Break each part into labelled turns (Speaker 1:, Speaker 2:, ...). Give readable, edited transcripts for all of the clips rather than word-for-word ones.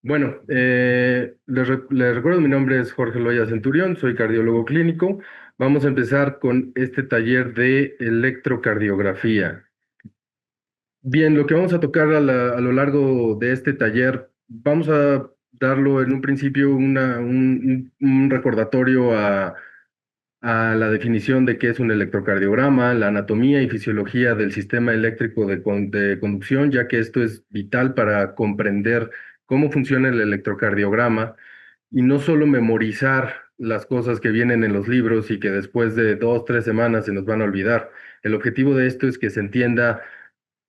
Speaker 1: Bueno, les recuerdo, mi nombre es Jorge Loya Centurión, soy cardiólogo clínico. Vamos a empezar con este taller de electrocardiografía. Bien, lo que vamos a tocar a lo largo de este taller, vamos a darlo en un principio un recordatorio a la definición de qué es un electrocardiograma, la anatomía y fisiología del sistema eléctrico de conducción, ya que esto es vital para comprender cómo funciona el electrocardiograma y no solo memorizar las cosas que vienen en los libros y que después de 2, 3 semanas se nos van a olvidar. El objetivo de esto es que se entienda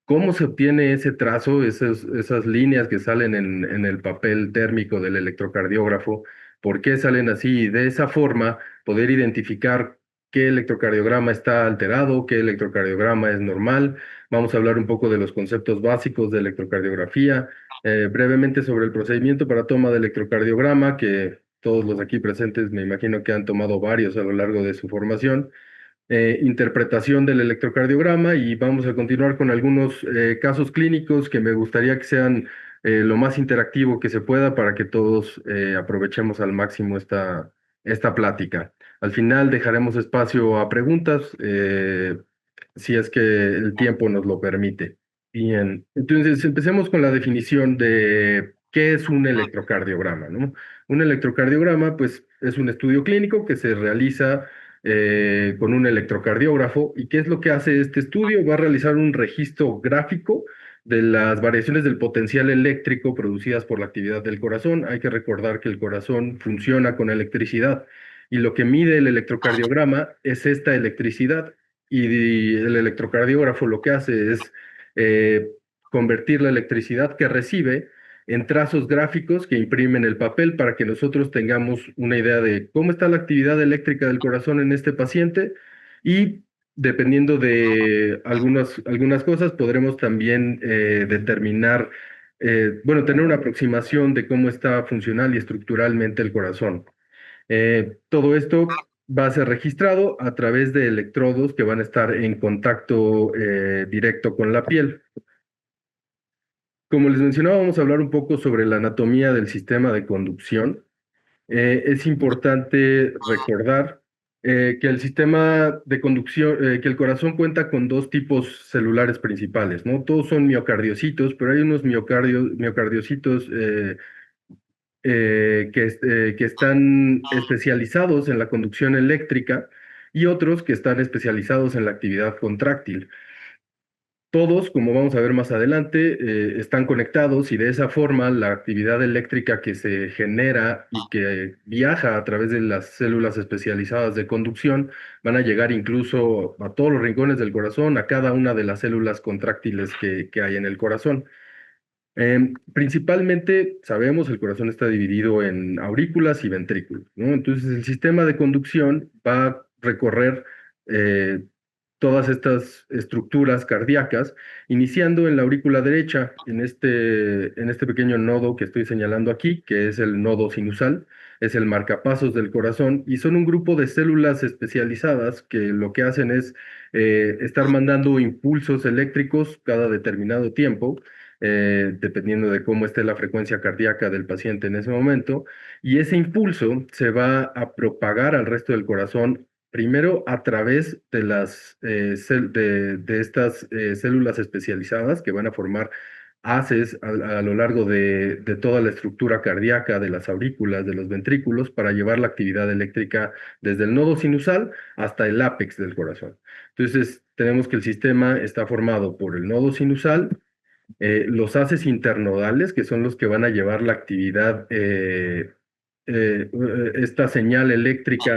Speaker 1: cómo se obtiene ese trazo, esas líneas que salen en el papel térmico del electrocardiógrafo, por qué salen así y de esa forma poder identificar qué electrocardiograma está alterado, qué electrocardiograma es normal. Vamos a hablar un poco de los conceptos básicos de electrocardiografía, brevemente sobre el procedimiento para toma de electrocardiograma, que todos los aquí presentes me imagino que han tomado varios a lo largo de su formación, interpretación del electrocardiograma, y vamos a continuar con algunos casos clínicos que me gustaría que sean lo más interactivo que se pueda para que todos aprovechemos al máximo esta plática. Al final dejaremos espacio a preguntas, si es que el tiempo nos lo permite. Bien, entonces empecemos con la definición de qué es un electrocardiograma, ¿no? Un electrocardiograma, pues, es un estudio clínico que se realiza con un electrocardiógrafo. ¿Y qué es lo que hace este estudio? Va a realizar un registro gráfico de las variaciones del potencial eléctrico producidas por la actividad del corazón. Hay que recordar que el corazón funciona con electricidad y lo que mide el electrocardiograma es esta electricidad, y el electrocardiógrafo lo que hace es eh, convertir la electricidad que recibe en trazos gráficos que imprimen el papel para que nosotros tengamos una idea de cómo está la actividad eléctrica del corazón en este paciente, y dependiendo de algunas cosas podremos también determinar, bueno, tener una aproximación de cómo está funcional y estructuralmente el corazón. Todo esto va a ser registrado a través de electrodos que van a estar en contacto directo con la piel. Como les mencionaba, vamos a hablar un poco sobre la anatomía del sistema de conducción. Es importante recordar que el sistema de conducción, que el corazón cuenta con dos tipos celulares principales, ¿no? Todos son miocardiocitos, pero hay unos miocardiocitos que están especializados en la conducción eléctrica y otros que están especializados en la actividad contráctil. Todos, como vamos a ver más adelante, están conectados, y de esa forma la actividad eléctrica que se genera y que viaja a través de las células especializadas de conducción van a llegar incluso a todos los rincones del corazón, a cada una de las células contráctiles que hay en el corazón. Principalmente, sabemos, el corazón está dividido en aurículas y ventrículos, ¿no? Entonces, el sistema de conducción va a recorrer eh, todas estas estructuras cardíacas, iniciando en la aurícula derecha, en este pequeño nodo que estoy señalando aquí, que es el nodo sinusal, es el marcapasos del corazón, y son un grupo de células especializadas que lo que hacen es estar mandando impulsos eléctricos cada determinado tiempo, dependiendo de cómo esté la frecuencia cardíaca del paciente en ese momento, y ese impulso se va a propagar al resto del corazón, primero a través de de estas células especializadas que van a formar haces a lo largo de toda la estructura cardíaca, de las aurículas, de los ventrículos, para llevar la actividad eléctrica desde el nodo sinusal hasta el ápex del corazón. Entonces, tenemos que el sistema está formado por el nodo sinusal, los haces internodales, que son los que van a llevar la actividad, esta señal eléctrica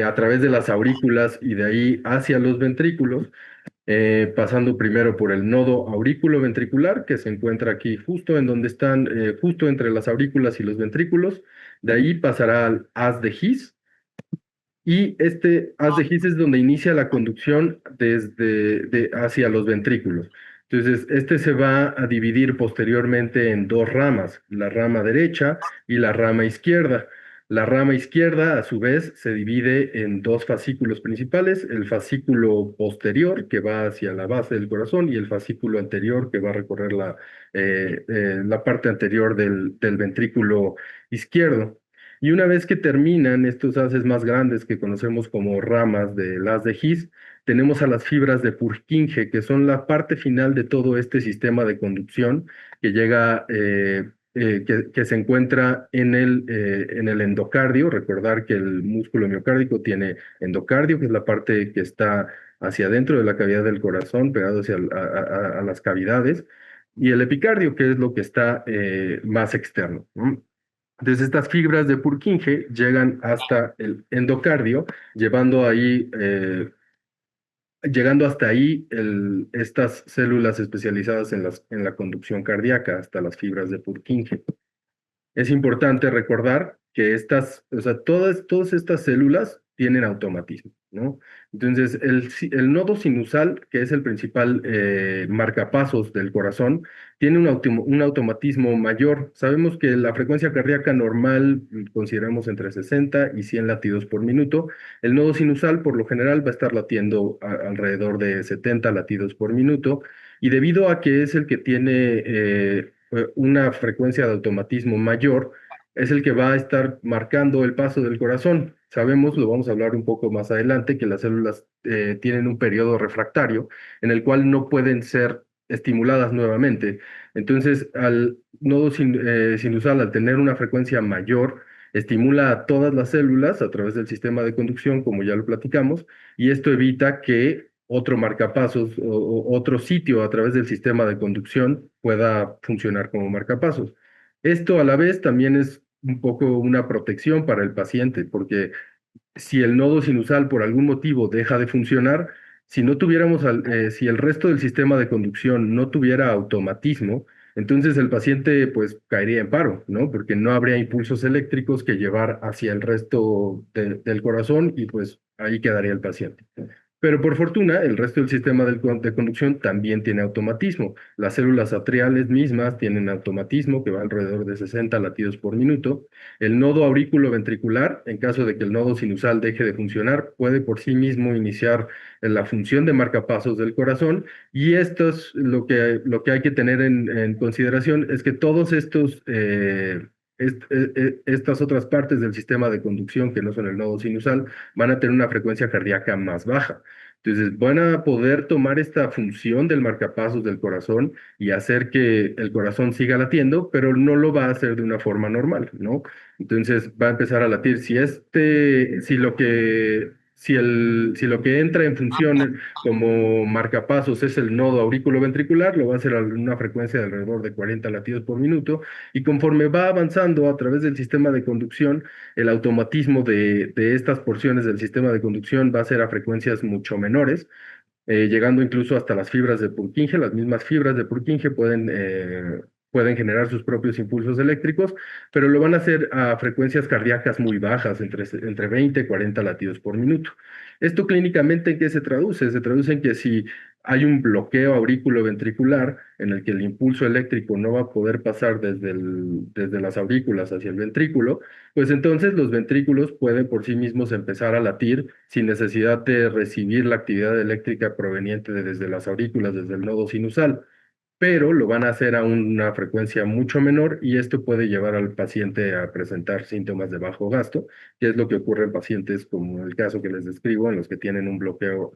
Speaker 1: a través de las aurículas y de ahí hacia los ventrículos, pasando primero por el nodo aurículo-ventricular, que se encuentra aquí justo en donde están, justo entre las aurículas y los ventrículos. De ahí pasará al haz de His, y este haz de His es donde inicia la conducción hacia los ventrículos. Entonces, este se va a dividir posteriormente en dos ramas, la rama derecha y la rama izquierda. La rama izquierda, a su vez, se divide en dos fascículos principales, el fascículo posterior, que va hacia la base del corazón, y el fascículo anterior, que va a recorrer la parte anterior del ventrículo izquierdo. Y una vez que terminan estos haces más grandes que conocemos como ramas del haz de His, tenemos a las fibras de Purkinje, que son la parte final de todo este sistema de conducción que llega que se encuentra en el endocardio. Recordar que el músculo miocárdico tiene endocardio, que es la parte que está hacia adentro de la cavidad del corazón, pegado hacia a las cavidades, y el epicardio, que es lo que está más externo, ¿no? Entonces, estas fibras de Purkinje llegan hasta el endocardio, llevando ahí llegando hasta ahí estas células especializadas en la conducción cardíaca, hasta las fibras de Purkinje. Es importante recordar que o sea, todas estas células tienen automatismo, ¿no? Entonces, el nodo sinusal, que es el principal marcapasos del corazón, tiene un automatismo mayor. Sabemos que la frecuencia cardíaca normal consideramos entre 60 y 100 latidos por minuto. El nodo sinusal, por lo general, va a estar latiendo alrededor de 70 latidos por minuto. Y debido a que es el que tiene una frecuencia de automatismo mayor, es el que va a estar marcando el paso del corazón. Sabemos, lo vamos a hablar un poco más adelante, que las células tienen un periodo refractario en el cual no pueden ser estimuladas nuevamente. Entonces, al nodo sinusal, al tener una frecuencia mayor, estimula a todas las células a través del sistema de conducción, como ya lo platicamos, y esto evita que otro marcapasos o otro sitio a través del sistema de conducción pueda funcionar como marcapasos. Esto a la vez también es un poco una protección para el paciente, porque si el nodo sinusal por algún motivo deja de funcionar, si el resto del sistema de conducción no tuviera automatismo, entonces el paciente pues caería en paro, ¿no? Porque no habría impulsos eléctricos que llevar hacia el resto del corazón y pues ahí quedaría el paciente. Pero por fortuna, el resto del sistema de conducción también tiene automatismo. Las células atriales mismas tienen automatismo que va alrededor de 60 latidos por minuto. El nodo aurículo-ventricular, en caso de que el nodo sinusal deje de funcionar, puede por sí mismo iniciar la función de marcapasos del corazón. Y esto es lo que hay que tener en consideración, es que todos estas otras partes del sistema de conducción que no son el nodo sinusal van a tener una frecuencia cardíaca más baja. Entonces van a poder tomar esta función del marcapasos del corazón y hacer que el corazón siga latiendo, pero no lo va a hacer de una forma normal, ¿no? Entonces va a empezar a latir. Si lo que entra en función como marcapasos es el nodo aurículo-ventricular, lo va a hacer a una frecuencia de alrededor de 40 latidos por minuto, y conforme va avanzando a través del sistema de conducción, el automatismo de estas porciones del sistema de conducción va a ser a frecuencias mucho menores, llegando incluso hasta las fibras de Purkinje. Las mismas fibras de Purkinje pueden generar sus propios impulsos eléctricos, pero lo van a hacer a frecuencias cardíacas muy bajas, entre 20 y 40 latidos por minuto. ¿Esto clínicamente en qué se traduce? Se traduce en que si hay un bloqueo aurículo-ventricular en el que el impulso eléctrico no va a poder pasar desde las aurículas hacia el ventrículo, pues entonces los ventrículos pueden por sí mismos empezar a latir sin necesidad de recibir la actividad eléctrica proveniente desde las aurículas, desde el nodo sinusal, pero lo van a hacer a una frecuencia mucho menor, y esto puede llevar al paciente a presentar síntomas de bajo gasto, que es lo que ocurre en pacientes como el caso que les describo, en los que tienen un bloqueo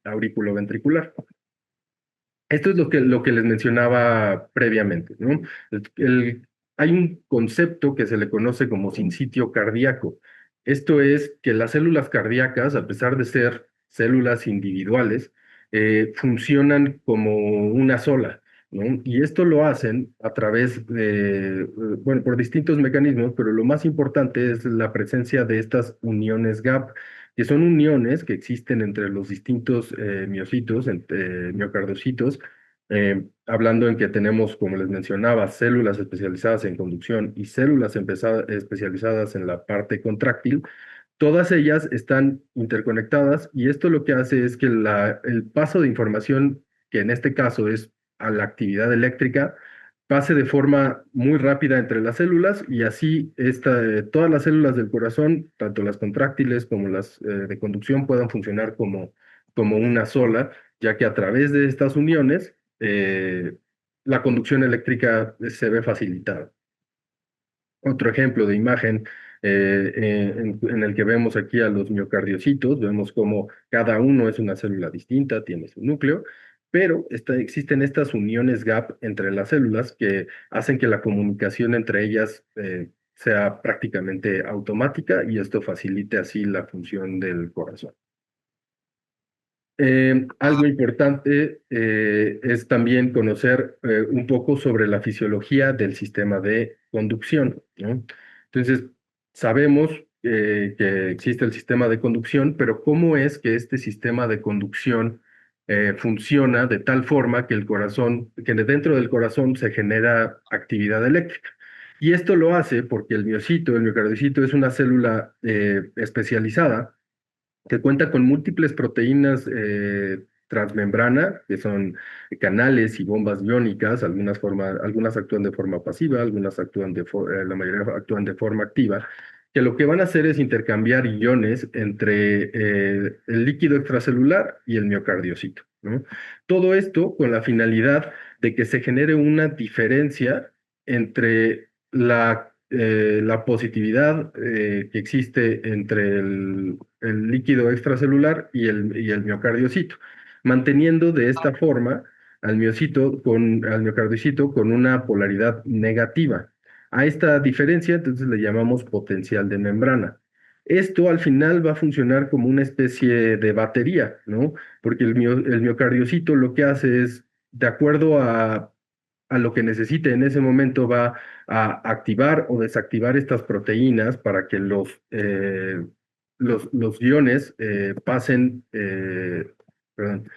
Speaker 1: auriculoventricular. Esto es lo que les mencionaba previamente, ¿no? Hay un concepto que se le conoce como sinsitio cardíaco. Esto es que las células cardíacas, a pesar de ser células individuales, funcionan como una sola, ¿no? Y esto lo hacen a través bueno, por distintos mecanismos, pero lo más importante es la presencia de estas uniones gap, que son uniones que existen entre los distintos miocitos, entre miocardocitos, hablando en que tenemos, como les mencionaba, células especializadas en conducción y células especializadas en la parte contráctil. Todas ellas están interconectadas, y esto lo que hace es que el paso de información, que en este caso es a la actividad eléctrica, pase de forma muy rápida entre las células y así todas las células del corazón, tanto las contráctiles como las de conducción, puedan funcionar como una sola, ya que a través de estas uniones la conducción eléctrica se ve facilitada. Otro ejemplo de imagen en el que vemos aquí a los miocardiocitos, vemos cómo cada uno es una célula distinta, tiene su núcleo, pero existen estas uniones gap entre las células que hacen que la comunicación entre ellas sea prácticamente automática y esto facilite así la función del corazón. Algo importante es también conocer un poco sobre la fisiología del sistema de conducción, ¿no? Entonces, sabemos que existe el sistema de conducción, pero ¿cómo es que este sistema de conducción funciona de tal forma que que dentro del corazón se genera actividad eléctrica? Y esto lo hace porque el miocardiocito, es una célula especializada que cuenta con múltiples proteínas transmembrana, que son canales y bombas iónicas, algunas actúan de forma pasiva, algunas la mayoría actúan de forma activa, que lo que van a hacer es intercambiar iones entre el líquido extracelular y el miocardiocito, ¿no? Todo esto con la finalidad de que se genere una diferencia entre la positividad que existe entre el líquido extracelular y el miocardiocito, manteniendo de esta forma al miocardiocito con una polaridad negativa. A esta diferencia, entonces le llamamos potencial de membrana. Esto al final va a funcionar como una especie de batería, ¿no? Porque el miocardiocito lo que hace es, de acuerdo a lo que necesite en ese momento, va a activar o desactivar estas proteínas para que los iones pasen, perdón,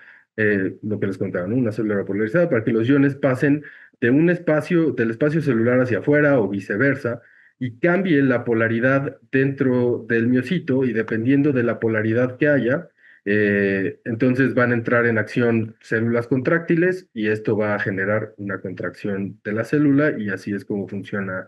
Speaker 1: lo que les contaba, ¿no? Una célula polarizada, para que los iones pasen del espacio celular hacia afuera o viceversa, y cambie la polaridad dentro del miocito, y dependiendo de la polaridad que haya, entonces van a entrar en acción células contráctiles y esto va a generar una contracción de la célula y así es como funciona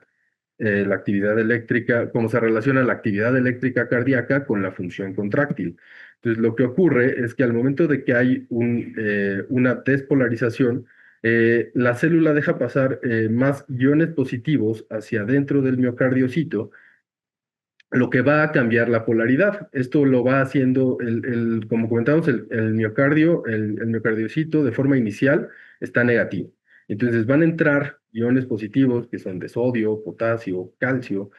Speaker 1: la actividad eléctrica, cómo se relaciona la actividad eléctrica cardíaca con la función contráctil. Entonces, lo que ocurre es que al momento de que hay una despolarización, la célula deja pasar más iones positivos hacia adentro del miocardiocito, lo que va a cambiar la polaridad. Esto lo va haciendo, como comentamos, el miocardiocito de forma inicial está negativo. Entonces van a entrar iones positivos, que son de sodio, potasio, calcio,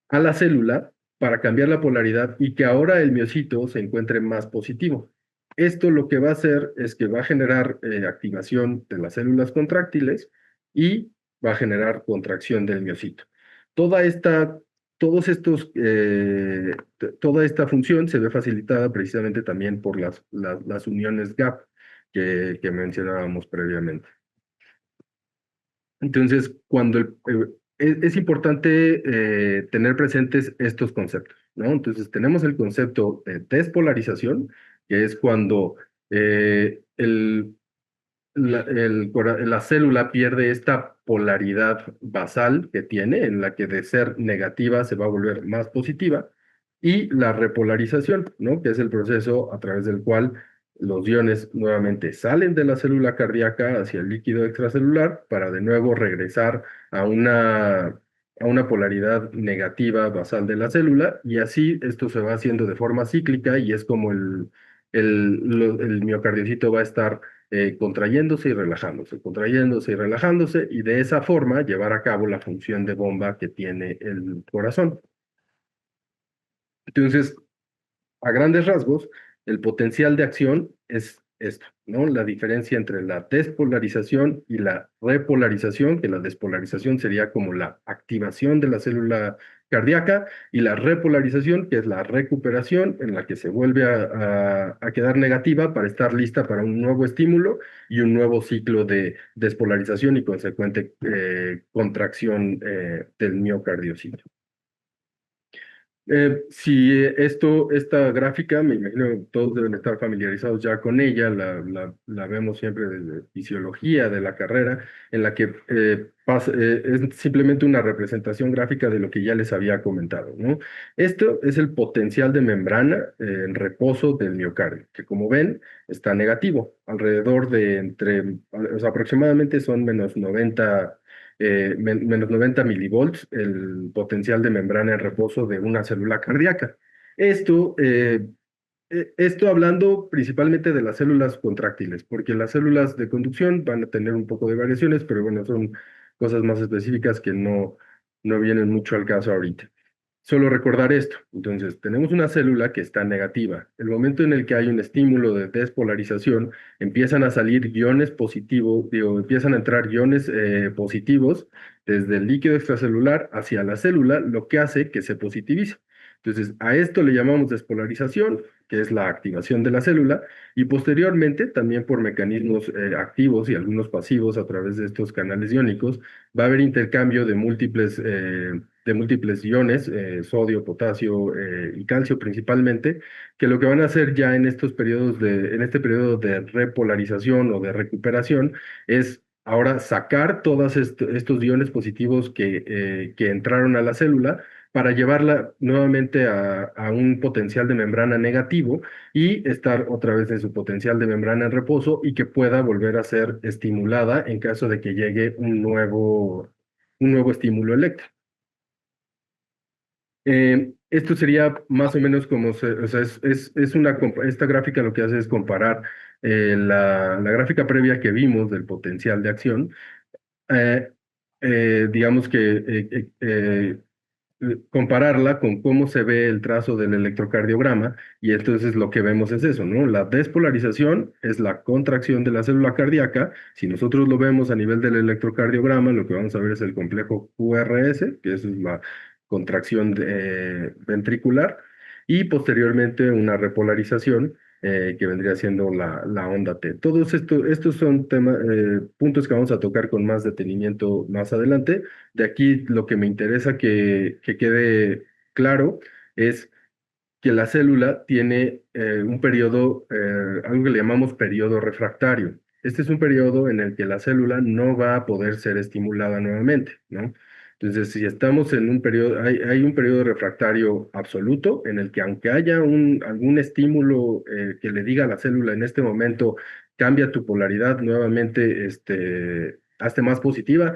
Speaker 1: a la célula para cambiar la polaridad y que ahora el miocito se encuentre más positivo. Esto lo que va a hacer es que va a generar activación de las células contráctiles y va a generar contracción del miocito. Toda esta, todos estos, Toda esta función se ve facilitada precisamente también por las uniones gap que mencionábamos previamente. Entonces, es importante tener presentes estos conceptos, ¿no? Entonces, tenemos el concepto de despolarización, que es cuando la célula pierde esta polaridad basal que tiene, en la que de ser negativa se va a volver más positiva, y la repolarización, ¿no? Que es el proceso a través del cual los iones nuevamente salen de la célula cardíaca hacia el líquido extracelular para de nuevo regresar a una polaridad negativa basal de la célula, y así esto se va haciendo de forma cíclica y es como el miocardiocito va a estar contrayéndose y relajándose, y de esa forma llevar a cabo la función de bomba que tiene el corazón. Entonces, a grandes rasgos, el potencial de acción es esto, ¿no? La diferencia entre la despolarización y la repolarización, que la despolarización sería como la activación de la célula cardíaca, y la repolarización, que es la recuperación, en la que se vuelve a quedar negativa para estar lista para un nuevo estímulo y un nuevo ciclo de despolarización y consecuente contracción del miocardiocito. Si esta gráfica, me imagino que todos deben estar familiarizados ya con ella, la vemos siempre desde fisiología de la carrera, en la que es simplemente una representación gráfica de lo que ya les había comentado, ¿no? Esto es el potencial de membrana en reposo del miocardio, que como ven está negativo, alrededor de o sea, aproximadamente son menos 90 milivolts el potencial de membrana en reposo de una célula cardíaca. Esto, esto hablando principalmente de las células contráctiles, porque las células de conducción van a tener un poco de variaciones, pero bueno, son cosas más específicas que no vienen mucho al caso ahorita. Solo recordar esto. Entonces, tenemos una célula que está negativa. El momento en el que hay un estímulo de despolarización, empiezan a salir iones positivos, digo, empiezan a entrar iones positivos desde el líquido extracelular hacia la célula, lo que hace que se positivice. Entonces, a esto le llamamos despolarización, que es la activación de la célula, y posteriormente, también por mecanismos activos y algunos pasivos a través de estos canales iónicos, va a haber intercambio de múltiples iones, sodio, potasio y calcio principalmente, que lo que van a hacer ya en en este periodo de repolarización o de recuperación es ahora sacar todos estos iones positivos que entraron a la célula para llevarla nuevamente a un potencial de membrana negativo y estar otra vez en su potencial de membrana en reposo y que pueda volver a ser estimulada en caso de que llegue un nuevo estímulo eléctrico. Esto sería más o menos como, o sea, esta gráfica lo que hace es comparar la gráfica previa que vimos del potencial de acción, eh, digamos que compararla con cómo se ve el trazo del electrocardiograma y entonces lo que vemos es eso, ¿no? La despolarización es la contracción de la célula cardíaca. Si nosotros lo vemos a nivel del electrocardiograma, lo que vamos a ver es el complejo QRS, que es la contracción ventricular, y posteriormente una repolarización que vendría siendo la onda T. Todos estos son puntos que vamos a tocar con más detenimiento más adelante. De aquí lo que me interesa que quede claro es que la célula tiene un periodo, algo que le llamamos periodo refractario. Este es un periodo en el que la célula no va a poder ser estimulada nuevamente, ¿no? Entonces, si estamos en un periodo, hay un periodo refractario absoluto en el que aunque haya algún estímulo que le diga a la célula en este momento, cambia tu polaridad nuevamente, hazte más positiva,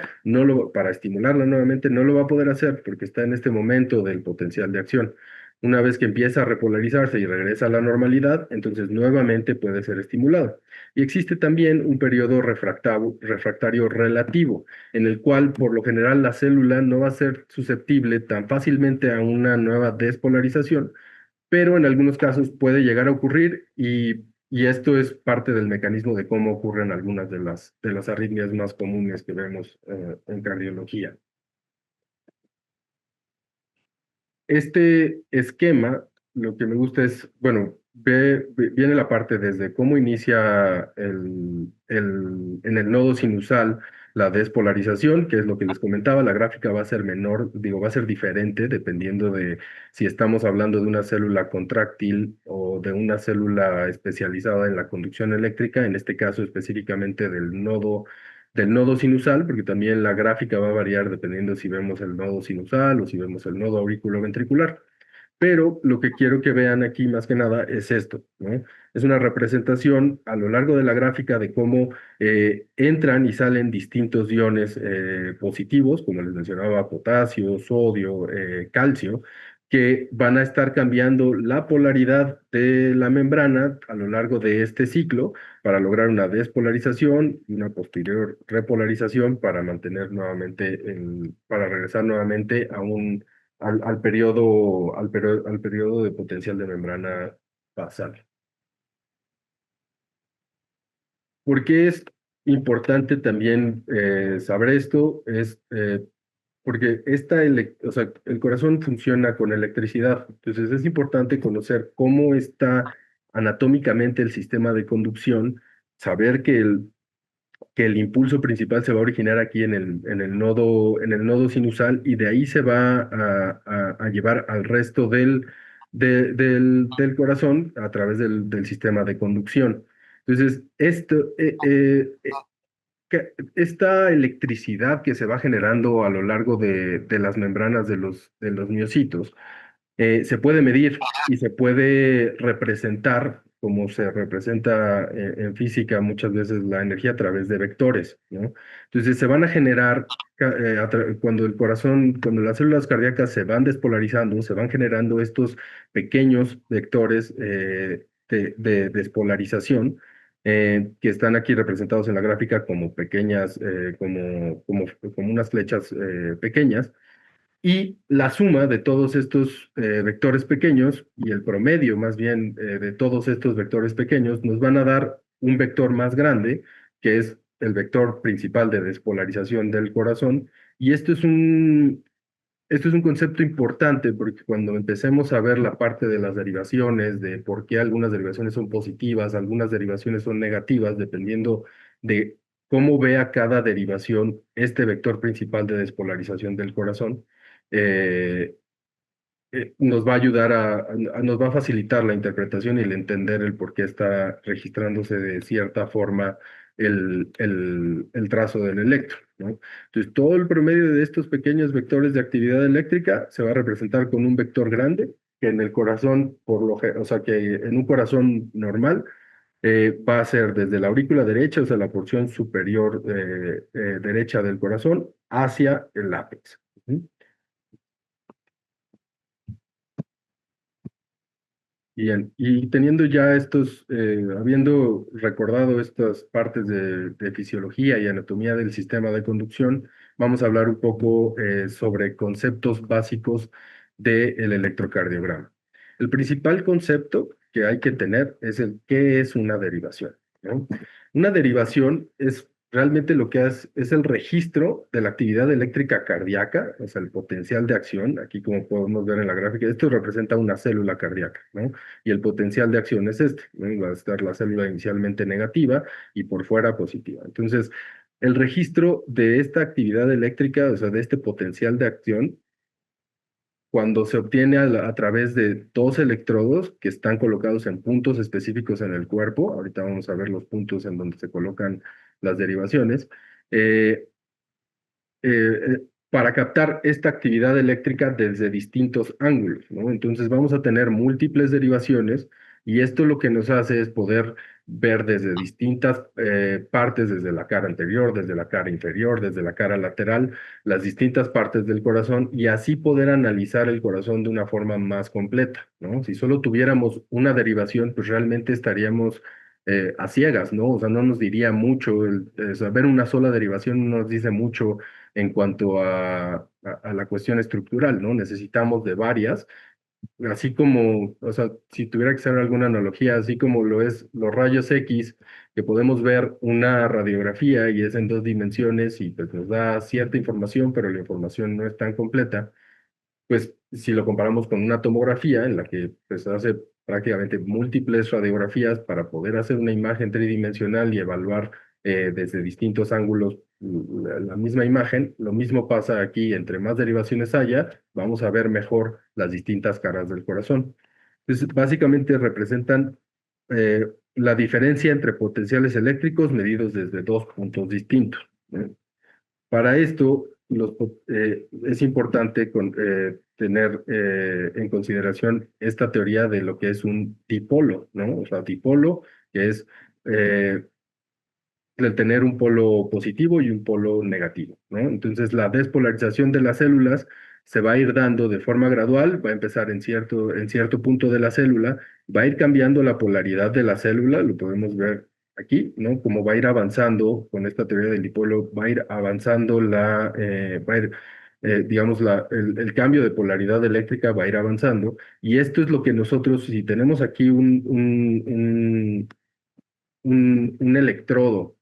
Speaker 1: para estimularla nuevamente, no lo va a poder hacer porque está en este momento del potencial de acción. Una vez que empieza a repolarizarse y regresa a la normalidad, entonces nuevamente puede ser estimulado. Y existe también un periodo refractario relativo, en el cual por lo general la célula no va a ser susceptible tan fácilmente a una nueva despolarización, pero en algunos casos puede llegar a ocurrir y esto es parte del mecanismo de cómo ocurren algunas de las arritmias más comunes que vemos en cardiología. Este esquema, lo que me gusta es, bueno, viene la parte desde cómo inicia en el nodo sinusal la despolarización, que es lo que les comentaba, la gráfica va a ser menor, digo, va a ser diferente dependiendo de si estamos hablando de una célula contráctil o de una célula especializada en la conducción eléctrica, en este caso específicamente del nodo sinusal, porque también la gráfica va a variar dependiendo si vemos el nodo sinusal o si vemos el nodo auriculoventricular. Pero lo que quiero que vean aquí más que nada es esto, ¿no? Es una representación a lo largo de la gráfica de cómo entran y salen distintos iones positivos, como les mencionaba, potasio, sodio, calcio, que van a estar cambiando la polaridad de la membrana a lo largo de este ciclo para lograr una despolarización y una posterior repolarización para mantener nuevamente para regresar nuevamente al periodo de potencial de membrana basal. ¿Por qué es importante también saber esto? Porque o sea, el corazón funciona con electricidad, entonces es importante conocer cómo está anatómicamente el sistema de conducción, saber que que el impulso principal se va a originar aquí en el nodo sinusal y de ahí se va a llevar al resto del corazón a través del sistema de conducción. Entonces, esta electricidad que se va generando a lo largo de las membranas de los miocitos se puede medir y se puede representar, como se representa en física muchas veces la energía a través de vectores, ¿no? Entonces se van a generar, cuando el corazón, cuando las células cardíacas se van despolarizando, se van generando estos pequeños vectores de despolarización. Que están aquí representados en la gráfica como pequeñas, como unas flechas pequeñas, y la suma de todos estos vectores pequeños y el promedio más bien de todos estos vectores pequeños nos van a dar un vector más grande, que es el vector principal de despolarización del corazón. Y esto es un concepto importante porque cuando empecemos a ver la parte de las derivaciones, de por qué algunas derivaciones son positivas, algunas derivaciones son negativas, dependiendo de cómo vea cada derivación este vector principal de despolarización del corazón, eh, nos va a ayudar nos va a facilitar la interpretación y el entender el por qué está registrándose de cierta forma el trazo del electro, ¿no? Entonces, todo el promedio de estos pequeños vectores de actividad eléctrica se va a representar con un vector grande, que en el corazón, o sea, que en un corazón normal, va a ser desde la aurícula derecha, o sea, la porción superior derecha del corazón, hacia el ápex. ¿Sí? Bien, y teniendo ya habiendo recordado estas partes de fisiología y anatomía del sistema de conducción, vamos a hablar un poco sobre conceptos básicos del electrocardiograma. El principal concepto que hay que tener es el qué es una derivación, ¿no? Una derivación es realmente lo que es el registro de la actividad eléctrica cardíaca, o sea, el potencial de acción. Aquí, como podemos ver en la gráfica, esto representa una célula cardíaca, ¿no? Y el potencial de acción es este, ¿no? Va a estar la célula inicialmente negativa y por fuera positiva. Entonces, el registro de esta actividad eléctrica, o sea, de este potencial de acción, cuando se obtiene a través de dos electrodos que están colocados en puntos específicos en el cuerpo, ahorita vamos a ver los puntos en donde se colocan las derivaciones, eh, para captar esta actividad eléctrica desde distintos ángulos, ¿no? Entonces vamos a tener múltiples derivaciones y esto lo que nos hace es poder ver desde distintas partes, desde la cara anterior, desde la cara inferior, desde la cara lateral, las distintas partes del corazón y así poder analizar el corazón de una forma más completa, ¿no? Si solo tuviéramos una derivación, pues realmente estaríamos a ciegas, ¿no? O sea, no nos diría mucho, saber una sola derivación no nos dice mucho en cuanto a la cuestión estructural, ¿no? Necesitamos de varias, así como, o sea, si tuviera que hacer alguna analogía, así como lo es los rayos X, que podemos ver una radiografía y es en dos dimensiones y pues nos da cierta información, pero la información no es tan completa, pues si lo comparamos con una tomografía en la que pues hace prácticamente múltiples radiografías para poder hacer una imagen tridimensional y evaluar desde distintos ángulos la misma imagen, lo mismo pasa aquí, entre más derivaciones haya, vamos a ver mejor las distintas caras del corazón. Entonces, básicamente representan la diferencia entre potenciales eléctricos medidos desde dos puntos distintos, ¿no? Para esto, es importante tener en consideración esta teoría de lo que es un dipolo, ¿no? O sea, dipolo, que es eh, el tener un polo positivo y un polo negativo, ¿no? Entonces, la despolarización de las células se va a ir dando de forma gradual, va a empezar en cierto punto de la célula, va a ir cambiando la polaridad de la célula, lo podemos ver aquí, ¿no? Como va a ir avanzando con esta teoría del dipolo, va a ir avanzando digamos, el cambio de polaridad eléctrica va a ir avanzando, y esto es lo que nosotros, si tenemos aquí un electrodo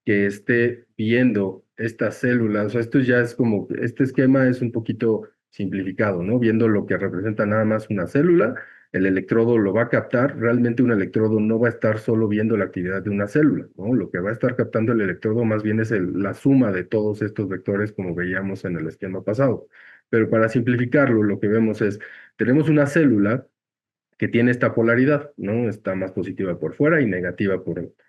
Speaker 1: que esté viendo estas células, o sea, esto ya es como, este esquema es un poquito simplificado, ¿no? Viendo lo que representa nada más una célula el electrodo lo va a captar. Realmente un electrodo no va a estar solo viendo la actividad de una célula, ¿no? Lo que va a estar captando el electrodo más bien es la suma de todos estos vectores como veíamos en el esquema pasado. Pero para simplificarlo, lo que vemos es, tenemos una célula que tiene esta polaridad, ¿no? Está más positiva por fuera y negativa por dentro.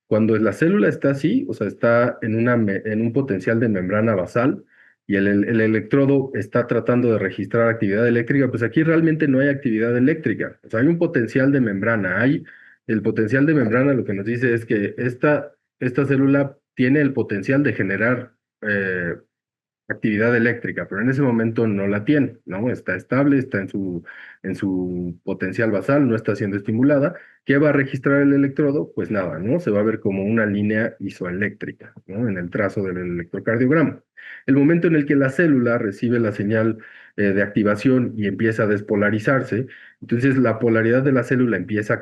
Speaker 1: Cuando la célula está así, o sea, está en, en un potencial de membrana basal y el electrodo está tratando de registrar actividad eléctrica, pues aquí realmente no hay actividad eléctrica. O sea, hay un potencial de membrana. El potencial de membrana lo que nos dice es que esta célula tiene el potencial de generar actividad eléctrica, pero en ese momento no la tiene, ¿no? Está estable, está en su potencial basal, no está siendo estimulada. ¿Qué va a registrar el electrodo? Pues nada, ¿no? Se va a ver como una línea isoeléctrica, ¿no? En el trazo del electrocardiograma. El momento en el que la célula recibe la señal de activación y empieza a despolarizarse, entonces la polaridad de la célula empieza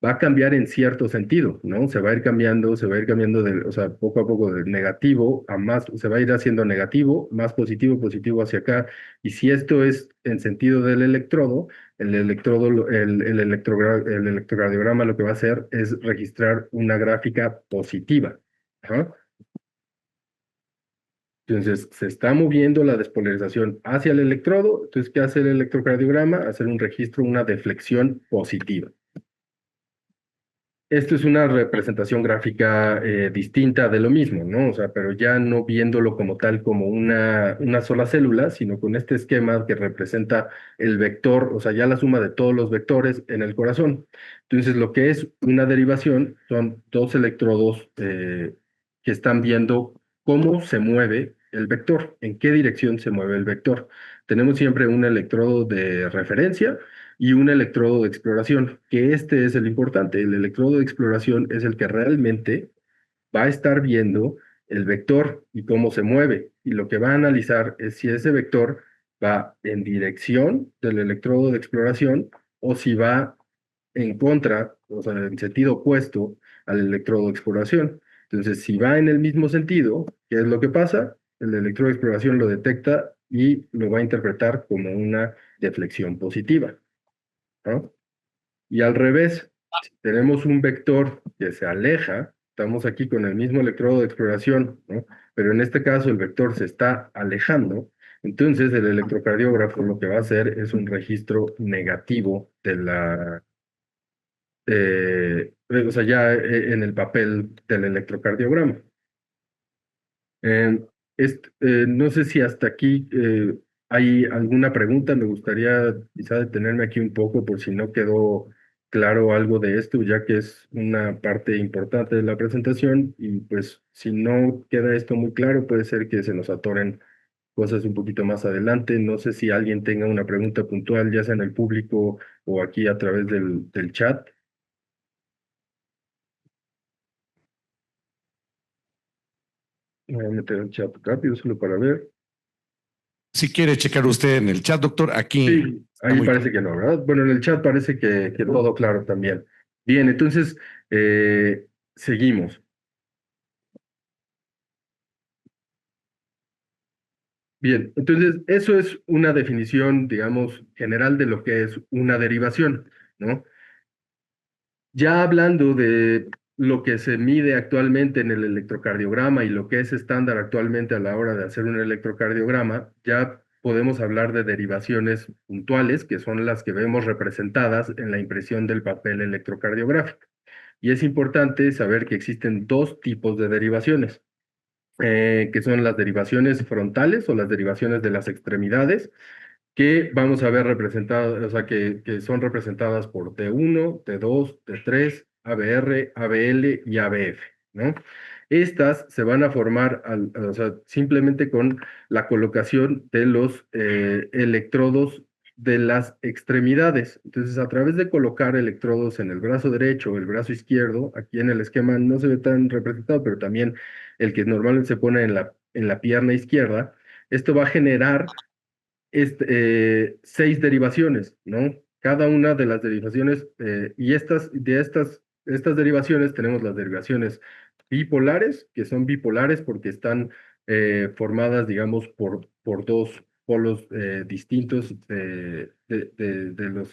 Speaker 1: va a cambiar en cierto sentido, ¿no? Se va a ir cambiando o sea, poco a poco de negativo a más, se va a ir haciendo negativo, más positivo, positivo hacia acá. Y si esto es en sentido del electrodo, el electrocardiograma lo que va a hacer es registrar una gráfica positiva. Ajá. Entonces, se está moviendo la despolarización hacia el electrodo. Entonces, ¿qué hace el electrocardiograma? Hacer un registro, una deflexión positiva. Esto es una representación gráfica distinta de lo mismo, ¿no? O sea, pero ya no viéndolo como tal, como una sola célula, sino con este esquema que representa el vector, o sea, ya la suma de todos los vectores en el corazón. Entonces, lo que es una derivación son dos electrodos que están viendo cómo se mueve el vector, en qué dirección se mueve el vector. Tenemos siempre un electrodo de referencia y un electrodo de exploración, que este es el importante. El electrodo de exploración es el que realmente va a estar viendo el vector y cómo se mueve. Y lo que va a analizar es si ese vector va en dirección del electrodo de exploración o si va en contra, o sea, en sentido opuesto al electrodo de exploración. Entonces, si va en el mismo sentido, ¿qué es lo que pasa? El electrodo de exploración lo detecta y lo va a interpretar como una deflexión positiva, ¿no? Y al revés, si tenemos un vector que se aleja, estamos aquí con el mismo electrodo de exploración, ¿no? Pero en este caso el vector se está alejando, entonces el electrocardiógrafo lo que va a hacer es un registro negativo de o sea, ya en el papel del electrocardiograma. Eh, no sé si hasta aquí hay alguna pregunta. Me gustaría quizá detenerme aquí un poco por si no quedó claro algo de esto, ya que es una parte importante de la presentación y pues si no queda esto muy claro, puede ser que se nos atoren cosas un poquito más adelante. No sé si alguien tenga una pregunta puntual, ya sea en el público o aquí a través del chat. Voy a meter el chat rápido solo para ver.
Speaker 2: Si quiere checar usted en el chat, doctor, aquí
Speaker 1: Sí,
Speaker 2: está
Speaker 1: ahí
Speaker 2: muy
Speaker 1: parece
Speaker 2: claro.
Speaker 1: que no, ¿verdad? Bueno, en el chat parece que todo claro también. Bien, entonces seguimos. Bien, entonces eso es una definición, digamos, general de lo que es una derivación, ¿no? Ya hablando de lo que se mide actualmente en el electrocardiograma y lo que es estándar actualmente a la hora de hacer un electrocardiograma, ya podemos hablar de derivaciones puntuales, que son las que vemos representadas en la impresión del papel electrocardiográfico. Y es importante saber que existen dos tipos de derivaciones, que son las derivaciones frontales o las derivaciones de las extremidades, que vamos a ver representadas, o sea, que son representadas por T1, T2, T3, ABR, ABL y ABF, ¿no? Estas se van a formar, o sea, simplemente con la colocación de los electrodos de las extremidades. Entonces, a través de colocar electrodos en el brazo derecho o el brazo izquierdo, aquí en el esquema no se ve tan representado, pero también el que normalmente se pone en la pierna izquierda, esto va a generar seis derivaciones, ¿no? Cada una de las derivaciones, y estas derivaciones tenemos las derivaciones bipolares, que son bipolares porque están formadas, digamos, por dos polos distintos de los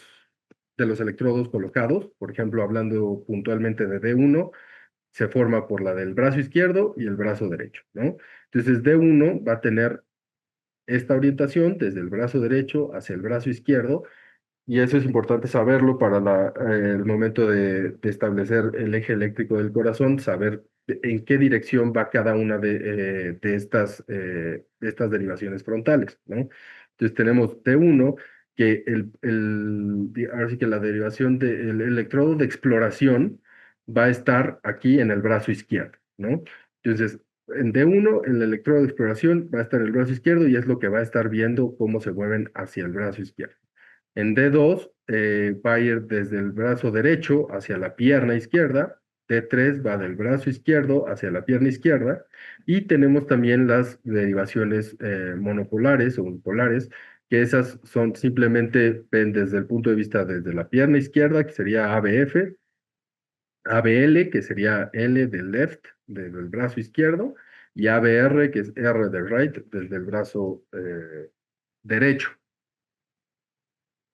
Speaker 1: de los electrodos colocados, por ejemplo, hablando puntualmente de D1, se forma por la del brazo izquierdo y el brazo derecho, ¿no? Entonces D1 va a tener esta orientación desde el brazo derecho hacia el brazo izquierdo, y eso es importante saberlo para el momento de establecer el eje eléctrico del corazón, saber en qué dirección va cada una de estas derivaciones frontales, ¿no? Entonces tenemos T1, que ahora sí que la derivación del electrodo de exploración va a estar aquí en el brazo izquierdo, ¿no? Entonces, en D1, el electrodo de exploración va a estar en el brazo izquierdo y es lo que va a estar viendo cómo se mueven hacia el brazo izquierdo. En D2 va a ir desde el brazo derecho hacia la pierna izquierda. D3 va del brazo izquierdo hacia la pierna izquierda. Y tenemos también las derivaciones monopolares o unipolares, que esas son simplemente, ven desde el punto de vista desde la pierna izquierda, que sería ABF, ABL, que sería L del left, desde el brazo izquierdo, y ABR, que es R del right, desde el brazo derecho.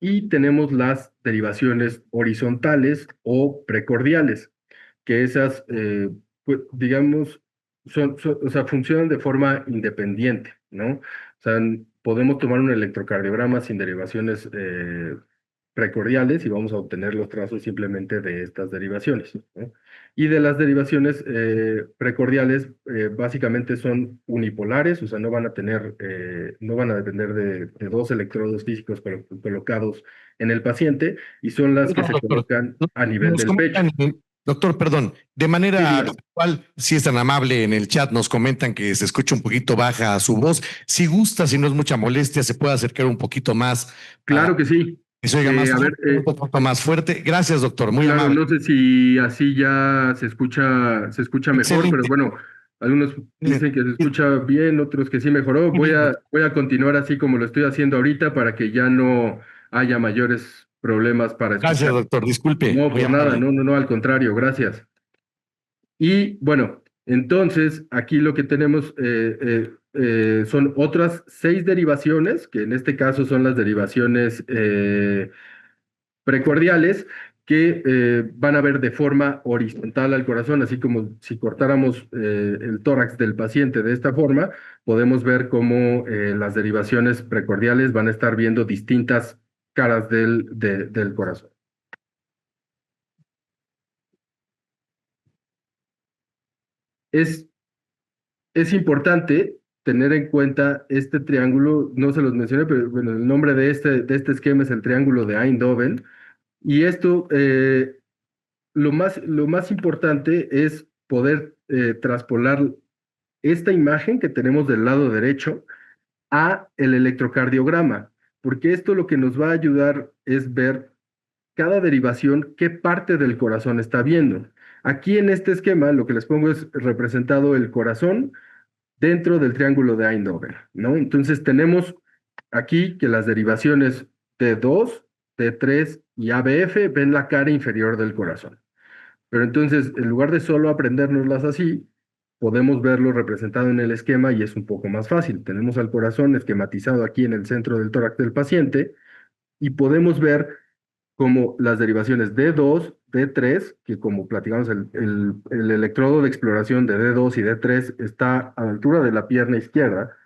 Speaker 1: Y tenemos las derivaciones horizontales o precordiales, que esas, pues, digamos, o sea, funcionan de forma independiente, ¿no? O sea, podemos tomar un electrocardiograma sin derivaciones precordiales y vamos a obtener los trazos simplemente de estas derivaciones, ¿no? Y de las derivaciones precordiales, básicamente son unipolares, o sea, no van a depender de dos electrodos físicos colocados en el paciente, y son las que
Speaker 2: Perdón,
Speaker 1: se
Speaker 2: doctor.
Speaker 1: colocan a nivel
Speaker 2: Nos
Speaker 1: del pecho.
Speaker 2: comentan, doctor, perdón, de
Speaker 1: Sí,
Speaker 2: manera
Speaker 1: dígame.
Speaker 2: actual, si es tan amable en el chat, nos comentan que se escucha un poquito baja su voz. Si gusta, si no es mucha molestia, se puede acercar un poquito más para
Speaker 1: Claro que sí.
Speaker 2: que se oiga más
Speaker 1: A ver,
Speaker 2: fuerte, un poquito más fuerte. Gracias, doctor, muy
Speaker 1: claro,
Speaker 2: amable.
Speaker 1: no sé si así ya se escucha mejor, pero
Speaker 2: Excelente.
Speaker 1: bueno, algunos dicen que se escucha bien, otros que sí mejoró.
Speaker 2: Muy bien, doctor.
Speaker 1: Voy a continuar así como lo estoy haciendo ahorita para que ya no haya mayores problemas para
Speaker 2: Gracias,
Speaker 1: escuchar.
Speaker 2: doctor. Disculpe,
Speaker 1: No,
Speaker 2: muy
Speaker 1: por nada,
Speaker 2: amable.
Speaker 1: no, no, no, al contrario, gracias. Y bueno, entonces aquí lo que tenemos son otras 6 derivaciones, que en este caso son las derivaciones precordiales, que van a ver de forma horizontal al corazón, así como si cortáramos el tórax del paciente de esta forma, podemos ver cómo las derivaciones precordiales van a estar viendo distintas caras del corazón. Es Es importante tener en cuenta este triángulo, no se los mencioné, pero bueno, el nombre de este esquema es el triángulo de Eindhoven. Y esto, lo más importante es poder traspolar esta imagen que tenemos del lado derecho a el electrocardiograma, porque esto lo que nos va a ayudar es ver cada derivación qué parte del corazón está viendo. Aquí en este esquema lo que les pongo es representado el corazón dentro del triángulo de Eindhoven, ¿no? Entonces tenemos aquí que las derivaciones T2, T3 y ABF ven la cara inferior del corazón. Pero entonces, en lugar de solo aprendérnoslas así, podemos verlo representado en el esquema y es un poco más fácil. Tenemos al corazón esquematizado aquí en el centro del tórax del paciente y podemos ver como las derivaciones D2, D3, que como platicamos, el electrodo de exploración de D2 y D3 está a la altura de la pierna izquierda,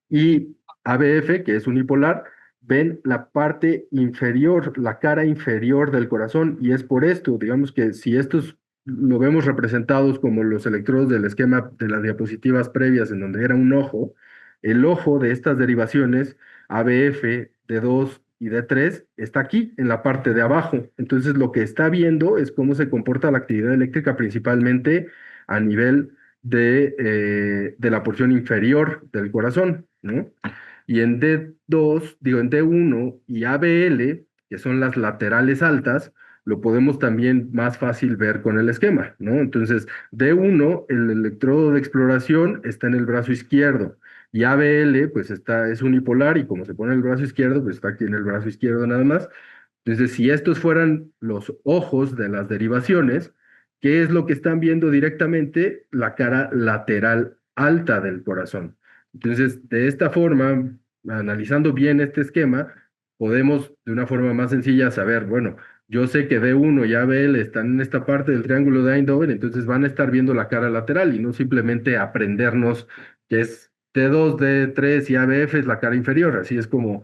Speaker 1: y ABF, que es unipolar, ven la parte inferior, la cara inferior del corazón, y es por esto, digamos que si estos lo vemos representados como los electrodos del esquema de las diapositivas previas, en donde era un ojo, el ojo de estas derivaciones, ABF, D2 y D3, está aquí, en la parte de abajo. Entonces, lo que está viendo es cómo se comporta la actividad eléctrica, principalmente a nivel de la porción inferior del corazón, ¿no? Y en D2, digo, en D1 y ABL, que son las laterales altas, lo podemos también más fácil ver con el esquema, ¿no? Entonces, D1, el electrodo de exploración está en el brazo izquierdo, y ABL, pues es unipolar, y como se pone en el brazo izquierdo, pues está aquí en el brazo izquierdo nada más. Entonces, si estos fueran los ojos de las derivaciones, ¿qué es lo que están viendo directamente? La cara lateral alta del corazón. Entonces, de esta forma, analizando bien este esquema, podemos de una forma más sencilla saber, bueno, Yo sé que D1 y ABL están en esta parte del triángulo de Eindhoven, entonces van a estar viendo la cara lateral y no simplemente aprendernos que es D2, D3 y ABF es la cara inferior. Así es como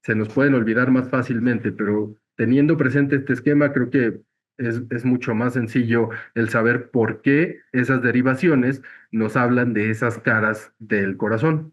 Speaker 1: se nos pueden olvidar más fácilmente, pero teniendo presente este esquema, creo que es mucho más sencillo el saber por qué esas derivaciones nos hablan de esas caras del corazón.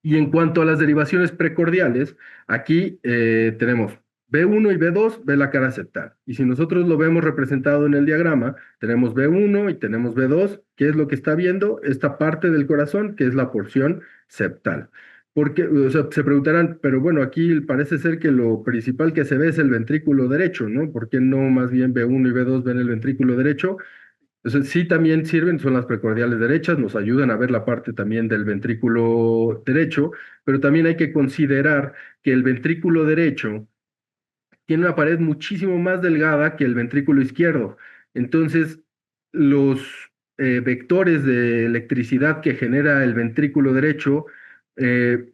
Speaker 1: Y en cuanto a las derivaciones precordiales, aquí tenemos B1 y B2, ve la cara septal. Y si nosotros lo vemos representado en el diagrama, tenemos B1 y tenemos B2, ¿qué es lo que está viendo? Esta parte del corazón, que es la porción septal. Porque, o sea, se preguntarán, pero bueno, aquí parece ser que lo principal que se ve es el ventrículo derecho, ¿no? ¿Por qué no más bien B1 y B2 ven el ventrículo derecho? Entonces, sí, también sirven, son las precordiales derechas, nos ayudan a ver la parte también del ventrículo derecho, pero también hay que considerar que el ventrículo derecho tiene una pared muchísimo más delgada que el ventrículo izquierdo. Entonces, los vectores de electricidad que genera el ventrículo derecho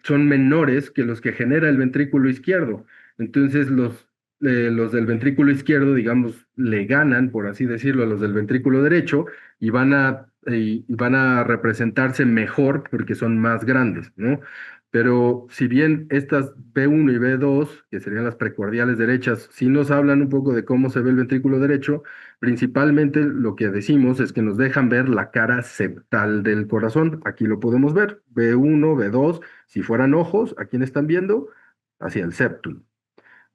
Speaker 1: son menores que los que genera el ventrículo izquierdo. Entonces, los del ventrículo izquierdo, digamos, le ganan, por así decirlo, a los del ventrículo derecho y van a representarse mejor porque son más grandes, ¿no? Pero si bien estas B1 y B2, que serían las precordiales derechas, sí nos hablan un poco de cómo se ve el ventrículo derecho, principalmente lo que decimos es que nos dejan ver la cara septal del corazón. Aquí lo podemos ver, B1, B2, si fueran ojos, ¿a quién están viendo? Hacia el septum.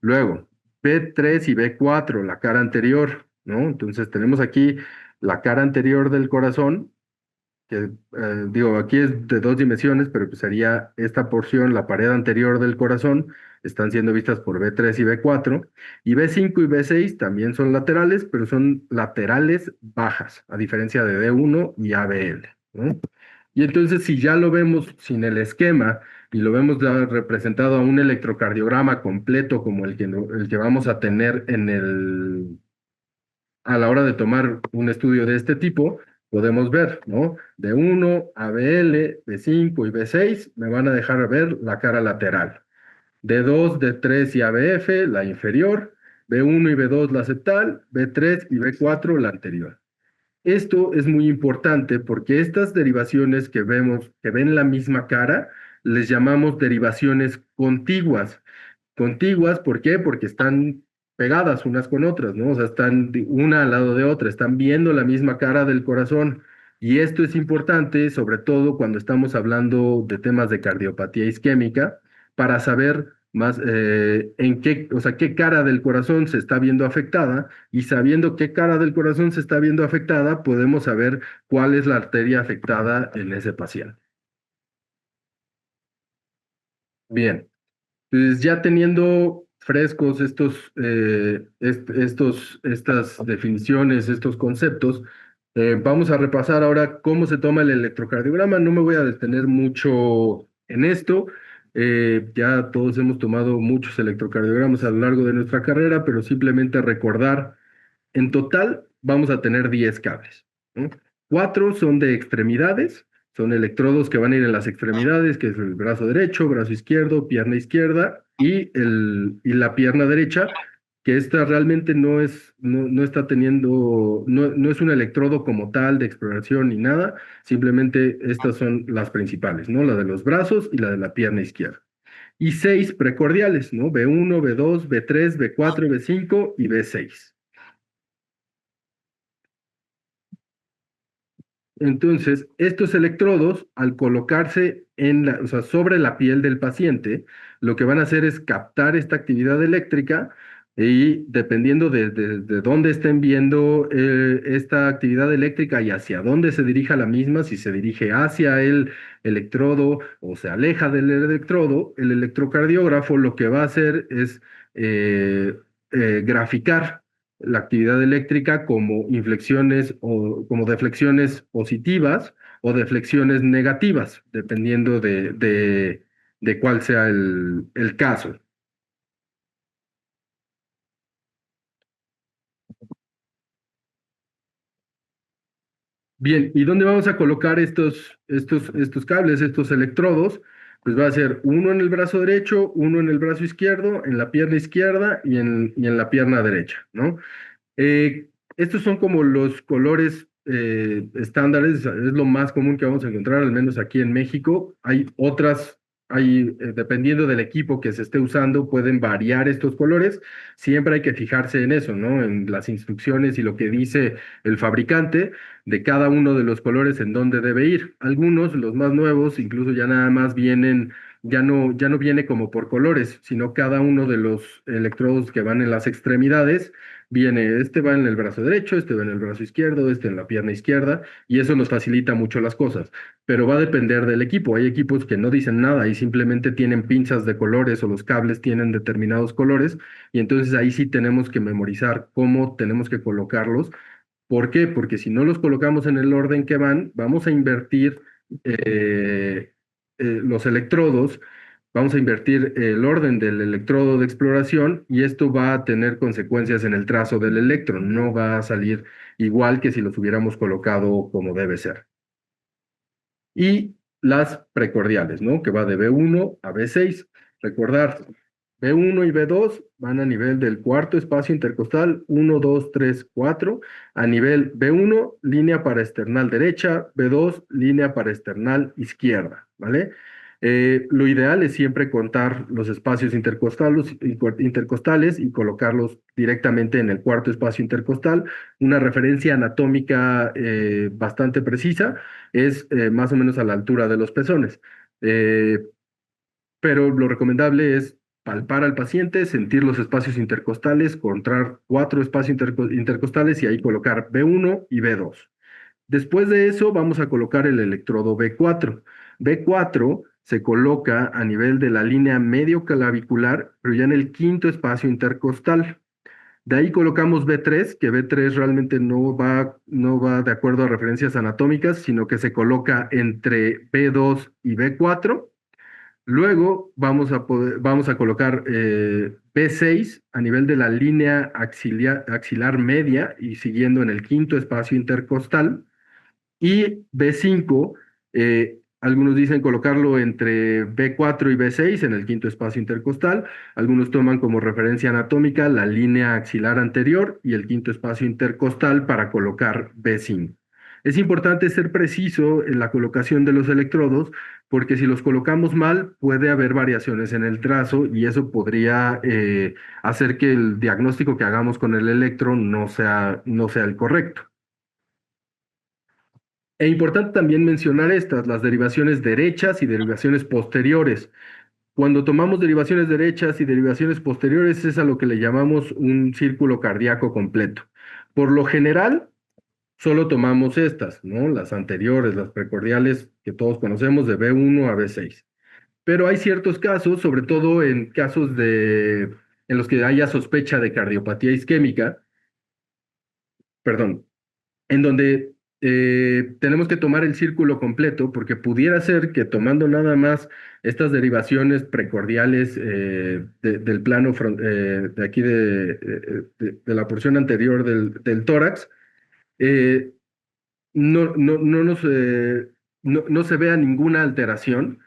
Speaker 1: Luego, B3 y B4, la cara anterior, ¿no? Entonces tenemos aquí la cara anterior del corazón que digo, aquí es de dos dimensiones, pero pues sería esta porción, la pared anterior del corazón, están siendo vistas por B3 y B4, y B5 y B6 también son laterales, pero son laterales bajas, a diferencia de D1 y ABL, ¿no? Y entonces, si ya lo vemos sin el esquema y lo vemos ya representado a un electrocardiograma completo como el que vamos a tener a la hora de tomar un estudio de este tipo, podemos ver, ¿no? De 1 a BL, B5 y B6 me van a dejar ver la cara lateral. De 2, D3 y ABF, la inferior. B1 y B2 la septal. B3 y B4 la anterior. Esto es muy importante porque estas derivaciones que vemos, que ven la misma cara, les llamamos derivaciones contiguas. Contiguas, ¿por qué? Porque están pegadas unas con otras, ¿no? O sea, están una al lado de otra, están viendo la misma cara del corazón. Y esto es importante, sobre todo cuando estamos hablando de temas de cardiopatía isquémica, para saber más en qué, o sea, qué cara del corazón se está viendo afectada, y sabiendo qué cara del corazón se está viendo afectada, podemos saber cuál es la arteria afectada en ese paciente. Bien. Pues ya teniendo frescos estas definiciones, estos conceptos, vamos a repasar ahora cómo se toma el electrocardiograma. No me voy a detener mucho en esto. Ya todos hemos tomado muchos electrocardiogramas a lo largo de nuestra carrera, pero simplemente recordar, en total vamos a tener 10 cables, ¿no? Cuatro son de extremidades, son electrodos que van a ir en las extremidades, que es el brazo derecho, brazo izquierdo, pierna izquierda y la pierna derecha, que esta realmente no está teniendo, no es un electrodo como tal de exploración ni nada, simplemente estas son las principales, ¿no? La de los brazos y la de la pierna izquierda. Y seis precordiales, ¿no? B1, B2, B3, B4, B5 y B6. Entonces, estos electrodos, al colocarse o sea, sobre la piel del paciente, lo que van a hacer es captar esta actividad eléctrica y dependiendo de dónde estén viendo esta actividad eléctrica y hacia dónde se dirija la misma, si se dirige hacia el electrodo o se aleja del electrodo, el electrocardiógrafo lo que va a hacer es graficar la actividad eléctrica como inflexiones o como deflexiones positivas o deflexiones negativas, dependiendo de cuál sea el caso. Bien, ¿y dónde vamos a colocar estos cables, estos electrodos? Pues va a ser uno en el brazo derecho, uno en el brazo izquierdo, en la pierna izquierda y en la pierna derecha, ¿no? Eh, Estos son como los colores estándares, es lo más común que vamos a encontrar, al menos aquí en México. Hay otras, dependiendo del equipo que se esté usando, pueden variar estos colores. Siempre hay que fijarse en eso, ¿no? En las instrucciones y lo que dice el fabricante de cada uno de los colores en dónde debe ir. Algunos, los más nuevos, incluso ya nada más vienen, ya no viene como por colores, sino cada uno de los electrodos que van en las extremidades viene, este va en el brazo derecho, este va en el brazo izquierdo, este en la pierna izquierda, y eso nos facilita mucho las cosas. Pero va a depender del equipo. Hay equipos que no dicen nada y simplemente tienen pinzas de colores o los cables tienen determinados colores, y entonces ahí sí tenemos que memorizar cómo tenemos que colocarlos. ¿Por qué? Porque si no los colocamos en el orden que van, vamos a invertir eh, los electrodos, vamos a invertir el orden del electrodo de exploración y esto va a tener consecuencias en el trazo del electrón. No va a salir igual que si los hubiéramos colocado como debe ser. Y las precordiales, ¿no? Que va de B1 a B6. Recordar, B1 y B2 van a nivel del cuarto espacio intercostal, 1, 2, 3, 4. A nivel B1, línea paraesternal derecha, B2, línea paraesternal izquierda, ¿vale? Lo ideal es siempre contar los espacios intercostales y colocarlos directamente en el cuarto espacio intercostal. Una referencia anatómica bastante precisa es más o menos a la altura de los pezones. Eh, pero lo recomendable es palpar al paciente, sentir los espacios intercostales, encontrar 4 espacios intercostales y ahí colocar B1 y B2. Después de eso vamos a colocar el electrodo B4. B4 se coloca a nivel de la línea medio clavicular, pero ya en el quinto espacio intercostal. De ahí colocamos B3, que B3 realmente no va de acuerdo a referencias anatómicas, sino que se coloca entre B2 y B4. Luego vamos a colocar B6 a nivel de la línea axilar media y siguiendo en el quinto espacio intercostal. Y B5, algunos dicen colocarlo entre B4 y B6 en el quinto espacio intercostal. Algunos toman como referencia anatómica la línea axilar anterior y el quinto espacio intercostal para colocar B5. Es importante ser preciso en la colocación de los electrodos porque si los colocamos mal puede haber variaciones en el trazo y eso podría hacer que el diagnóstico que hagamos con el electro no sea el correcto. E importante también mencionar estas, las derivaciones derechas y derivaciones posteriores. Cuando tomamos derivaciones derechas y derivaciones posteriores es a lo que le llamamos un círculo cardíaco completo. Por lo general, solo tomamos estas, ¿no? Las anteriores, las precordiales que todos conocemos de B1 a B6. Pero hay ciertos casos, sobre todo en casos en los que haya sospecha de cardiopatía isquémica, perdón, en donde tenemos que tomar el círculo completo, porque pudiera ser que tomando nada más estas derivaciones precordiales del plano de aquí de la porción anterior del tórax, eh, no se vea ninguna alteración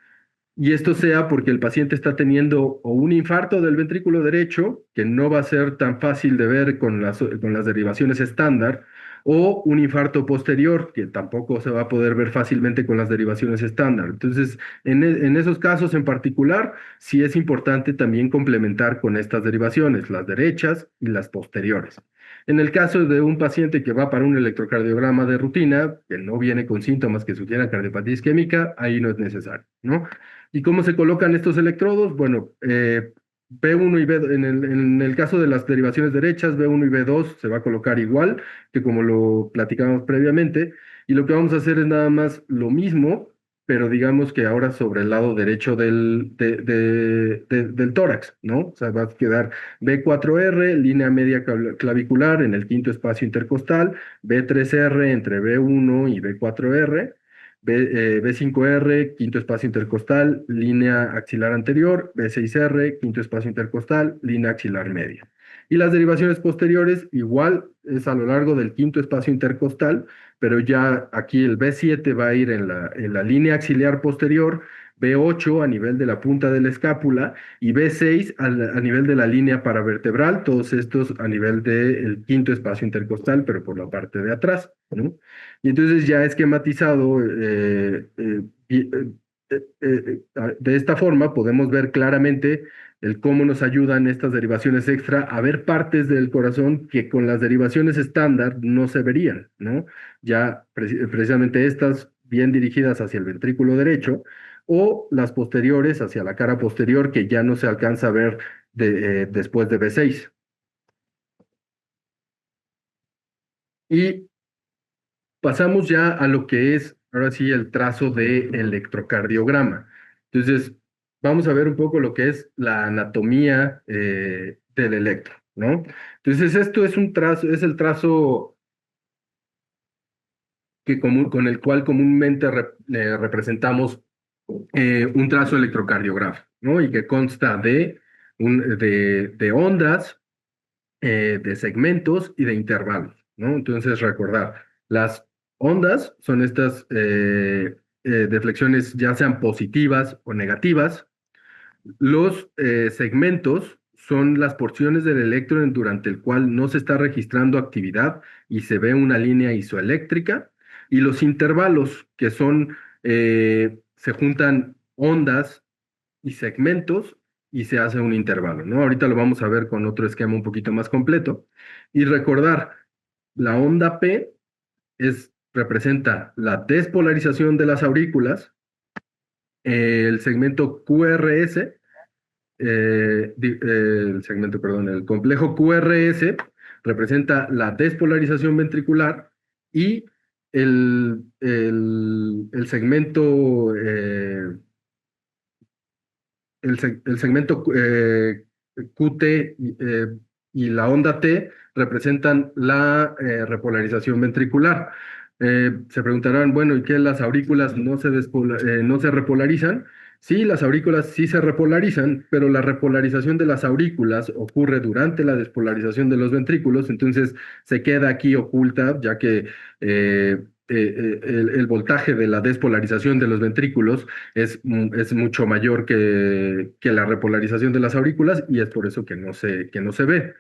Speaker 1: y esto sea porque el paciente está teniendo o un infarto del ventrículo derecho, que no va a ser tan fácil de ver con las derivaciones estándar, o un infarto posterior, que tampoco se va a poder ver fácilmente con las derivaciones estándar. Entonces, en esos casos en particular, sí es importante también complementar con estas derivaciones, las derechas y las posteriores. En el caso de un paciente que va para un electrocardiograma de rutina, que no viene con síntomas que sugieran cardiopatía isquémica, ahí no es necesario, ¿no? ¿Y cómo se colocan estos electrodos? Bueno, B1 y B, en el caso de las derivaciones derechas, B1 y B2 se va a colocar igual que como lo platicábamos previamente. Y lo que vamos a hacer es nada más lo mismo, pero digamos que ahora sobre el lado derecho del tórax, ¿no? O sea, va a quedar B4R, línea media clavicular en el quinto espacio intercostal, B3R entre B1 y B4R. B5R, quinto espacio intercostal, línea axilar anterior, B6R, quinto espacio intercostal, línea axilar media. Y las derivaciones posteriores, igual es a lo largo del quinto espacio intercostal, pero ya aquí el B7 va a ir en la línea axilar posterior, B8 a nivel de la punta de la escápula y B6 a nivel de la línea paravertebral, todos estos a nivel del quinto espacio intercostal, pero por la parte de atrás, ¿no? Y entonces ya esquematizado, de esta forma podemos ver claramente el cómo nos ayudan estas derivaciones extra a ver partes del corazón que con las derivaciones estándar no se verían, ¿no? Ya precisamente estas bien dirigidas hacia el ventrículo derecho o las posteriores hacia la cara posterior que ya no se alcanza a ver después de B6. Y pasamos ya a lo que es, ahora sí, el trazo de electrocardiograma. Entonces, vamos a ver un poco lo que es la anatomía del electro, ¿no? Entonces, esto es un trazo, es el trazo con el cual comúnmente representamos un trazo electrocardiográfico, ¿no? Y que consta de ondas, de segmentos y de intervalos, ¿no? Entonces, recordar, las ondas son estas deflexiones ya sean positivas o negativas. Los segmentos son las porciones del electrón durante el cual no se está registrando actividad y se ve una línea isoeléctrica. Y los intervalos, que son, se juntan ondas y segmentos y se hace un intervalo, ¿no? Ahorita lo vamos a ver con otro esquema un poquito más completo. Y recordar, la onda P representa la despolarización de las aurículas, el segmento QRS, el segmento, perdón, el complejo QRS representa la despolarización ventricular y el segmento el segmento QT y la onda T representan la repolarización ventricular. Se preguntarán, bueno, ¿y qué las aurículas no se repolarizan? Sí, las aurículas sí se repolarizan, pero la repolarización de las aurículas ocurre durante la despolarización de los ventrículos, entonces se queda aquí oculta, ya que el voltaje de la despolarización de los ventrículos es mucho mayor que la repolarización de las aurículas y es por eso que no se ve.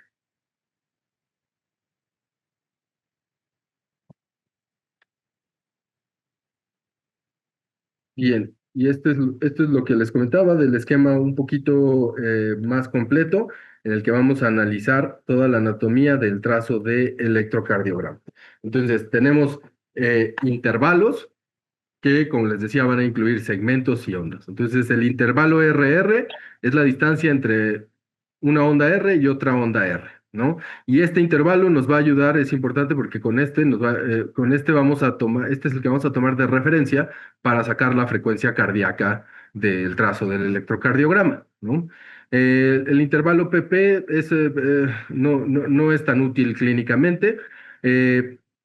Speaker 1: Bien, y esto es lo que les comentaba del esquema un poquito más completo, en el que vamos a analizar toda la anatomía del trazo de electrocardiograma. Entonces, tenemos intervalos que, como les decía, van a incluir segmentos y ondas. Entonces, el intervalo RR es la distancia entre una onda R y otra onda R, ¿no? Y este intervalo nos va a ayudar, es importante porque con este vamos a tomar, este es el que vamos a tomar de referencia para sacar la frecuencia cardíaca del trazo del electrocardiograma, ¿no? El intervalo PP no es tan útil clínicamente.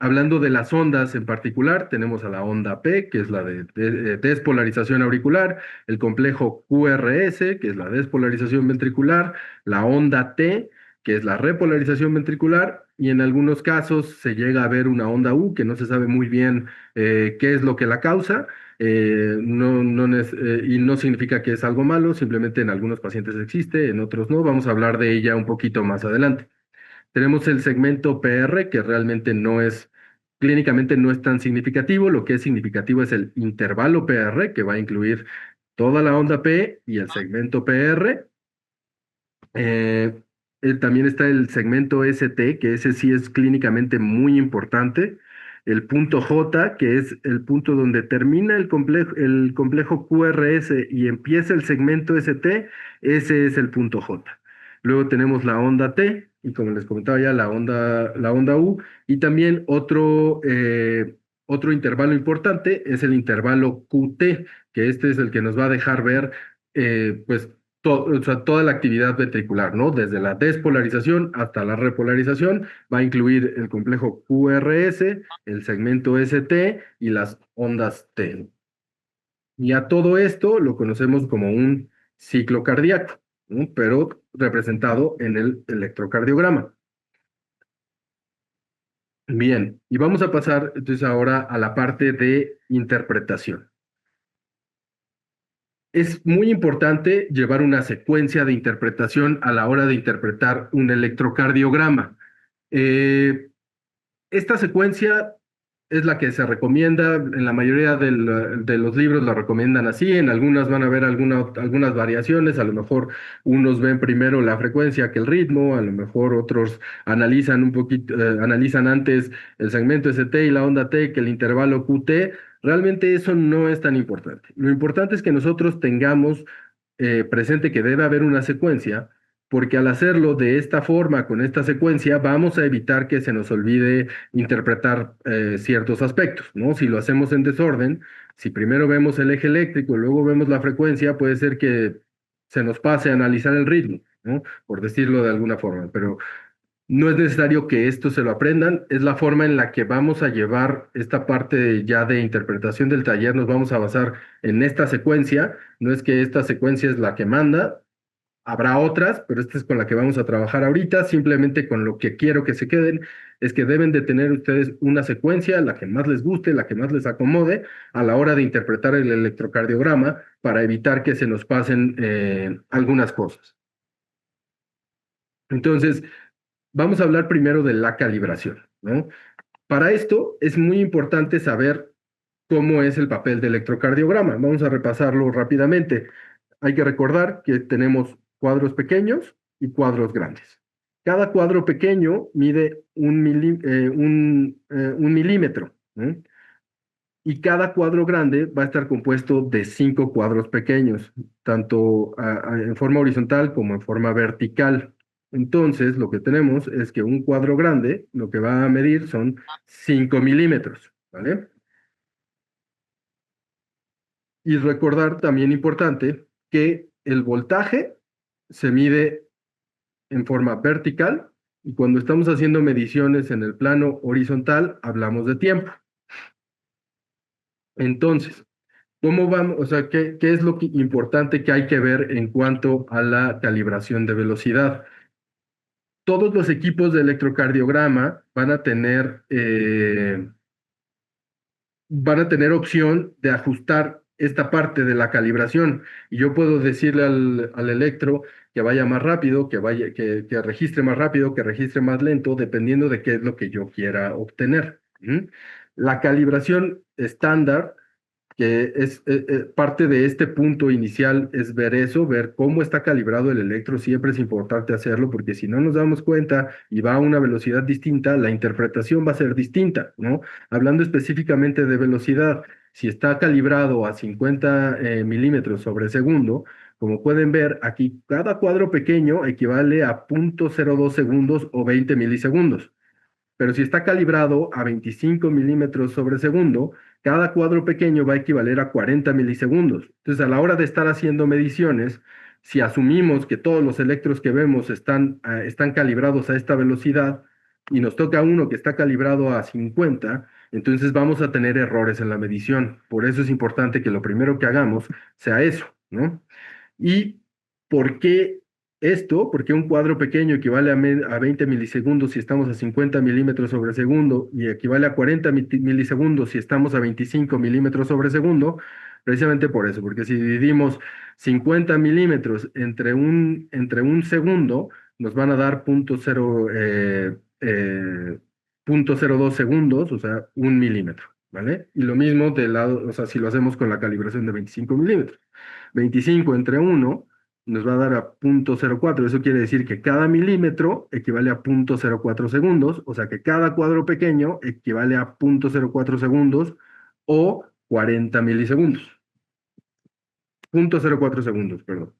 Speaker 1: Hablando de las ondas en particular, tenemos a la onda P, que es la de despolarización auricular, el complejo QRS, que es la despolarización ventricular, la onda T, que es la repolarización ventricular, y en algunos casos se llega a ver una onda U, que no se sabe muy bien qué es lo que la causa, y no significa que es algo malo, simplemente en algunos pacientes existe, en otros no. Vamos a hablar de ella un poquito más adelante. Tenemos el segmento PR, que realmente clínicamente no es tan significativo. Lo que es significativo es el intervalo PR, que va a incluir toda la onda P y el segmento PR. Eh, También está el segmento ST, que ese sí es clínicamente muy importante. El punto J, que es el punto donde termina el complejo QRS y empieza el segmento ST, ese es el punto J. Luego tenemos la onda T, y como les comentaba ya, la onda U, y también otro intervalo importante es el intervalo QT, que este es el que nos va a dejar ver, pues, o sea, toda la actividad ventricular, ¿no? Desde la despolarización hasta la repolarización, va a incluir el complejo QRS, el segmento ST y las ondas T. Y a todo esto lo conocemos como un ciclo cardíaco, ¿no? Pero representado en el electrocardiograma. Bien, y vamos a pasar entonces ahora a la parte de interpretación. Es muy importante llevar una secuencia de interpretación a la hora de interpretar un electrocardiograma. Eh, Esta secuencia es la que se recomienda, en la mayoría de los libros la recomiendan así, en algunas van a haber algunas variaciones, a lo mejor unos ven primero la frecuencia que el ritmo, a lo mejor otros analizan un poquito, analizan antes el segmento ST y la onda T que el intervalo QT. Realmente eso no es tan importante. Lo importante es que nosotros tengamos presente que debe haber una secuencia porque al hacerlo de esta forma, con esta secuencia, vamos a evitar que se nos olvide interpretar ciertos aspectos, ¿no? Si lo hacemos en desorden, si primero vemos el eje eléctrico y luego vemos la frecuencia, puede ser que se nos pase a analizar el ritmo, ¿no? Por decirlo de alguna forma, pero no es necesario que esto se lo aprendan, es la forma en la que vamos a llevar esta parte ya de interpretación del taller, nos vamos a basar en esta secuencia, no es que esta secuencia es la que manda. Habrá otras, pero esta es con la que vamos a trabajar ahorita. Simplemente con lo que quiero que se queden es que deben de tener ustedes una secuencia, la que más les guste, la que más les acomode a la hora de interpretar el electrocardiograma para evitar que se nos pasen algunas cosas. Entonces, vamos a hablar primero de la calibración, ¿no? Para esto es muy importante saber cómo es el papel del electrocardiograma. Vamos a repasarlo rápidamente. Hay que recordar que tenemos cuadros pequeños y cuadros grandes. Cada cuadro pequeño mide un milímetro, ¿no? Y cada cuadro grande va a estar compuesto de 5 cuadros pequeños, tanto en forma horizontal como en forma vertical. Entonces, lo que tenemos es que un cuadro grande lo que va a medir son 5 milímetros, ¿vale? Y recordar también importante que el voltaje se mide en forma vertical y cuando estamos haciendo mediciones en el plano horizontal hablamos de tiempo. Entonces, ¿cómo vamos? O sea, ¿qué es lo importante que hay que ver en cuanto a la calibración de velocidad? Todos los equipos de electrocardiograma van a tener opción de ajustar esta parte de la calibración. Y yo puedo decirle al electro que vaya más rápido, que registre más rápido, que registre más lento, dependiendo de qué es lo que yo quiera obtener. ¿Mm? La calibración estándar que es parte de este punto inicial, es ver eso, ver cómo está calibrado el electro. Siempre es importante hacerlo porque si no nos damos cuenta y va a una velocidad distinta, la interpretación va a ser distinta, ¿no? Hablando específicamente de velocidad, si está calibrado a 50 milímetros sobre segundo, como pueden ver aquí, cada cuadro pequeño equivale a 0.02 segundos o 20 milisegundos. Pero si está calibrado a 25 milímetros sobre segundo, cada cuadro pequeño va a equivaler a 40 milisegundos. Entonces, a la hora de estar haciendo mediciones, si asumimos que todos los electros que vemos están calibrados a esta velocidad y nos toca uno que está calibrado a 50, entonces vamos a tener errores en la medición. Por eso es importante que lo primero que hagamos sea eso, ¿no? ¿Y por qué esto? Porque un cuadro pequeño equivale a 20 milisegundos si estamos a 50 milímetros sobre segundo y equivale a 40 milisegundos si estamos a 25 milímetros sobre segundo, precisamente por eso, porque si dividimos 50 milímetros entre un segundo, nos van a dar punto cero dos segundos, o sea, 1 milímetro, ¿vale? Y lo mismo del lado, o sea, si lo hacemos con la calibración de 25 milímetros. 25 entre 1 nos va a dar a 0.04. Eso quiere decir que cada milímetro equivale a 0.04 segundos, o sea que cada cuadro pequeño equivale a 0.04 segundos o 40 milisegundos. 0.04 segundos, perdón.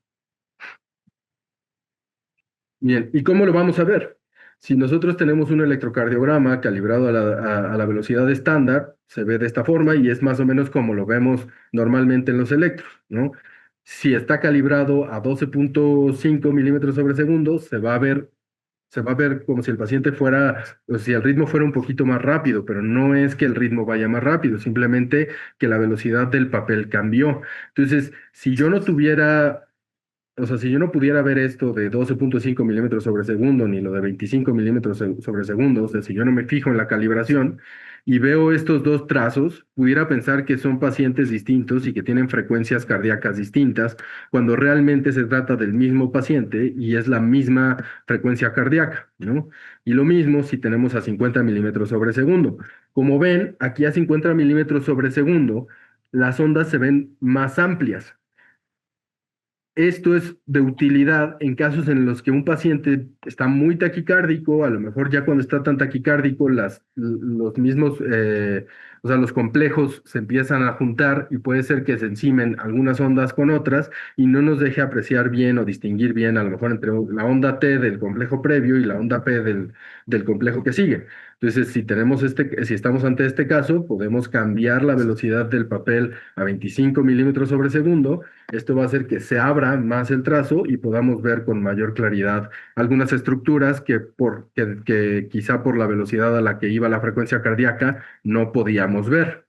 Speaker 1: Bien, ¿y cómo lo vamos a ver? Si nosotros tenemos un electrocardiograma calibrado a la velocidad estándar, se ve de esta forma y es más o menos como lo vemos normalmente en los electros, ¿no? Si está calibrado a 12.5 milímetros sobre segundo, se va a ver como si el paciente fuera, o si el ritmo fuera un poquito más rápido, pero no es que el ritmo vaya más rápido, simplemente que la velocidad del papel cambió. Entonces, si yo no tuviera o sea, si yo no pudiera ver esto de 12.5 milímetros sobre segundo, ni lo de 25 milímetros sobre segundo, o sea, si yo no me fijo en la calibración y veo estos dos trazos, pudiera pensar que son pacientes distintos y que tienen frecuencias cardíacas distintas, cuando realmente se trata del mismo paciente y es la misma frecuencia cardíaca, ¿no? Y lo mismo si tenemos a 50 milímetros sobre segundo. Como ven, aquí a 50 milímetros sobre segundo, las ondas se ven más amplias. Esto es de utilidad en casos en los que un paciente está muy taquicárdico, a lo mejor ya cuando está tan taquicárdico, los mismos, o sea, los complejos se empiezan a juntar y puede ser que se encimen algunas ondas con otras y no nos deje apreciar bien o distinguir bien a lo mejor entre la onda T del complejo previo y la onda P del complejo que sigue. Entonces, si estamos ante este caso, podemos cambiar la velocidad del papel a 25 milímetros sobre segundo. Esto va a hacer que se abra más el trazo y podamos ver con mayor claridad algunas estructuras que quizá por la velocidad a la que iba la frecuencia cardíaca no podíamos ver.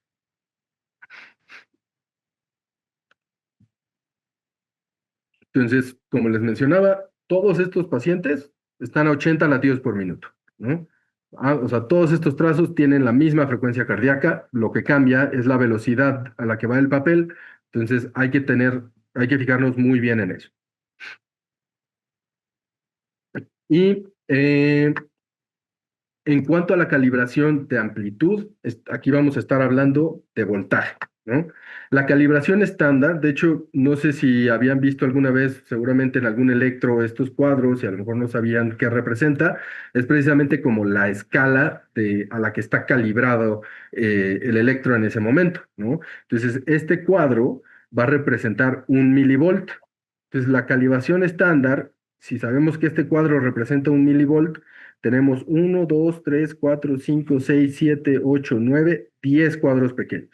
Speaker 1: Entonces, como les mencionaba, todos estos pacientes están a 80 latidos por minuto, ¿no? O sea, todos estos trazos tienen la misma frecuencia cardíaca, lo que cambia es la velocidad a la que va el papel, entonces hay que fijarnos muy bien en eso. Y en cuanto a la calibración de amplitud, aquí vamos a estar hablando de voltaje, ¿no? La calibración estándar, de hecho, no sé si habían visto alguna vez, seguramente en algún electro, estos cuadros y a lo mejor no sabían qué representa, es precisamente como la escala a la que está calibrado el electro en ese momento, ¿no? Entonces, este cuadro va a representar 1 milivolt. Entonces, la calibración estándar, si sabemos que este cuadro representa 1 milivolt, tenemos 1, 2, 3, 4, 5, 6, 7, 8, 9, 10 cuadros pequeños.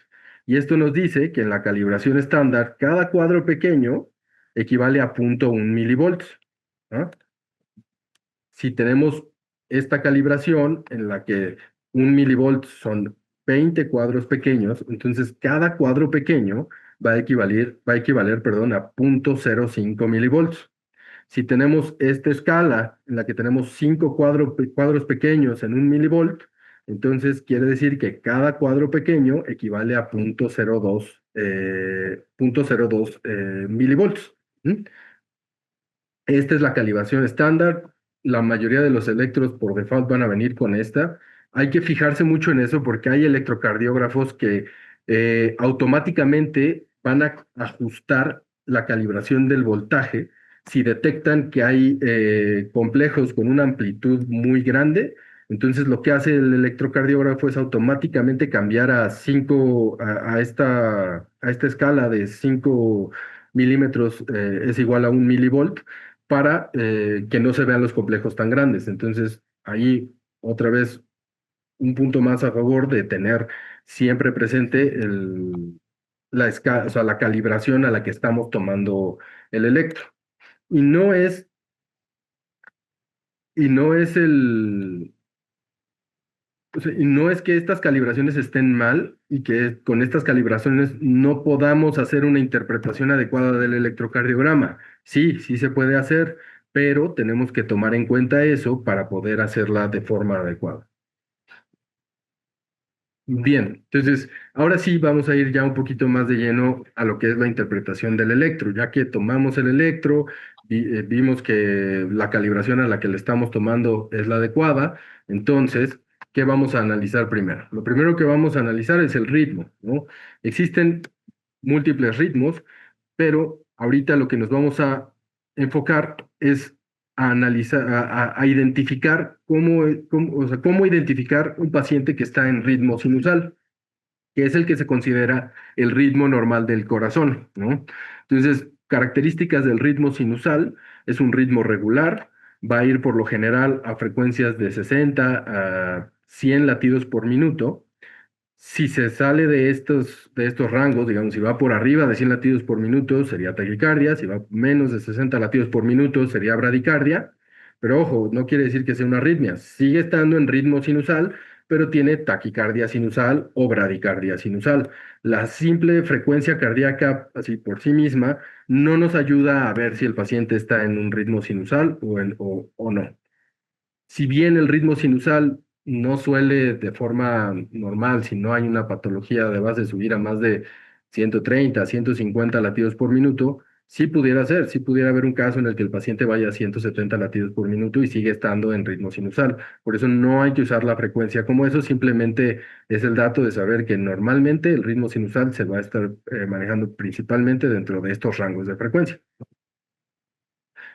Speaker 1: Y esto nos dice que en la calibración estándar, cada cuadro pequeño equivale a 0.1 milivolts, ¿no? Si tenemos esta calibración en la que 1 milivolt son 20 cuadros pequeños, entonces cada cuadro pequeño va a equivaler, perdón, a 0.05 milivolts. Si tenemos esta escala en la que tenemos 5 cuadros pequeños en 1 milivolt, entonces quiere decir que cada cuadro pequeño equivale a 0.02 milivolts. ¿Mm? Esta es la calibración estándar. La mayoría de los electros por default van a venir con esta. Hay que fijarse mucho en eso porque hay electrocardiógrafos que automáticamente van a ajustar la calibración del voltaje si detectan que hay complejos con una amplitud muy grande. Entonces lo que hace el electrocardiógrafo es automáticamente cambiar a esta escala de 5 milímetros es igual a 1 milivolt para que no se vean los complejos tan grandes. Entonces, ahí otra vez un punto más a favor de tener siempre presente o sea, la calibración a la que estamos tomando el electro. Y no es, y no es el, o sea, y no es que estas calibraciones estén mal y que con estas calibraciones no podamos hacer una interpretación adecuada del electrocardiograma. Sí, sí se puede hacer, pero tenemos que tomar en cuenta eso para poder hacerla de forma adecuada. Bien, entonces ahora sí vamos a ir ya un poquito más de lleno a lo que es la interpretación del electro, ya que tomamos el electro, vimos que la calibración a la que le estamos tomando es la adecuada, entonces, ¿qué vamos a analizar primero? Lo primero que vamos a analizar es el ritmo, ¿no? Existen múltiples ritmos, pero ahorita lo que nos vamos a enfocar es a analizar, a identificar o sea, cómo identificar un paciente que está en ritmo sinusal, que es el que se considera el ritmo normal del corazón, ¿no? Entonces, características del ritmo sinusal: es un ritmo regular, va a ir por lo general a frecuencias de 60 a 100 latidos por minuto. Si se sale de estos rangos, digamos, si va por arriba de 100 latidos por minuto, sería taquicardia; si va menos de 60 latidos por minuto, sería bradicardia. Pero ojo, no quiere decir que sea una arritmia. Sigue estando en ritmo sinusal, pero tiene taquicardia sinusal o bradicardia sinusal. La simple frecuencia cardíaca, así por sí misma, no nos ayuda a ver si el paciente está en un ritmo sinusal o no. Si bien el ritmo sinusal no suele de forma normal, si no hay una patología de base subir a más de 130, 150 latidos por minuto, sí pudiera ser, sí pudiera haber un caso en el que el paciente vaya a 170 latidos por minuto y sigue estando en ritmo sinusal. Por eso no hay que usar la frecuencia como eso, simplemente es el dato de saber que normalmente el ritmo sinusal se va a estar manejando principalmente dentro de estos rangos de frecuencia.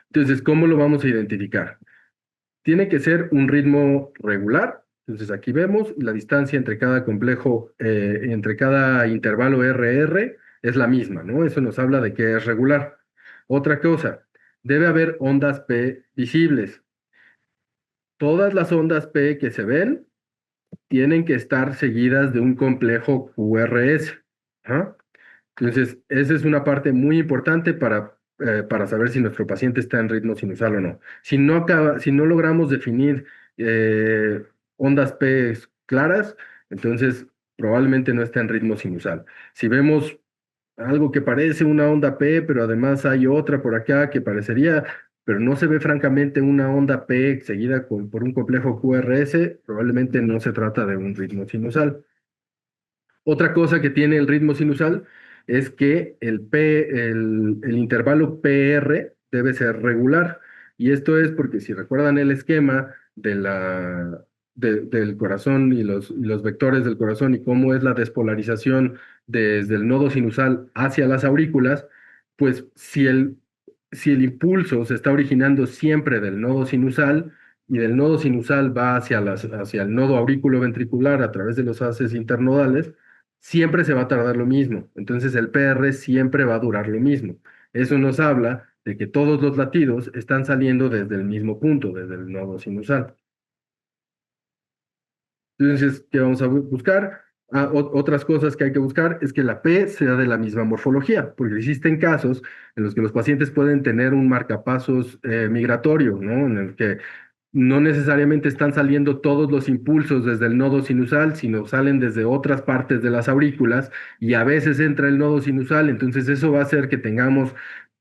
Speaker 1: Entonces, ¿cómo lo vamos a identificar? Tiene que ser un ritmo regular. Entonces aquí vemos la distancia entre cada complejo, entre cada intervalo RR es la misma, ¿no? Eso nos habla de que es regular. Otra cosa, debe haber ondas P visibles. Todas las ondas P que se ven tienen que estar seguidas de un complejo QRS. ¿Ah? Entonces, esa es una parte muy importante para saber si nuestro paciente está en ritmo sinusal o no. Si no logramos definir ondas P claras, entonces probablemente no está en ritmo sinusal. Si vemos algo que parece una onda P, pero además hay otra por acá que parecería, pero no se ve francamente una onda P seguida por un complejo QRS, probablemente no se trata de un ritmo sinusal. Otra cosa que tiene el ritmo sinusal es que el intervalo PR debe ser regular. Y esto es porque si recuerdan el esquema del corazón y los vectores del corazón y cómo es la despolarización desde el nodo sinusal hacia las aurículas, pues si el impulso se está originando siempre del nodo sinusal, y del nodo sinusal va hacia el nodo auriculoventricular a través de los haces internodales, siempre se va a tardar lo mismo. Entonces el PR siempre va a durar lo mismo. Eso nos habla de que todos los latidos están saliendo desde el mismo punto, desde el nodo sinusal. Entonces, ¿qué vamos a buscar? Otras cosas que hay que buscar es que la P sea de la misma morfología, porque existen casos en los que los pacientes pueden tener un marcapasos migratorio, ¿no? En el que no necesariamente están saliendo todos los impulsos desde el nodo sinusal, sino salen desde otras partes de las aurículas y a veces entra el nodo sinusal, entonces eso va a hacer que tengamos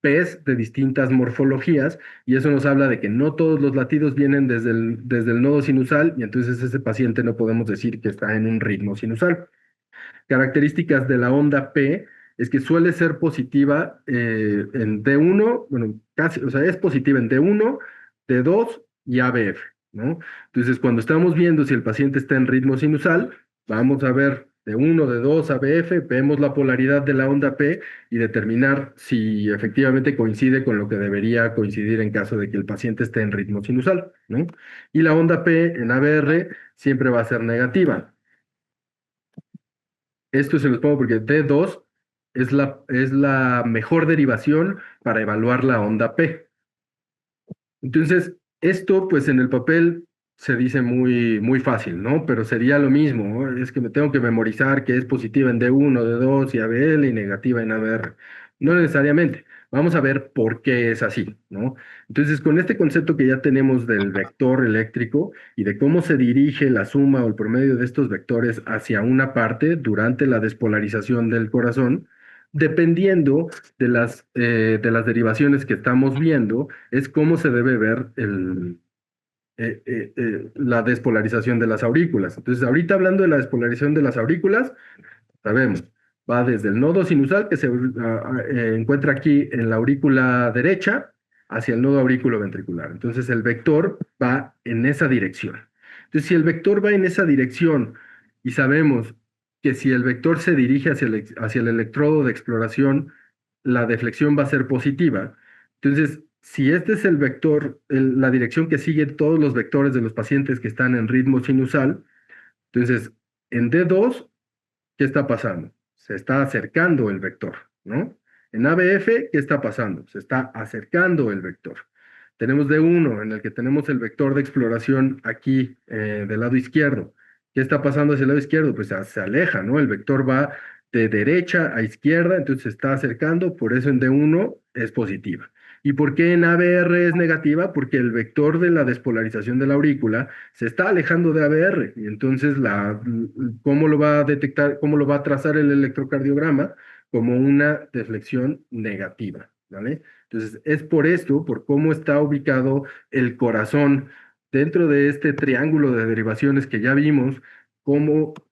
Speaker 1: P's de distintas morfologías y eso nos habla de que no todos los latidos vienen desde el nodo sinusal y entonces ese paciente no podemos decir que está en un ritmo sinusal. Características de la onda P es que suele ser positiva en D1, bueno, casi, o sea, es positiva en D1, D2 y ABF, ¿no? Entonces, cuando estamos viendo si el paciente está en ritmo sinusal, vamos a ver D1, D2, ABF, vemos la polaridad de la onda P y determinar si efectivamente coincide con lo que debería coincidir en caso de que el paciente esté en ritmo sinusal, ¿no? Y la onda P en ABR siempre va a ser negativa. Esto se los pongo porque D2 es la mejor derivación para evaluar la onda P. Entonces, esto pues en el papel se dice muy fácil, ¿no? Pero sería lo mismo, ¿no? Es que me tengo que memorizar que es positiva en D1, D2 y ABL y negativa en ABR. No necesariamente. Vamos a ver por qué es así, ¿no? Entonces, con este concepto que ya tenemos del vector eléctrico y de cómo se dirige la suma o el promedio de estos vectores hacia una parte durante la despolarización del corazón, dependiendo de las derivaciones que estamos viendo, es cómo se debe ver la despolarización de las aurículas. Entonces, ahorita hablando de la despolarización de las aurículas, sabemos, va desde el nodo sinusal que se encuentra aquí en la aurícula derecha hacia el nodo aurículo-ventricular. Entonces, el vector va en esa dirección. Entonces, si el vector va en esa dirección y sabemos que si el vector se dirige hacia el electrodo de exploración, la deflexión va a ser positiva. Entonces, si este es el vector, la dirección que siguen todos los vectores de los pacientes que están en ritmo sinusal, entonces en D2, ¿qué está pasando? Se está acercando el vector, ¿no? En ABF, ¿qué está pasando? Se está acercando el vector. Tenemos D1, en el que tenemos el vector de exploración aquí del lado izquierdo. ¿Qué está pasando hacia el lado izquierdo? Pues se aleja, ¿no? El vector va de derecha a izquierda, entonces se está acercando, por eso en D1 es positiva. ¿Y por qué en ABR es negativa? Porque el vector de la despolarización de la aurícula se está alejando de ABR. Y entonces, ¿cómo lo va a detectar, cómo lo va a trazar el electrocardiograma? Como una deflexión negativa, ¿vale? Entonces, es por esto, por cómo está ubicado el corazón dentro de este triángulo de derivaciones que ya vimos,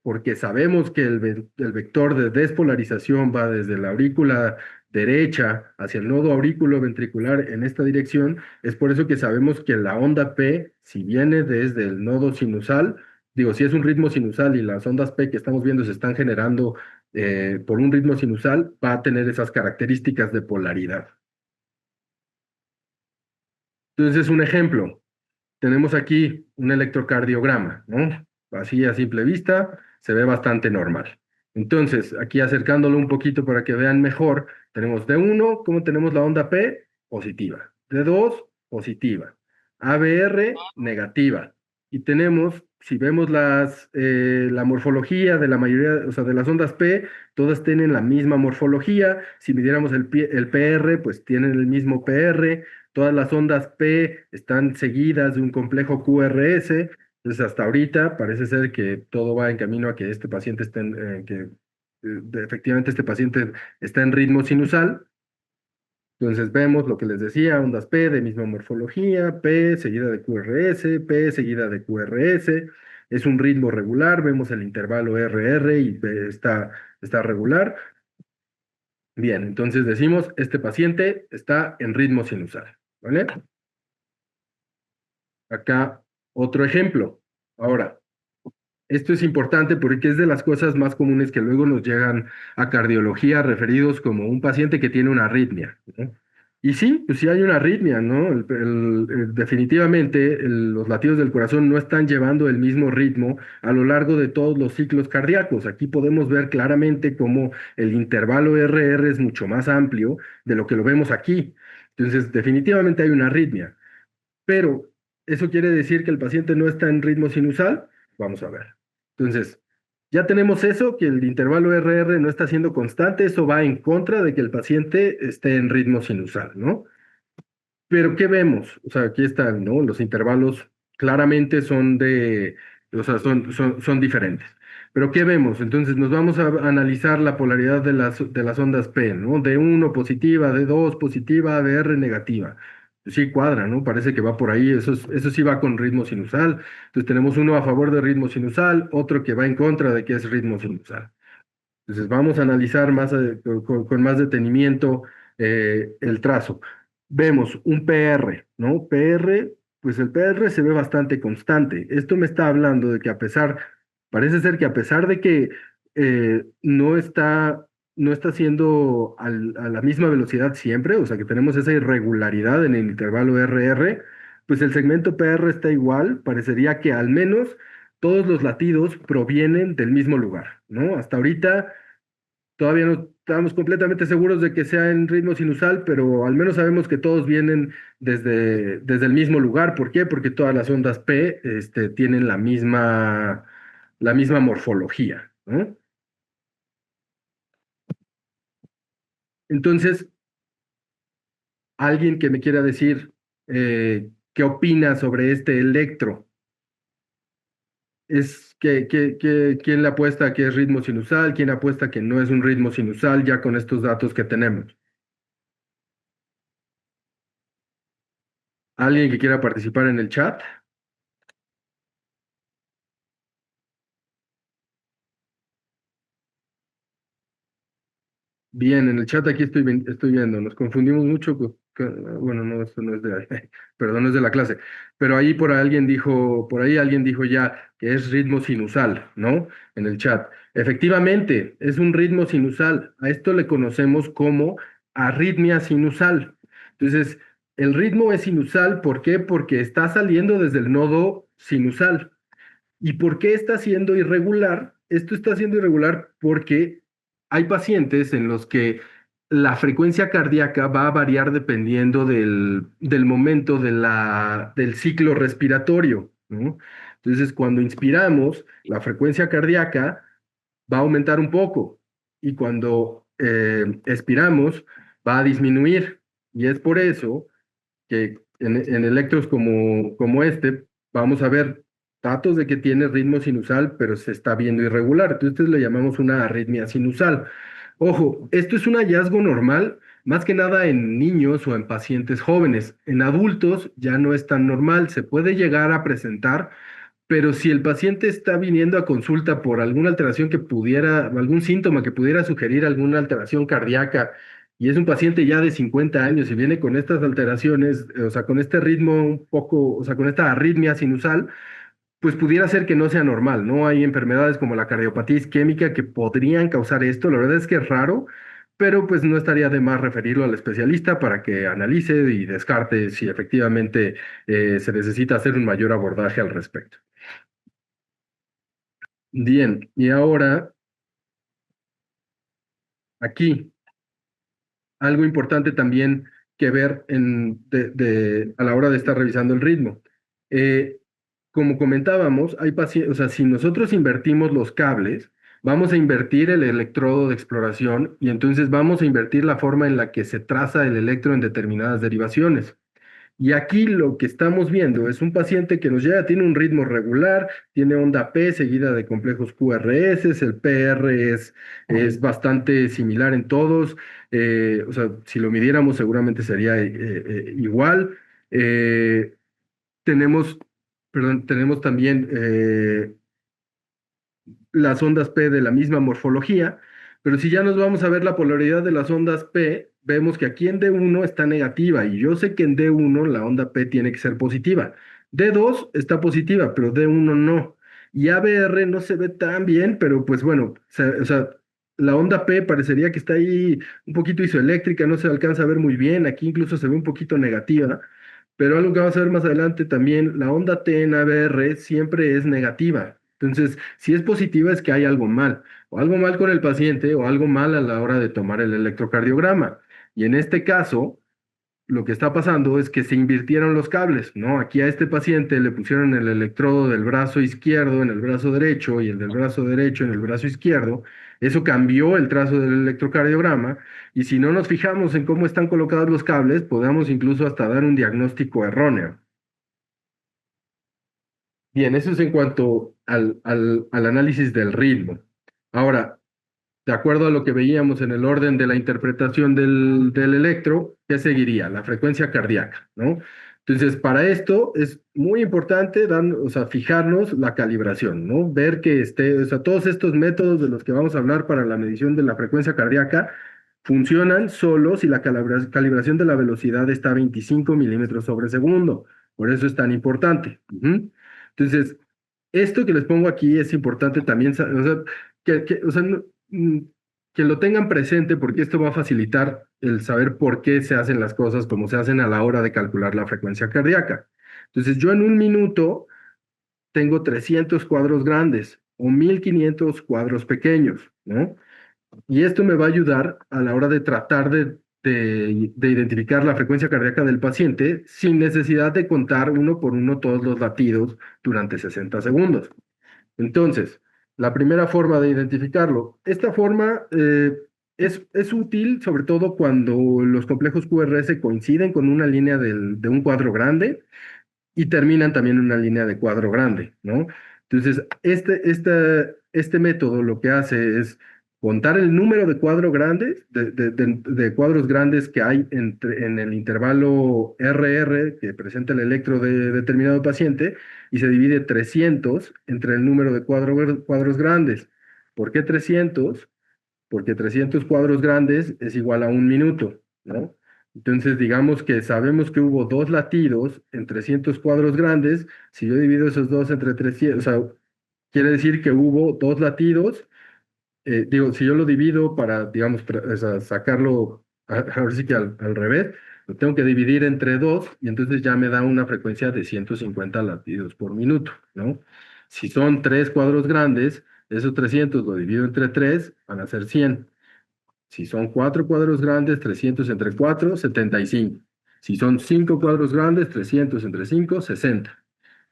Speaker 1: porque sabemos que el vector de despolarización va desde la aurícula derecha hacia el nodo aurículo-ventricular en esta dirección, es por eso que sabemos que la onda P, si viene desde el nodo sinusal, digo, si es un ritmo sinusal y las ondas P que estamos viendo se están generando por un ritmo sinusal, va a tener esas características de polaridad. Entonces, un ejemplo, tenemos aquí un electrocardiograma, ¿no? Así a simple vista, se ve bastante normal. Entonces, aquí acercándolo un poquito para que vean mejor, tenemos D1, ¿cómo tenemos la onda P? Positiva. D2, positiva. ABR, negativa. Y tenemos, si vemos la morfología de la mayoría, o sea, de las ondas P, todas tienen la misma morfología. Si midiéramos el PR, pues tienen el mismo PR. Todas las ondas P están seguidas de un complejo QRS. Entonces, hasta ahorita parece ser que todo va en camino a que este paciente esté efectivamente este paciente está en ritmo sinusal. Entonces vemos lo que les decía, ondas P de misma morfología, P seguida de QRS, P seguida de QRS. Es un ritmo regular, vemos el intervalo RR y P está regular. Bien, entonces decimos, este paciente está en ritmo sinusal, ¿vale? Acá otro ejemplo. Ahora, esto es importante porque es de las cosas más comunes que luego nos llegan a cardiología referidos como un paciente que tiene una arritmia, ¿no? Y sí, pues sí hay una arritmia, ¿no? Definitivamente los latidos del corazón no están llevando el mismo ritmo a lo largo de todos los ciclos cardíacos. Aquí podemos ver claramente cómo el intervalo RR es mucho más amplio de lo que lo vemos aquí. Entonces, definitivamente hay una arritmia. Pero, ¿eso quiere decir que el paciente no está en ritmo sinusal? Vamos a ver. Entonces, ya tenemos eso, que el intervalo RR no está siendo constante, eso va en contra de que el paciente esté en ritmo sinusal, ¿no? Pero, ¿qué vemos? O sea, aquí están, ¿no? Los intervalos claramente o sea, son diferentes. Pero, ¿qué vemos? Entonces, nos vamos a analizar la polaridad de las ondas P, ¿no? D1 positiva, D2 positiva, ABR negativa. Sí cuadra, ¿no? Parece que va por ahí, eso sí va con ritmo sinusal. Entonces, tenemos uno a favor de ritmo sinusal, otro que va en contra de que es ritmo sinusal. Entonces vamos a analizar con más detenimiento el trazo. Vemos un PR, ¿no? PR, pues el PR se ve bastante constante. Esto me está hablando de que parece ser que a pesar de que no está haciendo a la misma velocidad siempre, o sea que tenemos esa irregularidad en el intervalo RR, pues el segmento PR está igual, parecería que al menos todos los latidos provienen del mismo lugar, ¿no? Hasta ahorita todavía no estamos completamente seguros de que sea en ritmo sinusal, pero al menos sabemos que todos vienen desde el mismo lugar. ¿Por qué? Porque todas las ondas P tienen la misma morfología, ¿no? Entonces, alguien que me quiera decir qué opina sobre este electro. ¿Quién le apuesta a que es ritmo sinusal? ¿Quién apuesta que no es un ritmo sinusal ya con estos datos que tenemos? ¿Alguien que quiera participar en el chat? Bien, en el chat aquí estoy viendo, nos confundimos mucho, bueno, no, esto no es perdón, no es de la clase, pero ahí por ahí alguien dijo ya que es ritmo sinusal, ¿no? En el chat. Efectivamente, es un ritmo sinusal. A esto le conocemos como arritmia sinusal. Entonces, el ritmo es sinusal, ¿por qué? Porque está saliendo desde el nodo sinusal. ¿Y por qué está siendo irregular? Esto está siendo irregular porque hay pacientes en los que la frecuencia cardíaca va a variar dependiendo del momento del ciclo respiratorio, ¿no? Entonces, cuando inspiramos, la frecuencia cardíaca va a aumentar un poco y cuando expiramos, va a disminuir. Y es por eso que en electros como este, vamos a ver datos de que tiene ritmo sinusal, pero se está viendo irregular. Entonces le llamamos una arritmia sinusal. Ojo, esto es un hallazgo normal, más que nada en niños o en pacientes jóvenes. En adultos ya no es tan normal, se puede llegar a presentar, pero si el paciente está viniendo a consulta por alguna alteración que pudiera, algún síntoma que pudiera sugerir alguna alteración cardíaca, y es un paciente ya de 50 años y viene con estas alteraciones, o sea, con este ritmo un poco, o sea, con esta arritmia sinusal, pues pudiera ser que no sea normal, ¿no? Hay enfermedades como la cardiopatía isquémica que podrían causar esto. La verdad es que es raro, pero pues no estaría de más referirlo al especialista para que analice y descarte si efectivamente se necesita hacer un mayor abordaje al respecto. Bien, y ahora aquí, algo importante también que ver a la hora de estar revisando el ritmo. Eh, Como comentábamos, hay pacientes, o sea, si nosotros invertimos los cables, vamos a invertir el electrodo de exploración y entonces vamos a invertir la forma en la que se traza el electro en determinadas derivaciones. Y aquí lo que estamos viendo es un paciente que nos llega, tiene un ritmo regular, tiene onda P seguida de complejos QRS, el PR es bastante similar en todos, o sea, si lo midiéramos seguramente sería igual. Eh, tenemos, perdón, tenemos también las ondas P de la misma morfología, pero si ya nos vamos a ver la polaridad de las ondas P, vemos que aquí en D1 está negativa y yo sé que en D1 la onda P tiene que ser positiva. D2 está positiva, pero D1 no. Y ABR no se ve tan bien, pero pues bueno, o sea, la onda P parecería que está ahí un poquito isoeléctrica, no se alcanza a ver muy bien, aquí incluso se ve un poquito negativa. Pero algo que vamos a ver más adelante también, la onda T en ABR siempre es negativa. Entonces, si es positiva es que hay algo mal, o algo mal con el paciente, o algo mal a la hora de tomar el electrocardiograma. Y en este caso, lo que está pasando es que se invirtieron los cables, ¿no? Aquí a este paciente le pusieron el electrodo del brazo izquierdo en el brazo derecho y el del brazo derecho en el brazo izquierdo. Eso cambió el trazo del electrocardiograma y si no nos fijamos en cómo están colocados los cables, podemos incluso hasta dar un diagnóstico erróneo. Bien, eso es en cuanto al análisis del ritmo. Ahora, de acuerdo a lo que veíamos en el orden de la interpretación del electro, ¿qué seguiría? La frecuencia cardíaca, ¿no? Entonces, para esto es muy importante o sea, fijarnos la calibración, ¿no? Ver que o sea, todos estos métodos de los que vamos a hablar para la medición de la frecuencia cardíaca funcionan solo si la calibración de la velocidad está a 25 milímetros sobre segundo. Por eso es tan importante. Ujú. Entonces, esto que les pongo aquí es importante también, o sea, o sea, mm, que lo tengan presente porque esto va a facilitar el saber por qué se hacen las cosas como se hacen a la hora de calcular la frecuencia cardíaca. Entonces, yo en un minuto tengo 300 cuadros grandes o 1500 cuadros pequeños, ¿no? Y esto me va a ayudar a la hora de tratar de identificar la frecuencia cardíaca del paciente sin necesidad de contar uno por uno todos los latidos durante 60 segundos. Entonces, la primera forma de identificarlo, esta forma es útil sobre todo cuando los complejos QRS coinciden con una línea de un cuadro grande y terminan también en una línea de cuadro grande, ¿no? Entonces, este método lo que hace es contar el número de cuadros grandes, de cuadros grandes que hay en el intervalo RR que presenta el electro de determinado paciente y se divide 300 entre el número de cuadros grandes. ¿Por qué 300? Porque 300 cuadros grandes es igual a un minuto, ¿no? Entonces, digamos que sabemos que hubo dos latidos en 300 cuadros grandes. Si yo divido esos dos entre 300, o sea, quiere decir que hubo dos latidos. Digo, si yo lo divido para, digamos, o sea, sacarlo, ahora sí que al revés, lo tengo que dividir entre dos y entonces ya me da una frecuencia de 150 latidos por minuto, ¿no? Si son tres cuadros grandes, esos 300 lo divido entre tres, van a ser 100. Si son cuatro cuadros grandes, 300 entre 4, 75. Si son cinco cuadros grandes, 300 entre 5, 60.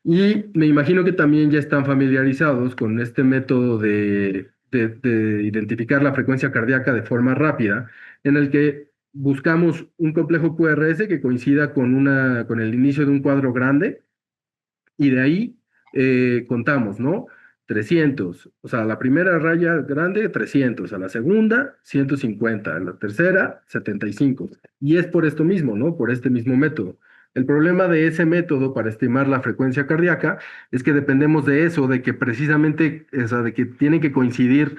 Speaker 1: Y me imagino que también ya están familiarizados con este método de identificar la frecuencia cardíaca de forma rápida, en el que buscamos un complejo QRS que coincida con el inicio de un cuadro grande y de ahí contamos, ¿no? 300, o sea, la primera raya grande, 300, a la segunda, 150, a la tercera, 75. Y es por esto mismo, ¿no? Por este mismo método. El problema de ese método para estimar la frecuencia cardíaca es que dependemos de eso, de que precisamente, o sea, de que tienen que coincidir,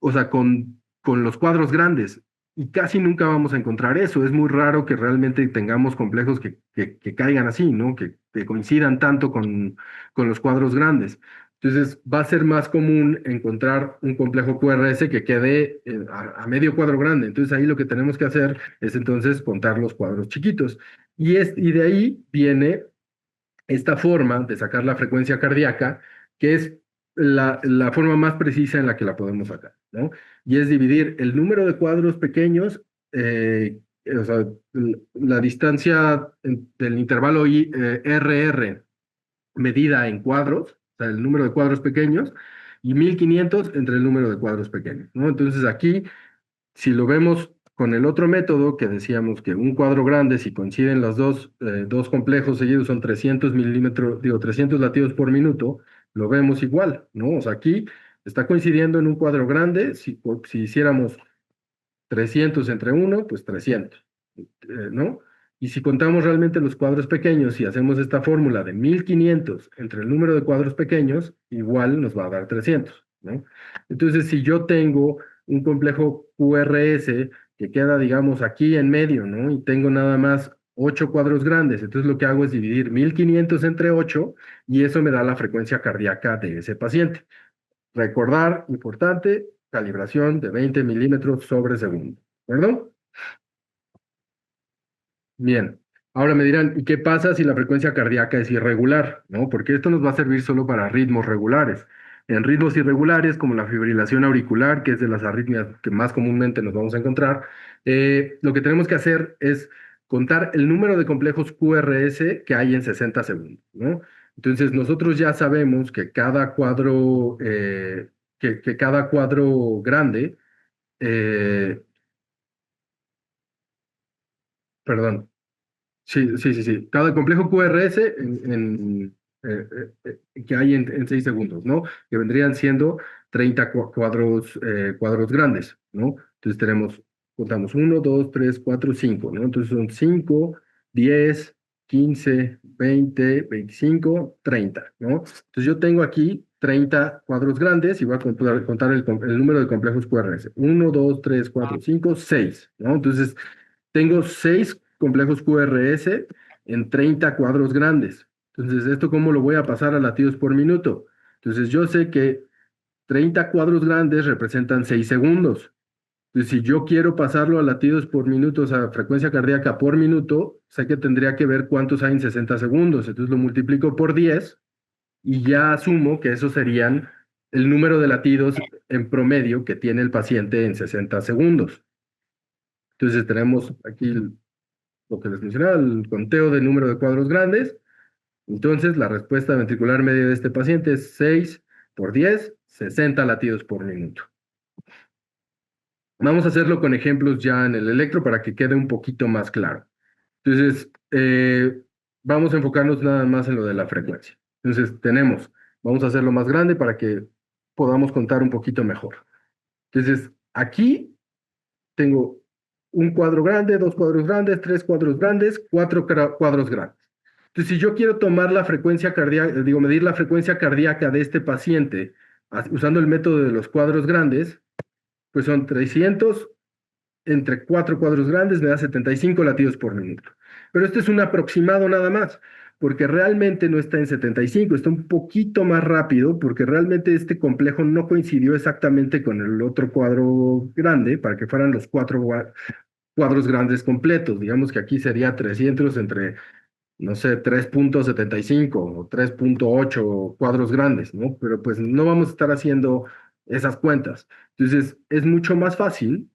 Speaker 1: o sea, con los cuadros grandes. Y casi nunca vamos a encontrar eso. Es muy raro que realmente tengamos complejos que caigan así, ¿no? Que coincidan tanto con los cuadros grandes. Entonces, va a ser más común encontrar un complejo QRS que quede a medio cuadro grande. Entonces, ahí lo que tenemos que hacer es entonces contar los cuadros chiquitos. Y de ahí viene esta forma de sacar la frecuencia cardíaca, que es la forma más precisa en la que la podemos sacar, ¿no? Y es dividir el número de cuadros pequeños, o sea, la distancia del intervalo RR medida en cuadros, o sea, el número de cuadros pequeños, y 1500 entre el número de cuadros pequeños, ¿no? Entonces aquí si lo vemos con el otro método que decíamos que un cuadro grande, si coinciden los dos complejos seguidos, son 300 milímetros, digo, 300 latidos por minuto, lo vemos igual, ¿no? O sea, aquí está coincidiendo en un cuadro grande, si hiciéramos 300 entre uno, pues 300, ¿no? Y si contamos realmente los cuadros pequeños y hacemos esta fórmula de 1500 entre el número de cuadros pequeños, igual nos va a dar 300, ¿no? Entonces, si yo tengo un complejo QRS que queda, digamos, aquí en medio, ¿no? Y tengo nada más 8 cuadros grandes, entonces lo que hago es dividir 1500 entre 8 y eso me da la frecuencia cardíaca de ese paciente. Recordar, importante, calibración de 20 milímetros sobre segundo. ¿Perdón? Bien. Ahora me dirán, ¿y qué pasa si la frecuencia cardíaca es irregular? ¿No? Porque esto nos va a servir solo para ritmos regulares. En ritmos irregulares, como la fibrilación auricular, que es de las arritmias que más comúnmente nos vamos a encontrar, lo que tenemos que hacer es contar el número de complejos QRS que hay en 60 segundos, ¿no? Entonces, nosotros ya sabemos que que cada cuadro grande, eh, perdón, sí, sí, sí, sí. Cada complejo QRS que hay en 6 segundos, ¿no? Que vendrían siendo 30 cuadros grandes, ¿no? Entonces contamos uno 2 3 4 5, ¿no? Entonces son 5 10 15 20 25 30, ¿no? Entonces yo tengo aquí 30 cuadros grandes y voy a contar el número de complejos QRS. Uno 2 3 4 5 6, ¿no? Entonces tengo 6 complejos QRS en 30 cuadros grandes. Entonces, ¿esto cómo lo voy a pasar a latidos por minuto? Entonces, yo sé que 30 cuadros grandes representan 6 segundos. Entonces, si yo quiero pasarlo a latidos por minuto, o sea, frecuencia cardíaca por minuto, sé que tendría que ver cuántos hay en 60 segundos. Entonces, lo multiplico por 10 y ya asumo que esos serían el número de latidos en promedio que tiene el paciente en 60 segundos. Entonces, tenemos aquí lo que les mencionaba, el conteo del número de cuadros grandes. Entonces, la respuesta ventricular media de este paciente es 6 por 10, 60 latidos por minuto. Vamos a hacerlo con ejemplos ya en el electro para que quede un poquito más claro. Entonces, vamos a enfocarnos nada más en lo de la frecuencia. Entonces, vamos a hacerlo más grande para que podamos contar un poquito mejor. Entonces, aquí tengo un cuadro grande, dos cuadros grandes, tres cuadros grandes, cuatro cuadros grandes. Entonces, si yo quiero tomar la frecuencia cardíaca, digo, medir la frecuencia cardíaca de este paciente usando el método de los cuadros grandes, pues son 300 entre cuatro cuadros grandes, me da 75 latidos por minuto. Pero esto es un aproximado nada más, porque realmente no está en 75, está un poquito más rápido, porque realmente este complejo no coincidió exactamente con el otro cuadro grande, para que fueran los cuadros grandes completos. Digamos que aquí sería 300 entre, no sé, 3.75 o 3.8 cuadros grandes, ¿no? Pero pues no vamos a estar haciendo esas cuentas. Entonces, es mucho más fácil,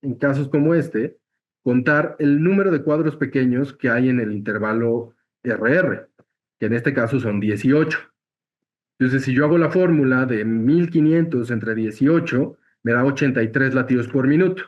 Speaker 1: en casos como este, contar el número de cuadros pequeños que hay en el intervalo RR, que en este caso son 18. Entonces, si yo hago la fórmula de 1500 entre 18, me da 83 latidos por minuto.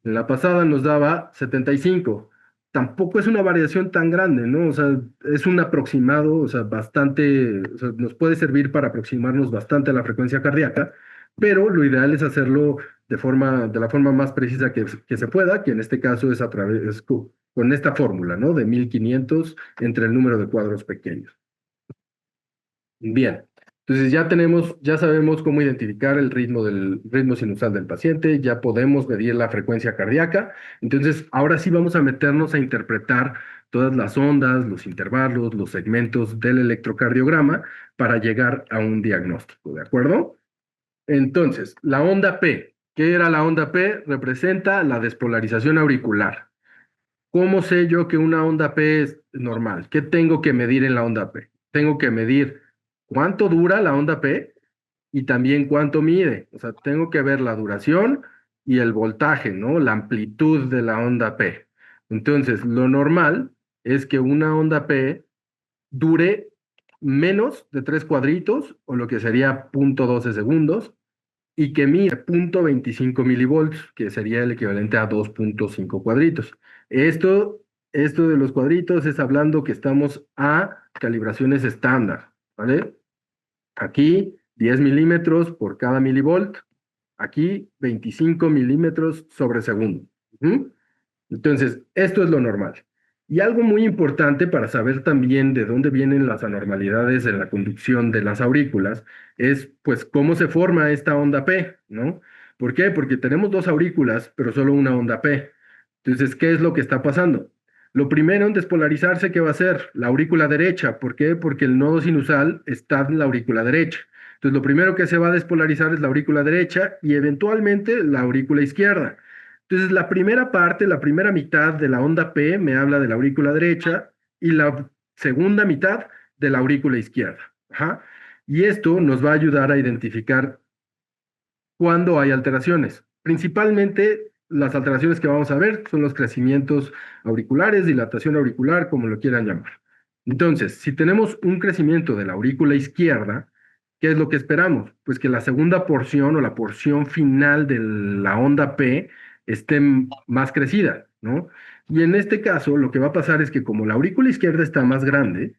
Speaker 1: En la pasada nos daba 75. Tampoco es una variación tan grande, ¿no? O sea, es un aproximado, o sea, bastante, o sea, nos puede servir para aproximarnos bastante a la frecuencia cardíaca, pero lo ideal es hacerlo de la forma más precisa que se pueda, que en este caso es a través, con esta fórmula, ¿no? De 1500 entre el número de cuadros pequeños. Bien, entonces ya sabemos cómo identificar el ritmo sinusal del paciente, ya podemos medir la frecuencia cardíaca. Entonces, ahora sí vamos a meternos a interpretar todas las ondas, los intervalos, los segmentos del electrocardiograma para llegar a un diagnóstico, ¿de acuerdo? Entonces, la onda P. ¿Qué era la onda P? Representa la despolarización auricular. ¿Cómo sé yo que una onda P es normal? ¿Qué tengo que medir en la onda P? Tengo que medir cuánto dura la onda P y también cuánto mide. O sea, tengo que ver la duración y el voltaje, ¿no? La amplitud de la onda P. Entonces, lo normal es que una onda P dure menos de 3 cuadritos, o lo que sería 0.12 segundos, y que mide 0.25 milivolts, que sería el equivalente a 2.5 cuadritos. Esto, esto de los cuadritos es hablando que estamos a calibraciones estándar, ¿vale? Aquí 10 milímetros por cada milivolt, aquí 25 milímetros sobre segundo. ¿Mm? Entonces, esto es lo normal. Y algo muy importante para saber también de dónde vienen las anormalidades en la conducción de las aurículas es, pues, cómo se forma esta onda P, ¿no? ¿Por qué? Porque tenemos dos aurículas, pero solo una onda P. Entonces, ¿qué es lo que está pasando? Lo primero en despolarizarse, ¿qué va a ser? La aurícula derecha. ¿Por qué? Porque el nodo sinusal está en la aurícula derecha. Entonces, lo primero que se va a despolarizar es la aurícula derecha y eventualmente la aurícula izquierda. Entonces, la primera parte, la primera mitad de la onda P me habla de la aurícula derecha y la segunda mitad de la aurícula izquierda. Ajá. Y esto nos va a ayudar a identificar cuando hay alteraciones. Principalmente las alteraciones que vamos a ver son los crecimientos auriculares, dilatación auricular, como lo quieran llamar. Entonces, si tenemos un crecimiento de la aurícula izquierda, ¿qué es lo que esperamos? Pues que la segunda porción o la porción final de la onda P esté más crecida, ¿no? Y en este caso, lo que va a pasar es que como la aurícula izquierda está más grande,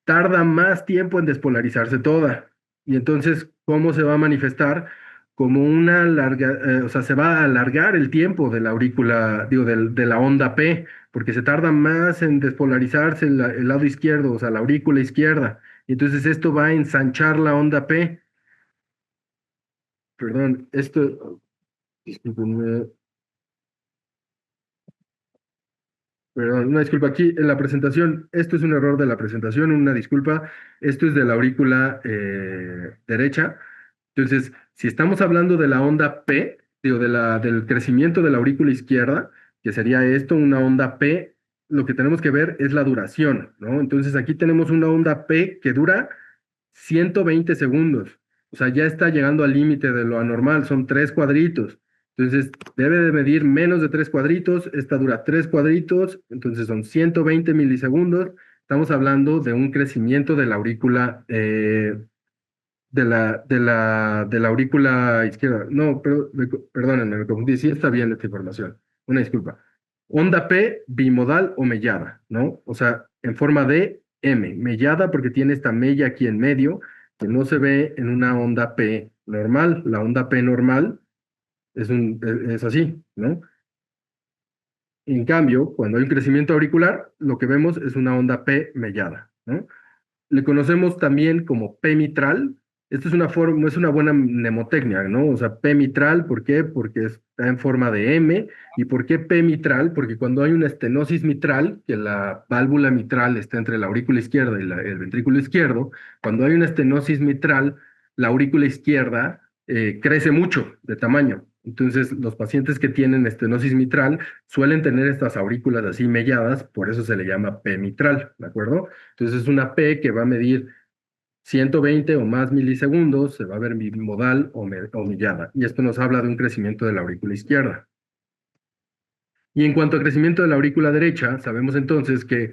Speaker 1: tarda más tiempo en despolarizarse toda. Y entonces, ¿cómo se va a manifestar? Como una larga, o sea, se va a alargar el tiempo de la aurícula, digo, de la onda P, porque se tarda más en despolarizarse el lado izquierdo, o sea, la aurícula izquierda. Y entonces esto va a ensanchar la onda P. Perdón, discúlpenme, perdón, una disculpa aquí en la presentación. Esto es un error de la presentación, una disculpa. Esto es de la aurícula derecha. Entonces, si estamos hablando de la onda P, digo, del crecimiento de la aurícula izquierda, que sería esto, una onda P, lo que tenemos que ver es la duración, ¿no? Entonces, aquí tenemos una onda P que dura 120 segundos. O sea, ya está llegando al límite de lo anormal, son 3 cuadritos. Entonces, debe de medir menos de 3 cuadritos, esta dura 3 cuadritos, entonces son 120 milisegundos. Estamos hablando de un crecimiento de la aurícula de la aurícula izquierda. No, perdónenme, me confundí. Sí está bien esta información. Una disculpa. Onda P bimodal o mellada, ¿no? O sea, en forma de M. Mellada porque tiene esta mella aquí en medio que no se ve en una onda P normal. La onda P normal es así, ¿no? En cambio, cuando hay un crecimiento auricular, lo que vemos es una onda P mellada, ¿no? Le conocemos también como P mitral. Esto es una forma, es una buena mnemotecnia, ¿no? O sea, P mitral, ¿por qué? Porque está en forma de M. ¿Y por qué P mitral? Porque cuando hay una estenosis mitral, que la válvula mitral está entre la aurícula izquierda y el ventrículo izquierdo, cuando hay una estenosis mitral, la aurícula izquierda crece mucho de tamaño. Entonces, los pacientes que tienen estenosis mitral suelen tener estas aurículas así melladas, por eso se le llama P mitral, ¿de acuerdo? Entonces es una P que va a medir 120 o más milisegundos, se va a ver bimodal o millada. Y esto nos habla de un crecimiento de la aurícula izquierda. Y en cuanto al crecimiento de la aurícula derecha, sabemos entonces que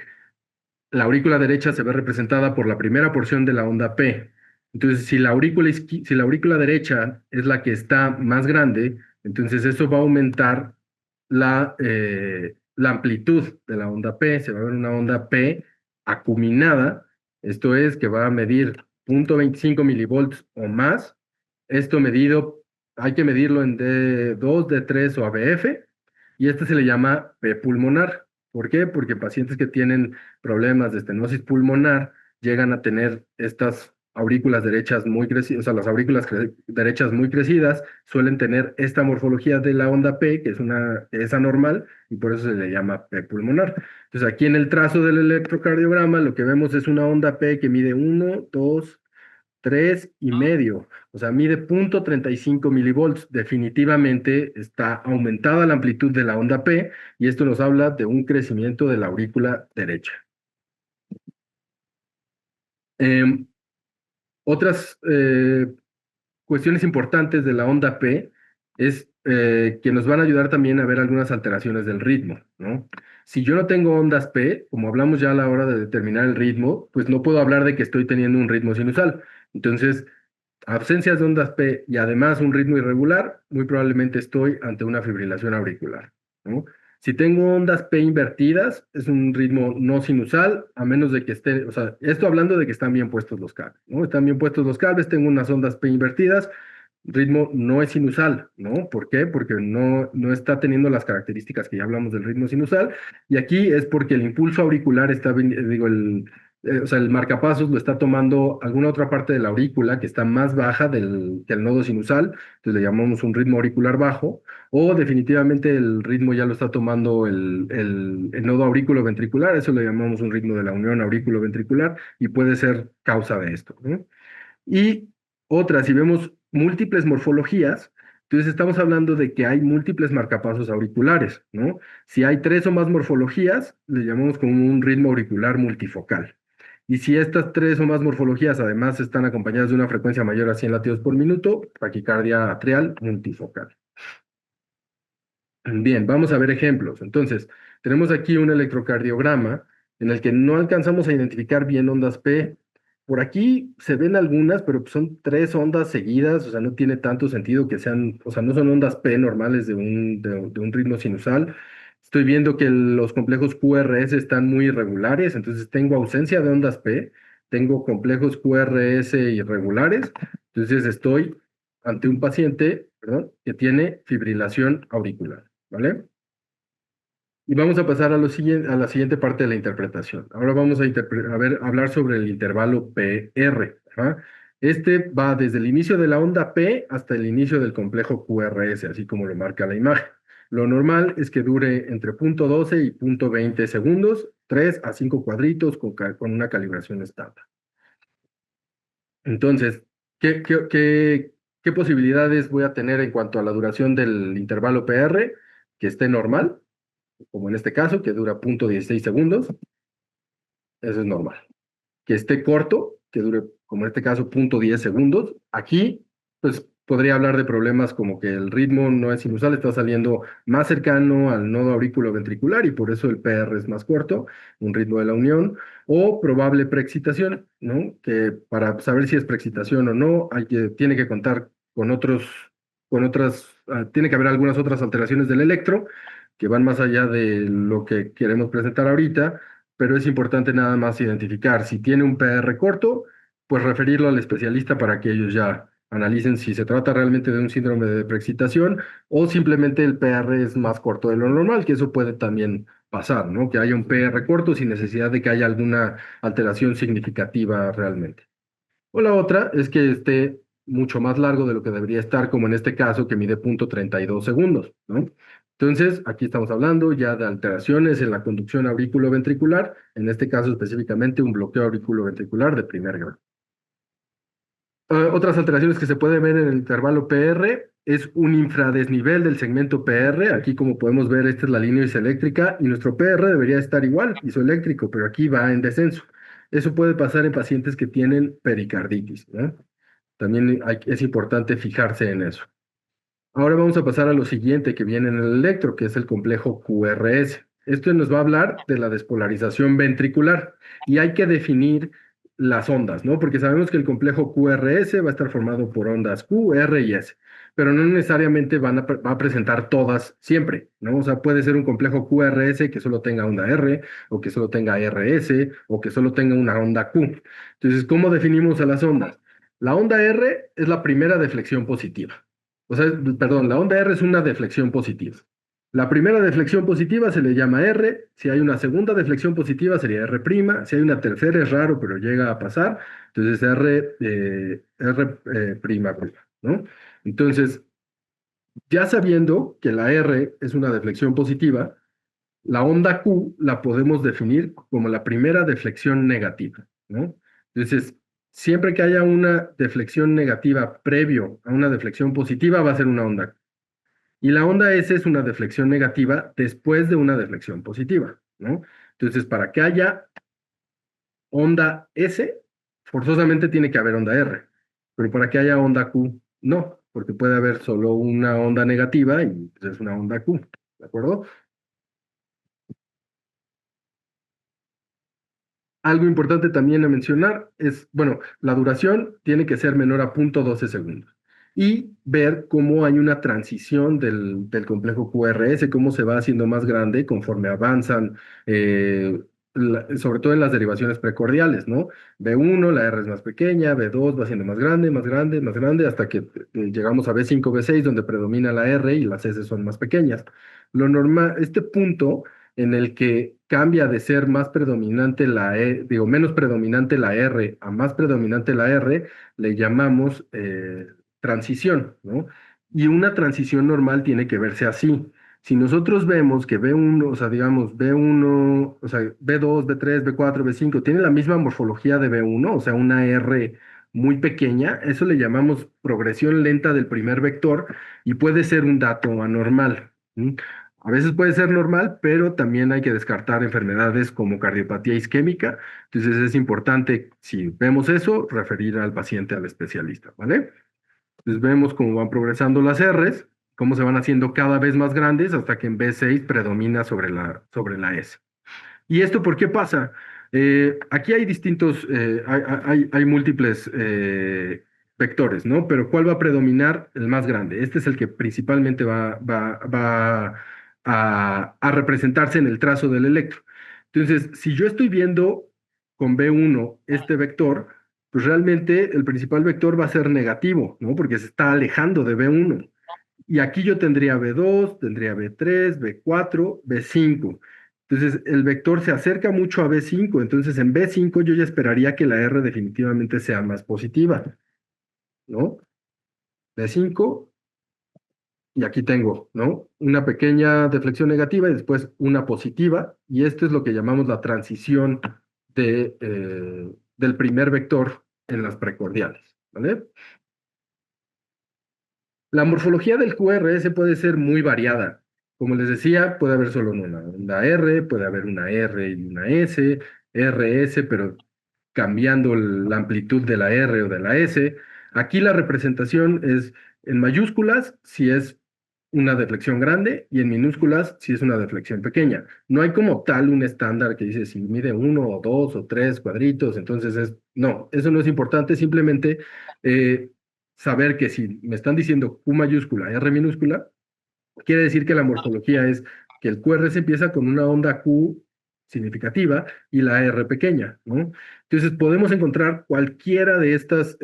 Speaker 1: la aurícula derecha se ve representada por la primera porción de la onda P. Entonces, si la aurícula derecha es la que está más grande, entonces eso va a aumentar la amplitud de la onda P. Se va a ver una onda P acuminada, esto es que va a medir 0.25 milivolts o más. Esto medido, hay que medirlo en D2, D3 o ABF, y este se le llama P pulmonar. ¿Por qué? Porque pacientes que tienen problemas de estenosis pulmonar llegan a tener estas aurículas derechas muy crecidas, o sea, las aurículas derechas muy crecidas suelen tener esta morfología de la onda P, que es anormal, y por eso se le llama P pulmonar. Entonces, aquí en el trazo del electrocardiograma, lo que vemos es una onda P que mide 1, 2, 3,5, o sea, mide 0.35 milivolts. Definitivamente está aumentada la amplitud de la onda P, y esto nos habla de un crecimiento de la aurícula derecha. Em, Otras cuestiones importantes de la onda P es que nos van a ayudar también a ver algunas alteraciones del ritmo, ¿no? Si yo no tengo ondas P, como hablamos ya a la hora de determinar el ritmo, pues no puedo hablar de que estoy teniendo un ritmo sinusal. Entonces, ausencias de ondas P y además un ritmo irregular, muy probablemente estoy ante una fibrilación auricular, ¿no? Si tengo ondas P invertidas, es un ritmo no sinusal, a menos de que esté, o sea, esto hablando de que están bien puestos los cables, ¿no? Están bien puestos los cables, tengo unas ondas P invertidas, ritmo no es sinusal, ¿no? ¿Por qué? Porque no está teniendo las características que ya hablamos del ritmo sinusal, y aquí es porque el impulso auricular está, digo, o sea, el marcapasos lo está tomando alguna otra parte de la aurícula que está más baja que el nodo sinusal, entonces le llamamos un ritmo auricular bajo, o definitivamente el ritmo ya lo está tomando el nodo aurículo-ventricular, eso le llamamos un ritmo de la unión aurículo-ventricular, y puede ser causa de esto, ¿no? Y otra, si vemos múltiples morfologías, entonces estamos hablando de que hay múltiples marcapasos auriculares, ¿no? Si hay 3 o más morfologías, le llamamos como un ritmo auricular multifocal. Y si estas 3 o más morfologías además están acompañadas de una frecuencia mayor a 100 latidos por minuto, taquicardia atrial multifocal. Bien, vamos a ver ejemplos. Entonces, tenemos aquí un electrocardiograma en el que no alcanzamos a identificar bien ondas P. Por aquí se ven algunas, pero son 3 ondas seguidas, o sea, no tiene tanto sentido que sean, o sea, no son ondas P normales de un ritmo sinusal. Estoy viendo que los complejos QRS están muy irregulares, entonces tengo ausencia de ondas P, tengo complejos QRS irregulares, entonces estoy ante un paciente, perdón, que tiene fibrilación auricular. ¿Vale? Y vamos a pasar a la siguiente parte de la interpretación. Ahora vamos hablar sobre el intervalo PR. ¿Ajá? Este va desde el inicio de la onda P hasta el inicio del complejo QRS, así como lo marca la imagen. Lo normal es que dure entre 0.12 y 0.20 segundos, 3 a 5 cuadritos con una calibración estándar. Entonces, ¿qué posibilidades voy a tener en cuanto a la duración del intervalo PR? Que esté normal, como en este caso, que dura 0.16 segundos, eso es normal. Que esté corto, que dure, como en este caso, 0.10 segundos. Aquí, pues podría hablar de problemas como que el ritmo no es sinusal, está saliendo más cercano al nodo aurículo-ventricular y por eso el PR es más corto, un ritmo de la unión, o probable preexcitación, ¿no? Que para saber si es preexcitación o no, tiene que contar tiene que haber algunas otras alteraciones del electro que van más allá de lo que queremos presentar ahorita, pero es importante nada más identificar si tiene un PR corto, pues referirlo al especialista para que ellos ya analicen si se trata realmente de un síndrome de preexcitación o simplemente el PR es más corto de lo normal, que eso puede también pasar, ¿no? Que haya un PR corto sin necesidad de que haya alguna alteración significativa realmente. O la otra es que esté mucho más largo de lo que debería estar, como en este caso, que mide 0.32 segundos, ¿no? Entonces, aquí estamos hablando ya de alteraciones en la conducción aurículo-ventricular, en este caso específicamente un bloqueo auriculoventricular de primer grado. Otras alteraciones que se pueden ver en el intervalo PR es un infradesnivel del segmento PR. Aquí, como podemos ver, esta es la línea isoeléctrica y nuestro PR debería estar igual, isoeléctrico, pero aquí va en descenso. Eso puede pasar en pacientes que tienen pericarditis, ¿no? También es importante fijarse en eso. Ahora vamos a pasar a lo siguiente que viene en el electro, que es el complejo QRS. Esto nos va a hablar de la despolarización ventricular y hay que definir las ondas, ¿no? Porque sabemos que el complejo QRS va a estar formado por ondas Q, R y S. pero no necesariamente va a presentar todas siempre, ¿no? O sea, puede ser un complejo QRS que solo tenga onda R, o que solo tenga RS, o que solo tenga una onda Q. Entonces, ¿cómo definimos a las ondas? La onda R es la primera deflexión positiva. O sea, perdón, la onda R es una deflexión positiva. La primera deflexión positiva se le llama R, si hay una segunda deflexión positiva sería R', si hay una tercera es raro, pero llega a pasar, entonces prima, ¿no? Entonces, ya sabiendo que la R es una deflexión positiva, la onda Q la podemos definir como la primera deflexión negativa, ¿no? Entonces, siempre que haya una deflexión negativa previo a una deflexión positiva, va a ser una onda Q. Y la onda S es una deflexión negativa después de una deflexión positiva, ¿no? Entonces, para que haya onda S, forzosamente tiene que haber onda R. Pero para que haya onda Q, no, porque puede haber solo una onda negativa y pues, es una onda Q, ¿de acuerdo? Algo importante también a mencionar es, bueno, la duración tiene que ser menor a 0.12 segundos y ver cómo hay una transición del complejo QRS, cómo se va haciendo más grande conforme avanzan, sobre todo en las derivaciones precordiales, ¿no? B1, la R es más pequeña, B2 va siendo más grande, más grande, más grande, hasta que llegamos a B5, B6, donde predomina la R y las S son más pequeñas. Lo normal, este punto en el que cambia de ser más predominante menos predominante la R a más predominante la R, le llamamos transición, ¿no? Y una transición normal tiene que verse así. Si nosotros vemos que B1, o sea, digamos, B1, o sea, B2, B3, B4, B5, tiene la misma morfología de B1, o sea, una R muy pequeña, eso le llamamos progresión lenta del primer vector y puede ser un dato anormal. ¿Sí? A veces puede ser normal, pero también hay que descartar enfermedades como cardiopatía isquémica. Entonces es importante, si vemos eso, referir al paciente al especialista, ¿vale? Entonces vemos cómo van progresando las Rs, cómo se van haciendo cada vez más grandes hasta que en B6 predomina sobre la S. ¿Y esto por qué pasa? Aquí hay distintos, hay múltiples vectores, ¿no? Pero ¿cuál va a predominar? El más grande. Este es el que principalmente va a representarse en el trazo del electro. Entonces, si yo estoy viendo con B1 este vector, pues realmente el principal vector va a ser negativo, ¿no? Porque se está alejando de B1. Y aquí yo tendría B2, tendría B3, B4, B5. Entonces, el vector se acerca mucho a B5, entonces en B5 yo ya esperaría que la R definitivamente sea más positiva, ¿no? B5, y aquí tengo, ¿no? Una pequeña deflexión negativa y después una positiva, y esto es lo que llamamos la transición del primer vector en las precordiales, ¿vale? La morfología del QRS puede ser muy variada. Como les decía, puede haber solo una R, puede haber una R y una S, RS, pero cambiando la amplitud de la R o de la S. Aquí la representación es en mayúsculas si es una deflexión grande y en minúsculas si es una deflexión pequeña. No hay como tal un estándar que dice si mide uno o dos o tres cuadritos, entonces no, eso no es importante, simplemente eh, saber que si me están diciendo Q mayúscula, R minúscula, quiere decir que la morfología es que el QRS empieza con una onda Q significativa y la R pequeña, ¿no? Entonces podemos encontrar cualquiera de estas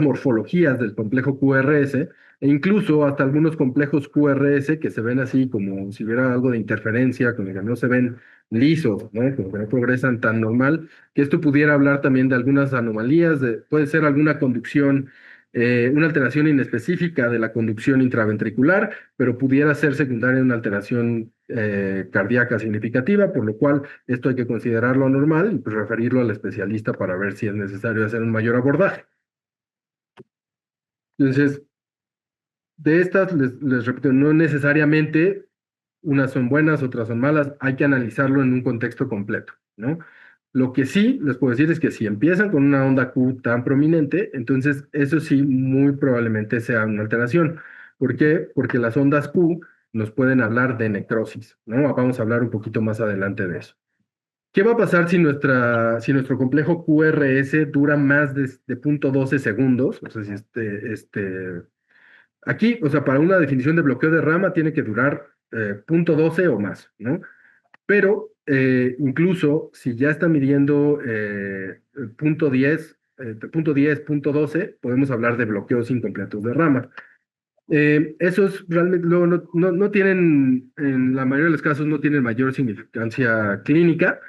Speaker 1: morfologías del complejo QRS e incluso hasta algunos complejos QRS que se ven así como si hubiera algo de interferencia, como que no se ven lisos, ¿no? Como que no progresan tan normal, que esto pudiera hablar también de algunas anomalías, puede ser alguna conducción una alteración inespecífica de la conducción intraventricular, pero pudiera ser secundaria a una alteración cardíaca significativa, por lo cual esto hay que considerarlo anormal y pues, referirlo al especialista para ver si es necesario hacer un mayor abordaje. Entonces, de estas, les repito, no necesariamente unas son buenas, otras son malas, hay que analizarlo en un contexto completo, ¿no? Lo que sí les puedo decir es que si empiezan con una onda Q tan prominente, entonces eso sí muy probablemente sea una alteración. ¿Por qué? Porque las ondas Q nos pueden hablar de necrosis, ¿no? Vamos a hablar un poquito más adelante de eso. ¿Qué va a pasar si nuestro complejo QRS dura más de 0.12 segundos? O sea, si aquí, o sea, para una definición de bloqueo de rama tiene que durar 0.12 o más, ¿no? Pero incluso si ya está midiendo punto 10, punto 12, podemos hablar de bloqueos incompletos de rama. Esos realmente luego no tienen, en la mayoría de los casos, no tienen mayor significancia clínica.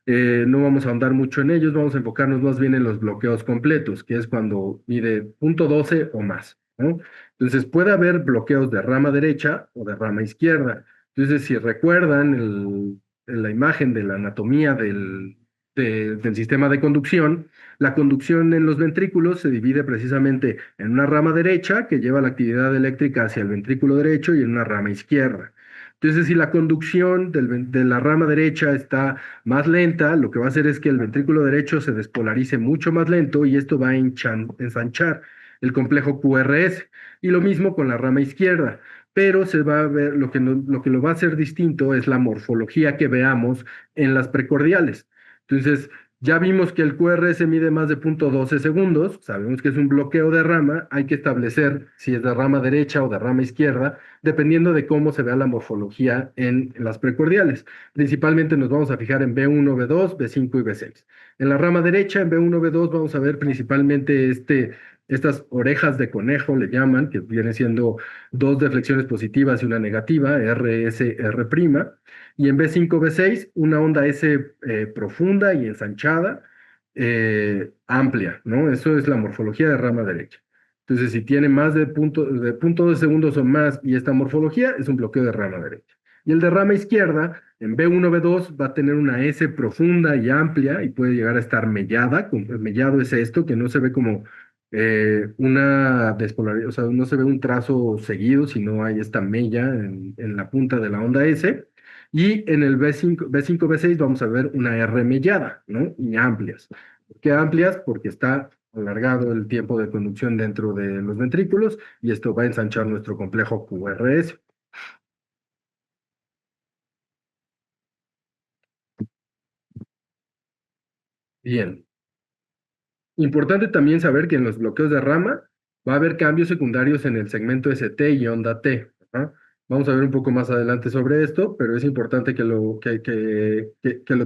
Speaker 1: No vamos a ahondar mucho en ellos, vamos a enfocarnos más bien en los bloqueos completos, que es cuando mide punto 12 o más, ¿no? Entonces puede haber bloqueos de rama derecha o de rama izquierda. Entonces, si recuerdan la imagen de la anatomía del sistema de conducción, la conducción en los ventrículos se divide precisamente en una rama derecha que lleva la actividad eléctrica hacia el ventrículo derecho y en una rama izquierda. Entonces, si la conducción de la rama derecha está más lenta, lo que va a hacer es que el ventrículo derecho se despolarice mucho más lento y esto va a ensanchar el complejo QRS. Y lo mismo con la rama izquierda. Pero se va a ver, lo que lo va a hacer distinto es la morfología que veamos en las precordiales. Entonces, ya vimos que el QRS mide más de 0.12 segundos, sabemos que es un bloqueo de rama, hay que establecer si es de rama derecha o de rama izquierda, dependiendo de cómo se vea la morfología en las precordiales. Principalmente nos vamos a fijar en B1, B2, B5 y B6. En la rama derecha, en B1, B2, vamos a ver principalmente estas orejas de conejo, le llaman, que vienen siendo dos deflexiones positivas y una negativa, RS, R'. Y en B5, B6, una onda S profunda y ensanchada, amplia, ¿no? Eso es la morfología de rama derecha. Entonces, si tiene más de punto 2 segundos o más y esta morfología, es un bloqueo de rama derecha. Y el de rama izquierda, en B1, B2, va a tener una S profunda y amplia y puede llegar a estar mellada. Mellado es esto, que no se ve como una despolarización, o sea, no se ve un trazo seguido, sino hay esta mella en la punta de la onda S. Y en el B5, B6 vamos a ver una R mellada, ¿no? Y amplias. ¿Por qué amplias? Porque está alargado el tiempo de conducción dentro de los ventrículos y esto va a ensanchar nuestro complejo QRS. Bien. Importante también saber que en los bloqueos de rama va a haber cambios secundarios en el segmento ST y onda T. ¿Ah? Vamos a ver un poco más adelante sobre esto, pero es importante que lo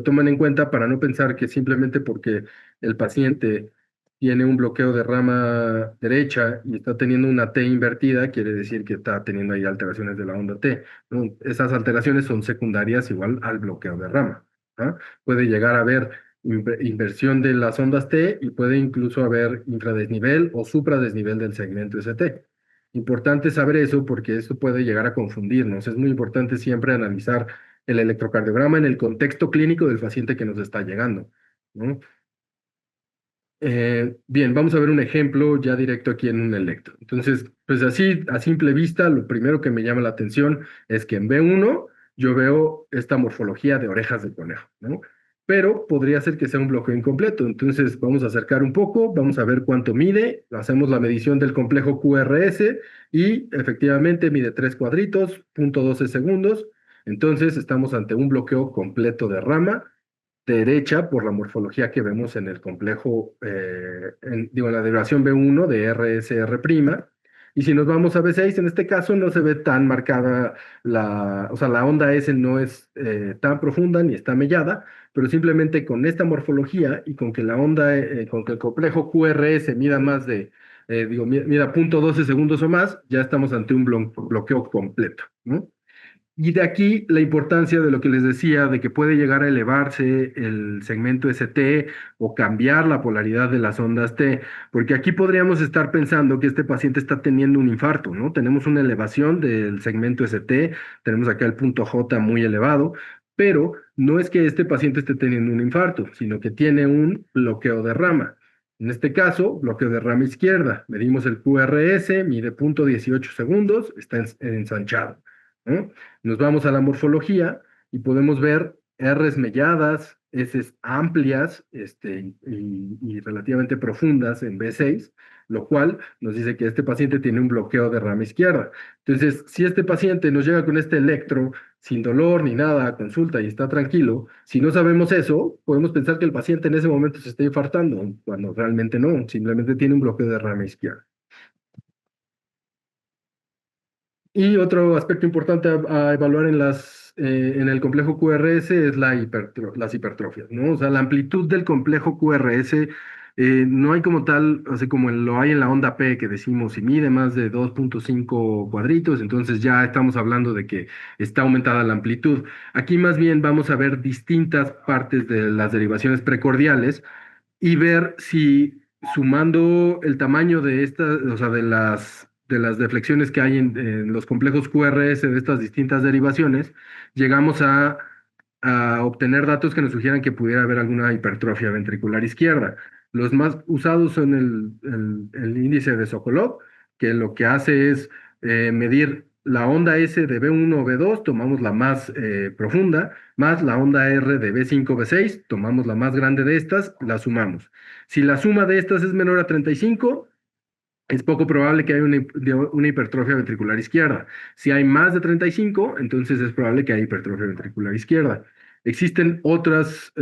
Speaker 1: tomen en cuenta para no pensar que simplemente porque el paciente tiene un bloqueo de rama derecha y está teniendo una T invertida, quiere decir que está teniendo ahí alteraciones de la onda T, ¿no? Esas alteraciones son secundarias igual al bloqueo de rama. ¿Ah? Puede llegar a haber inversión de las ondas T y puede incluso haber infradesnivel o supradesnivel del segmento ST. Importante saber eso porque esto puede llegar a confundirnos. Es muy importante siempre analizar el electrocardiograma en el contexto clínico del paciente que nos está llegando, ¿no? Bien, vamos a ver un ejemplo ya directo aquí en un electro. Entonces, pues así, a simple vista, lo primero que me llama la atención es que en B1 yo veo esta morfología de orejas de conejo, ¿no? Pero podría ser que sea un bloqueo incompleto. Entonces, vamos a acercar un poco, vamos a ver cuánto mide, hacemos la medición del complejo QRS y efectivamente mide 3 cuadritos, 0.12 segundos. Entonces, estamos ante un bloqueo completo de rama derecha por la morfología que vemos en el complejo, en la derivación B1 de RSR'. Y si nos vamos a B6, en este caso no se ve tan marcada o sea, la onda S no es tan profunda ni está mellada, pero simplemente con esta morfología y con que la onda, con que el complejo QRS mida más mida 0.12 segundos o más, ya estamos ante un bloqueo completo, ¿no? Y de aquí la importancia de lo que les decía, de que puede llegar a elevarse el segmento ST o cambiar la polaridad de las ondas T, porque aquí podríamos estar pensando que este paciente está teniendo un infarto, ¿no? Tenemos una elevación del segmento ST, tenemos acá el punto J muy elevado, pero no es que este paciente esté teniendo un infarto, sino que tiene un bloqueo de rama. En este caso, bloqueo de rama izquierda. Medimos el QRS, mide 0.18 segundos, está ensanchado, ¿no? Nos vamos a la morfología y podemos ver R's melladas, heces amplias y relativamente profundas en B6, lo cual nos dice que este paciente tiene un bloqueo de rama izquierda. Entonces, si este paciente nos llega con este electro sin dolor ni nada a consulta y está tranquilo, si no sabemos eso, podemos pensar que el paciente en ese momento se está infartando, cuando realmente no, simplemente tiene un bloqueo de rama izquierda. Y otro aspecto importante a evaluar en el complejo QRS es las hipertrofias, ¿no? O sea, la amplitud del complejo QRS no hay como tal, así como lo hay en la onda P, que decimos si mide más de 2.5 cuadritos, entonces ya estamos hablando de que está aumentada la amplitud. Aquí más bien vamos a ver distintas partes de las derivaciones precordiales y ver si sumando el tamaño de estas, o sea, de las deflexiones que hay en los complejos QRS de estas distintas derivaciones, llegamos a obtener datos que nos sugieran que pudiera haber alguna hipertrofia ventricular izquierda. Los más usados son el índice de Sokolov, que lo que hace es medir la onda S de B1 o B2, tomamos la más profunda, más la onda R de B5 o B6, tomamos la más grande de estas, la sumamos. Si la suma de estas es menor a 35, es poco probable que haya una hipertrofia ventricular izquierda. Si hay más de 35, entonces es probable que haya hipertrofia ventricular izquierda. Existen otras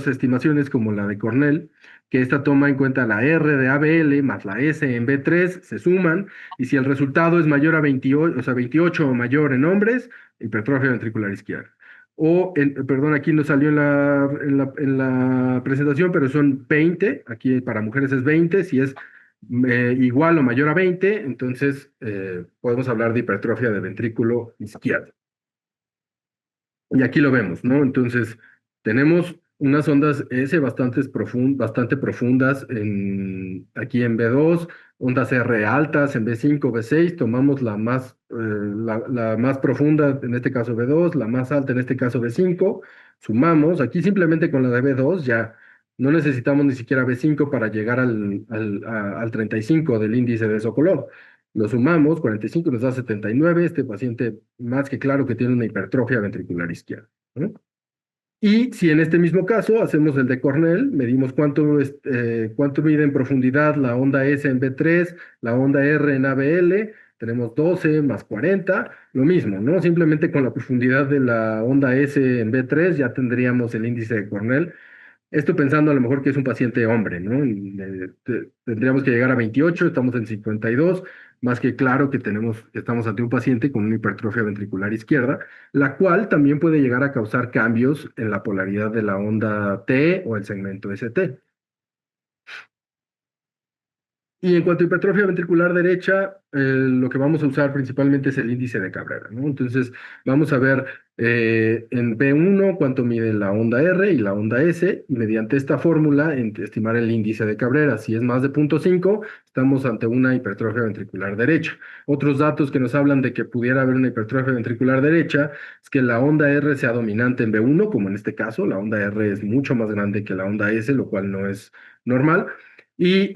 Speaker 1: estimaciones como la de Cornell, que esta toma en cuenta la R de ABL más la S en B3, se suman, y si el resultado es mayor a 28, o sea, 28 o mayor en hombres, hipertrofia ventricular izquierda. Perdón, aquí no salió en la presentación, pero son 20, aquí para mujeres es 20, si es igual o mayor a 20, entonces podemos hablar de hipertrofia de ventrículo izquierdo. Y aquí lo vemos, ¿no? Entonces, tenemos unas ondas S bastante profundas aquí en B2, ondas R altas en B5, B6, tomamos la más profunda, en este caso B2, la más alta, en este caso B5, sumamos, aquí simplemente con la de B2 ya no necesitamos ni siquiera B5 para llegar al 35 del índice de Sokolov. Lo sumamos, 45 nos da 79. Este paciente, más que claro que tiene una hipertrofia ventricular izquierda, ¿no? Y si en este mismo caso hacemos el de Cornell, medimos cuánto mide en profundidad la onda S en B3, la onda R en ABL, tenemos 12 más 40, lo mismo, ¿no? Simplemente con la profundidad de la onda S en B3 ya tendríamos el índice de Cornell. Esto pensando a lo mejor que es un paciente hombre, ¿no? Tendríamos que llegar a 28, estamos en 52, más que claro que estamos ante un paciente con una hipertrofia ventricular izquierda, la cual también puede llegar a causar cambios en la polaridad de la onda T o el segmento ST. Y en cuanto a hipertrofia ventricular derecha, lo que vamos a usar principalmente es el índice de Cabrera, ¿no? Entonces, vamos a ver en B1 cuánto mide la onda R y la onda S, y mediante esta fórmula estimar el índice de Cabrera. Si es más de 0.5, estamos ante una hipertrofia ventricular derecha. Otros datos que nos hablan de que pudiera haber una hipertrofia ventricular derecha es que la onda R sea dominante en B1, como en este caso, la onda R es mucho más grande que la onda S, lo cual no es normal. Y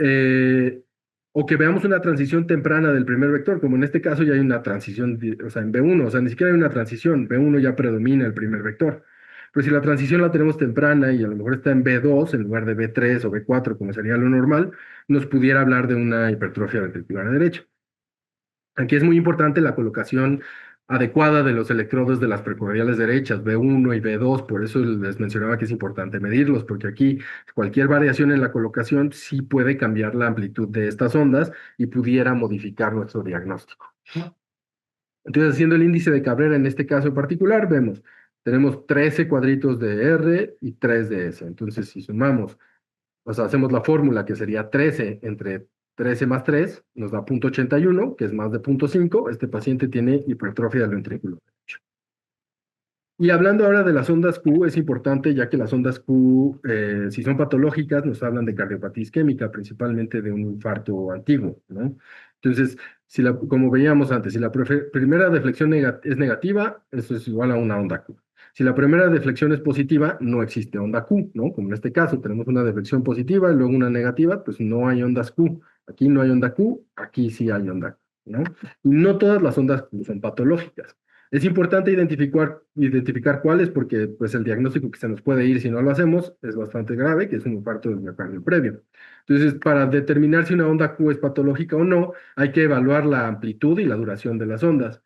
Speaker 1: o que veamos una transición temprana del primer vector, como en este caso ya hay una transición, o sea, en B1, o sea, ni siquiera hay una transición, B1 ya predomina el primer vector. Pero si la transición la tenemos temprana y a lo mejor está en B2 en lugar de B3 o B4, como sería lo normal, nos pudiera hablar de una hipertrofia ventricular derecha. Aquí es muy importante la colocación adecuada de los electrodos de las precordiales derechas, B1 y B2, por eso les mencionaba que es importante medirlos, porque aquí cualquier variación en la colocación sí puede cambiar la amplitud de estas ondas y pudiera modificar nuestro diagnóstico. Entonces, haciendo el índice de Cabrera en este caso en particular, tenemos 13 cuadritos de R y 3 de S. Entonces, si sumamos, o sea, hacemos la fórmula que sería 13 entre 13 más 3, nos da 0.81, que es más de 0.5. Este paciente tiene hipertrofia del ventrículo derecho. Y hablando ahora de las ondas Q, es importante ya que las ondas Q, si son patológicas, nos hablan de cardiopatía isquémica, principalmente de un infarto antiguo, ¿no? Entonces, como veíamos antes, si la primera deflexión es negativa, eso es igual a una onda Q. Si la primera deflexión es positiva, no existe onda Q, ¿no? Como en este caso, tenemos una deflexión positiva y luego una negativa, pues no hay ondas Q. Aquí no hay onda Q, aquí sí hay onda Q, ¿no? Y no todas las ondas Q son patológicas. Es importante identificar cuáles porque pues, el diagnóstico que se nos puede ir si no lo hacemos es bastante grave, que es un infarto del miocardio previo. Entonces, para determinar si una onda Q es patológica o no, hay que evaluar la amplitud y la duración de las ondas.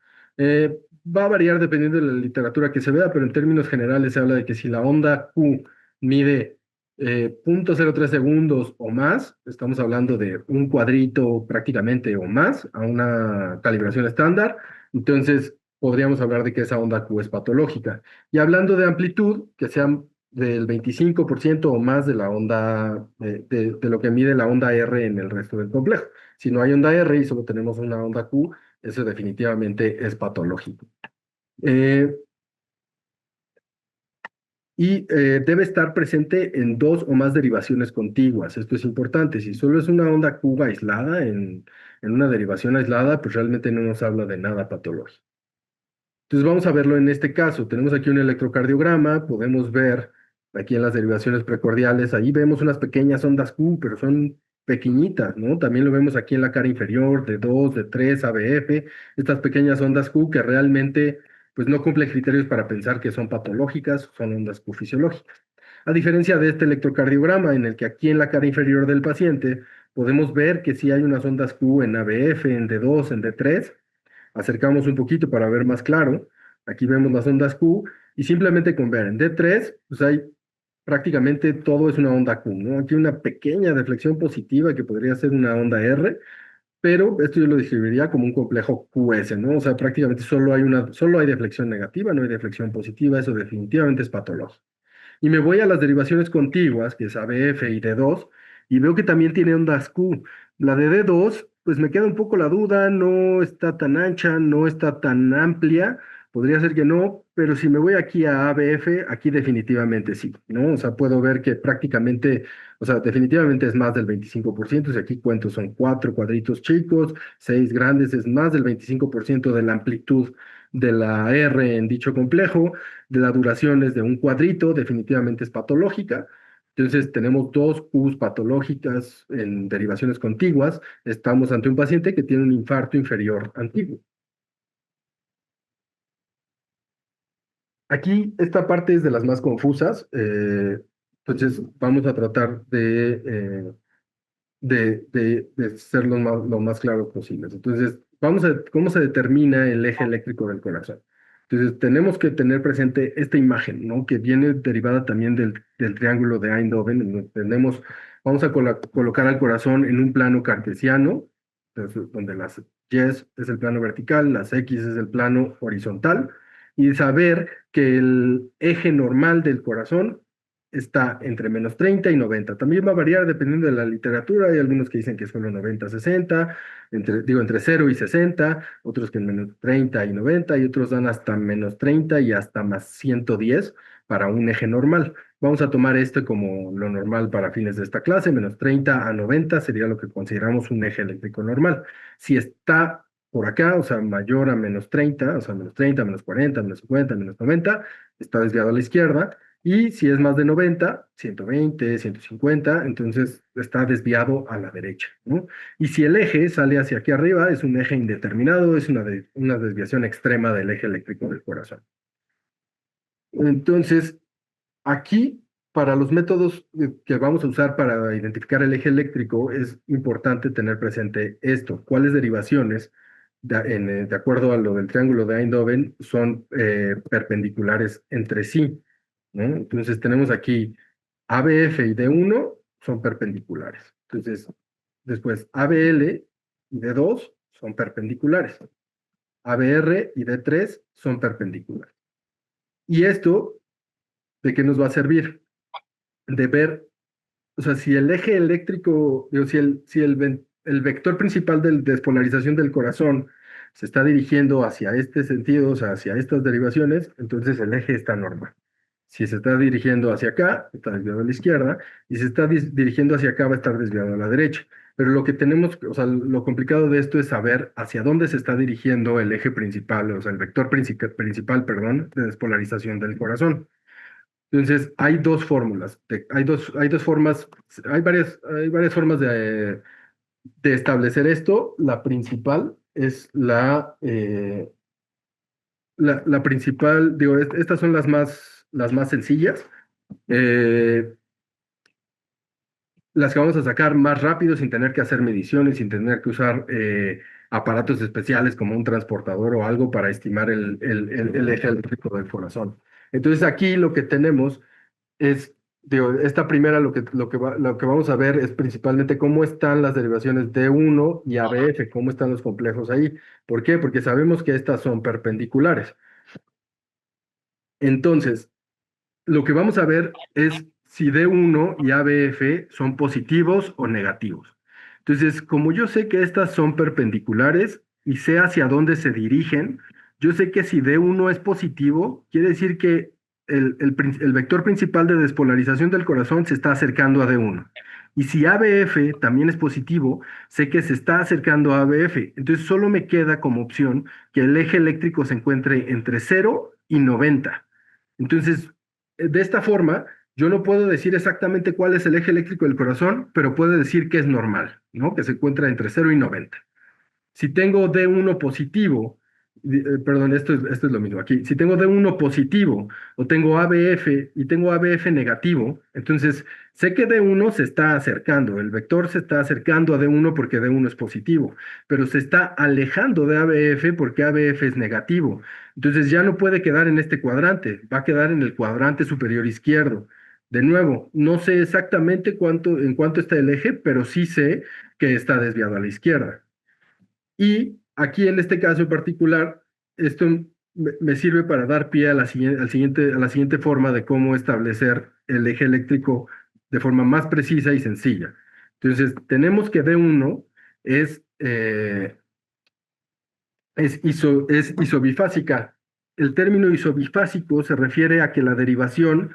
Speaker 1: Va a variar dependiendo de la literatura que se vea, pero en términos generales se habla de que si la onda Q mide 0.03 segundos o más, estamos hablando de un cuadrito prácticamente o más a una calibración estándar, entonces podríamos hablar de que esa onda Q es patológica. Y hablando de amplitud, que sea del 25% o más de la onda, de lo que mide la onda R en el resto del complejo. Si no hay onda R y solo tenemos una onda Q, eso definitivamente es patológico. Debe estar presente en dos o más derivaciones contiguas. Esto es importante. Si solo es una onda Q aislada, en una derivación aislada, pues realmente no nos habla de nada patológico. Entonces vamos a verlo en este caso. Tenemos aquí un electrocardiograma, podemos ver aquí en las derivaciones precordiales, ahí vemos unas pequeñas ondas Q, pero son pequeñitas, ¿no? También lo vemos aquí en la cara inferior, de 2, de 3, ABF, estas pequeñas ondas Q que realmente pues no cumplen criterios para pensar que son patológicas, son ondas Q fisiológicas. A diferencia de este electrocardiograma, en el que aquí en la cara inferior del paciente podemos ver que sí hay unas ondas Q en ABF, en D2, en D3, acercamos un poquito para ver más claro. Aquí vemos las ondas Q y simplemente con ver en D3, pues hay prácticamente todo es una onda Q, ¿no? Aquí una pequeña deflexión positiva que podría ser una onda R, pero esto yo lo describiría como un complejo QS, ¿no? O sea, prácticamente solo hay deflexión negativa, no hay deflexión positiva, eso definitivamente es patológico. Y me voy a las derivaciones contiguas, que es ABF y D2, y veo que también tiene ondas Q. La de D2, pues me queda un poco la duda, no está tan ancha, no está tan amplia, podría ser que no, pero si me voy aquí a ABF, aquí definitivamente sí, ¿no? O sea, puedo ver que prácticamente, o sea, definitivamente es más del 25%, si aquí cuento son 4 cuadritos chicos, 6 grandes, es más del 25% de la amplitud de la R en dicho complejo, de la duración es de un cuadrito, definitivamente es patológica. Entonces tenemos dos Qs patológicas en derivaciones contiguas. Estamos ante un paciente que tiene un infarto inferior antiguo. Aquí esta parte es de las más confusas. Entonces vamos a tratar de ser lo más claros posibles. Entonces, vamos a ver cómo se determina el eje eléctrico del corazón. Entonces, tenemos que tener presente esta imagen, ¿no? Que viene derivada también del triángulo de Eindhoven. En donde vamos a colocar al corazón en un plano cartesiano, entonces, donde las Y es el plano vertical, las X es el plano horizontal, y saber que el eje normal del corazón está entre -30 y 90. También va a variar dependiendo de la literatura. Hay algunos que dicen que es solo 90-60, entre 0 y 60, otros que en -30 y 90, y otros dan hasta -30 y hasta +110 para un eje normal. Vamos a tomar este como lo normal para fines de esta clase. -30 a 90 sería lo que consideramos un eje eléctrico normal. Si está por acá, o sea, mayor a -30, o sea, -30, -40, -50, -90, está desviado a la izquierda. Y si es más de 90, 120, 150, entonces está desviado a la derecha, ¿no? Y si el eje sale hacia aquí arriba, es un eje indeterminado, es una desviación extrema del eje eléctrico del corazón. Entonces, aquí, para los métodos que vamos a usar para identificar el eje eléctrico, es importante tener presente esto: cuáles derivaciones, de acuerdo a lo del triángulo de Eindhoven, son perpendiculares entre sí, ¿no? Entonces tenemos aquí ABF y D1 son perpendiculares. Entonces, después ABL y D2 son perpendiculares. ABR y D3 son perpendiculares. ¿Y esto de qué nos va a servir? De ver, o sea, si el eje eléctrico, digo, si el vector principal de despolarización del corazón se está dirigiendo hacia este sentido, o sea, hacia estas derivaciones, entonces el eje está normal. Si se está dirigiendo hacia acá, está desviado a la izquierda, y si se está dirigiendo hacia acá, va a estar desviado a la derecha. Pero lo que tenemos, o sea, lo complicado de esto es saber hacia dónde se está dirigiendo el eje principal, o sea, el vector principal, perdón, de despolarización del corazón. Entonces, hay dos fórmulas, hay dos formas, hay varias formas de establecer esto. La principal es la principal, digo, estas son las más sencillas. Eh, las que vamos a sacar más rápido sin tener que hacer mediciones, sin tener que usar aparatos especiales como un transportador o algo para estimar el eje eléctrico del corazón. Entonces aquí lo que tenemos es, digo, esta primera lo que vamos a ver es principalmente cómo están las derivaciones D1 y ABF, cómo están los complejos ahí. ¿Por qué? Porque sabemos que estas son perpendiculares. Entonces, lo que vamos a ver es si D1 y ABF son positivos o negativos. Entonces, como yo sé que estas son perpendiculares y sé hacia dónde se dirigen, yo sé que si D1 es positivo, quiere decir que el vector principal de despolarización del corazón se está acercando a D1. Y si ABF también es positivo, sé que se está acercando a ABF. Entonces, solo me queda como opción que el eje eléctrico se encuentre entre 0 y 90. Entonces, de esta forma, yo no puedo decir exactamente cuál es el eje eléctrico del corazón, pero puedo decir que es normal, ¿no? Que se encuentra entre 0 y 90. Si tengo D1 positivo, perdón, esto es lo mismo aquí. Si tengo D1 positivo o tengo ABF y tengo ABF negativo, entonces sé que D1 se está acercando, el vector se está acercando a D1 porque D1 es positivo, pero se está alejando de ABF porque ABF es negativo. Entonces ya no puede quedar en este cuadrante, va a quedar en el cuadrante superior izquierdo. De nuevo, no sé exactamente en cuánto está el eje, pero sí sé que está desviado a la izquierda. Y aquí en este caso en particular, esto me sirve para dar pie a a la siguiente forma de cómo establecer el eje eléctrico de forma más precisa y sencilla. Entonces, tenemos que D1 es, es isobifásica. El término isobifásico se refiere a que la derivación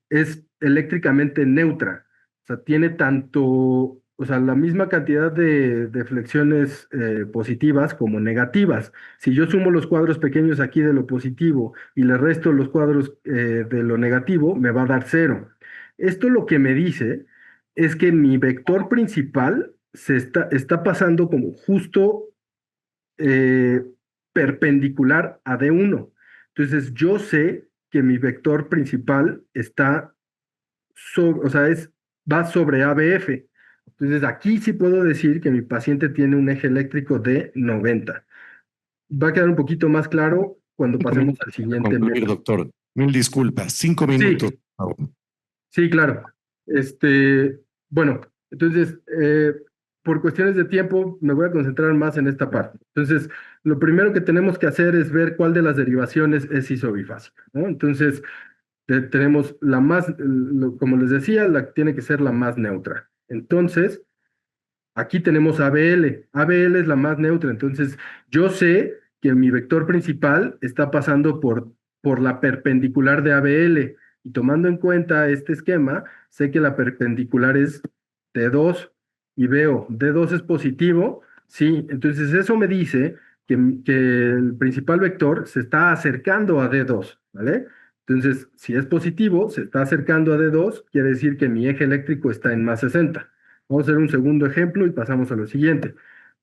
Speaker 1: es eléctricamente neutra. O sea, tiene tanto, o sea, la misma cantidad de flexiones positivas como negativas. Si yo sumo los cuadros pequeños aquí de lo positivo y le resto los cuadros de lo negativo, me va a dar 0. Esto lo que me dice es que mi vector principal está pasando como justo eh, perpendicular a D1. Entonces, yo sé que mi vector principal está o sea, va sobre ABF. Entonces, aquí sí puedo decir que mi paciente tiene un eje eléctrico de 90. Va a quedar un poquito más claro cuando
Speaker 2: 5 minutos
Speaker 1: pasemos al
Speaker 2: para
Speaker 1: siguiente
Speaker 2: concluir,
Speaker 1: método.
Speaker 2: doctor. Mil disculpas. 5 minutos.
Speaker 1: Sí, sí, claro. Este, bueno, entonces, por cuestiones de tiempo, me voy a concentrar más en esta parte. Entonces, lo primero que tenemos que hacer es ver cuál de las derivaciones es isobifásica, ¿no? Entonces, tenemos la más, como les decía, tiene que ser la más neutra. Entonces, aquí tenemos ABL. ABL es la más neutra. Entonces, yo sé que mi vector principal está pasando por la perpendicular de ABL. Y tomando en cuenta este esquema, sé que la perpendicular es D2 y veo D2 es positivo. Sí, entonces eso me dice que el principal vector se está acercando a D2, ¿vale? Entonces, si es positivo, se está acercando a D2, quiere decir que mi eje eléctrico está en más 60. Vamos a hacer un segundo ejemplo y pasamos a lo siguiente.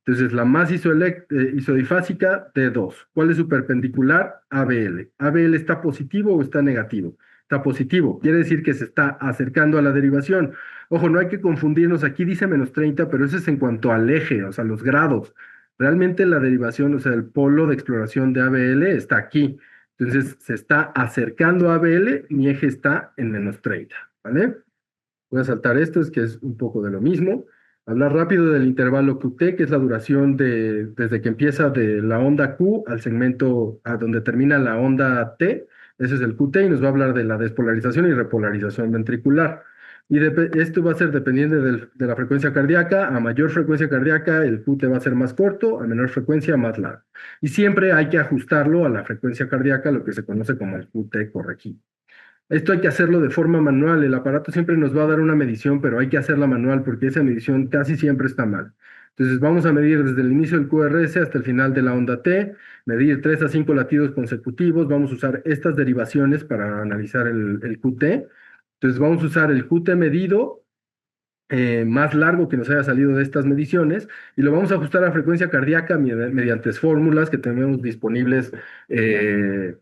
Speaker 1: Entonces, la más isodifásica, D2. ¿Cuál es su perpendicular? ABL. ¿ABL está positivo o está negativo? Está positivo. Quiere decir que se está acercando a la derivación. Ojo, no hay que confundirnos. Aquí dice -30, pero eso es en cuanto al eje, o sea, los grados. Realmente la derivación, o sea, el polo de exploración de ABL está aquí. Entonces, se está acercando a ABL, mi eje está en -30, ¿vale? Voy a saltar esto, es que es un poco de lo mismo. Hablar rápido del intervalo QT, que es la duración desde que empieza de la onda Q al segmento a donde termina la onda T. Ese es el QT y nos va a hablar de la despolarización y repolarización ventricular. Y esto va a ser dependiente de la frecuencia cardíaca. A mayor frecuencia cardíaca, el QT va a ser más corto, a menor frecuencia, más largo. Y siempre hay que ajustarlo a la frecuencia cardíaca, lo que se conoce como el QT corregido. Esto hay que hacerlo de forma manual. El aparato siempre nos va a dar una medición, pero hay que hacerla manual porque esa medición casi siempre está mal. Entonces vamos a medir desde el inicio del QRS hasta el final de la onda T, medir 3 a 5 latidos consecutivos. Vamos a usar estas derivaciones para analizar el QT. Entonces vamos a usar el QT medido más largo que nos haya salido de estas mediciones y lo vamos a ajustar a frecuencia cardíaca mediante fórmulas que tenemos disponibles eh,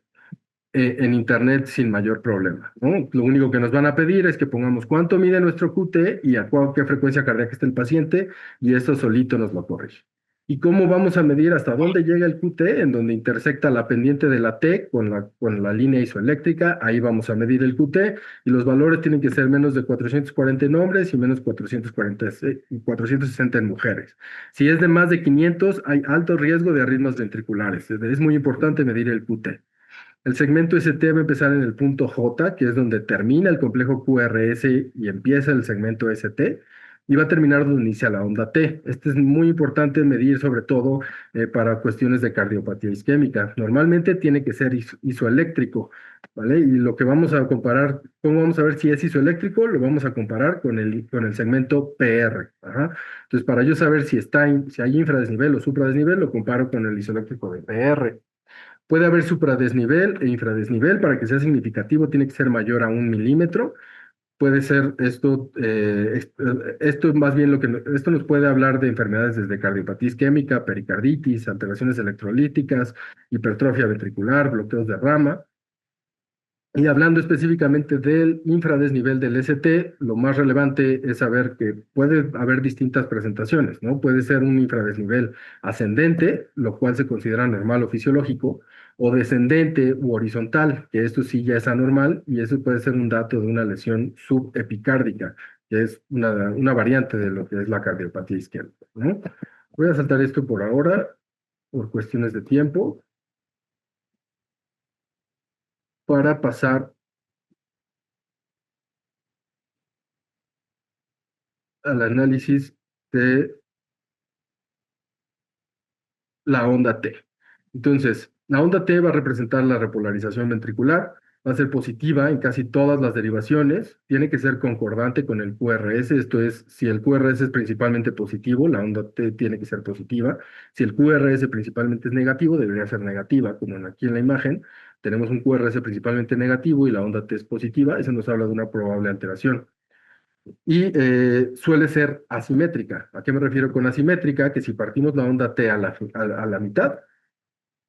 Speaker 1: en internet sin mayor problema, ¿no? Lo único que nos van a pedir es que pongamos cuánto mide nuestro QT y a qué frecuencia cardíaca está el paciente y esto solito nos lo corrige. ¿Y cómo vamos a medir hasta dónde llega el QT? En donde intersecta la pendiente de la T con la línea isoeléctrica, ahí vamos a medir el QT y los valores tienen que ser menos de 440 en hombres y menos 460 en mujeres. Si es de más de 500, hay alto riesgo de arritmias ventriculares. Es muy importante medir el QT. El segmento ST va a empezar en el punto J, que es donde termina el complejo QRS y empieza el segmento ST, y va a terminar donde inicia la onda T. Este es muy importante medir, sobre todo para cuestiones de cardiopatía isquémica. Normalmente tiene que ser isoeléctrico, ¿vale? Y lo que vamos a comparar, ¿cómo vamos a ver si es isoeléctrico? Lo vamos a comparar con el segmento PR. Ajá. Entonces, para yo saber si hay infradesnivel o supradesnivel, lo comparo con el isoeléctrico de PR. Puede haber supradesnivel e infradesnivel. Para que sea significativo, tiene que ser mayor a 1 milímetro. Puede ser esto más bien esto nos puede hablar de enfermedades desde cardiopatía isquémica, pericarditis, alteraciones electrolíticas, hipertrofia ventricular, bloqueos de rama. Y hablando específicamente del infradesnivel del ST, lo más relevante es saber que puede haber distintas presentaciones, ¿no? Puede ser un infradesnivel ascendente, lo cual se considera normal o fisiológico, o descendente u horizontal, que esto sí ya es anormal, y eso puede ser un dato de una lesión subepicárdica, que es una variante de lo que es la cardiopatía isquémica, ¿no? Voy a saltar esto por ahora, por cuestiones de tiempo, para pasar al análisis de la onda T. Entonces, la onda T va a representar la repolarización ventricular, va a ser positiva en casi todas las derivaciones, tiene que ser concordante con el QRS, esto es, si el QRS es principalmente positivo, la onda T tiene que ser positiva, si el QRS principalmente es negativo, debería ser negativa, como aquí en la imagen, tenemos un QRS principalmente negativo y la onda T es positiva, eso nos habla de una probable alteración. Y suele ser asimétrica. ¿A qué me refiero con asimétrica? Que si partimos la onda T a la mitad,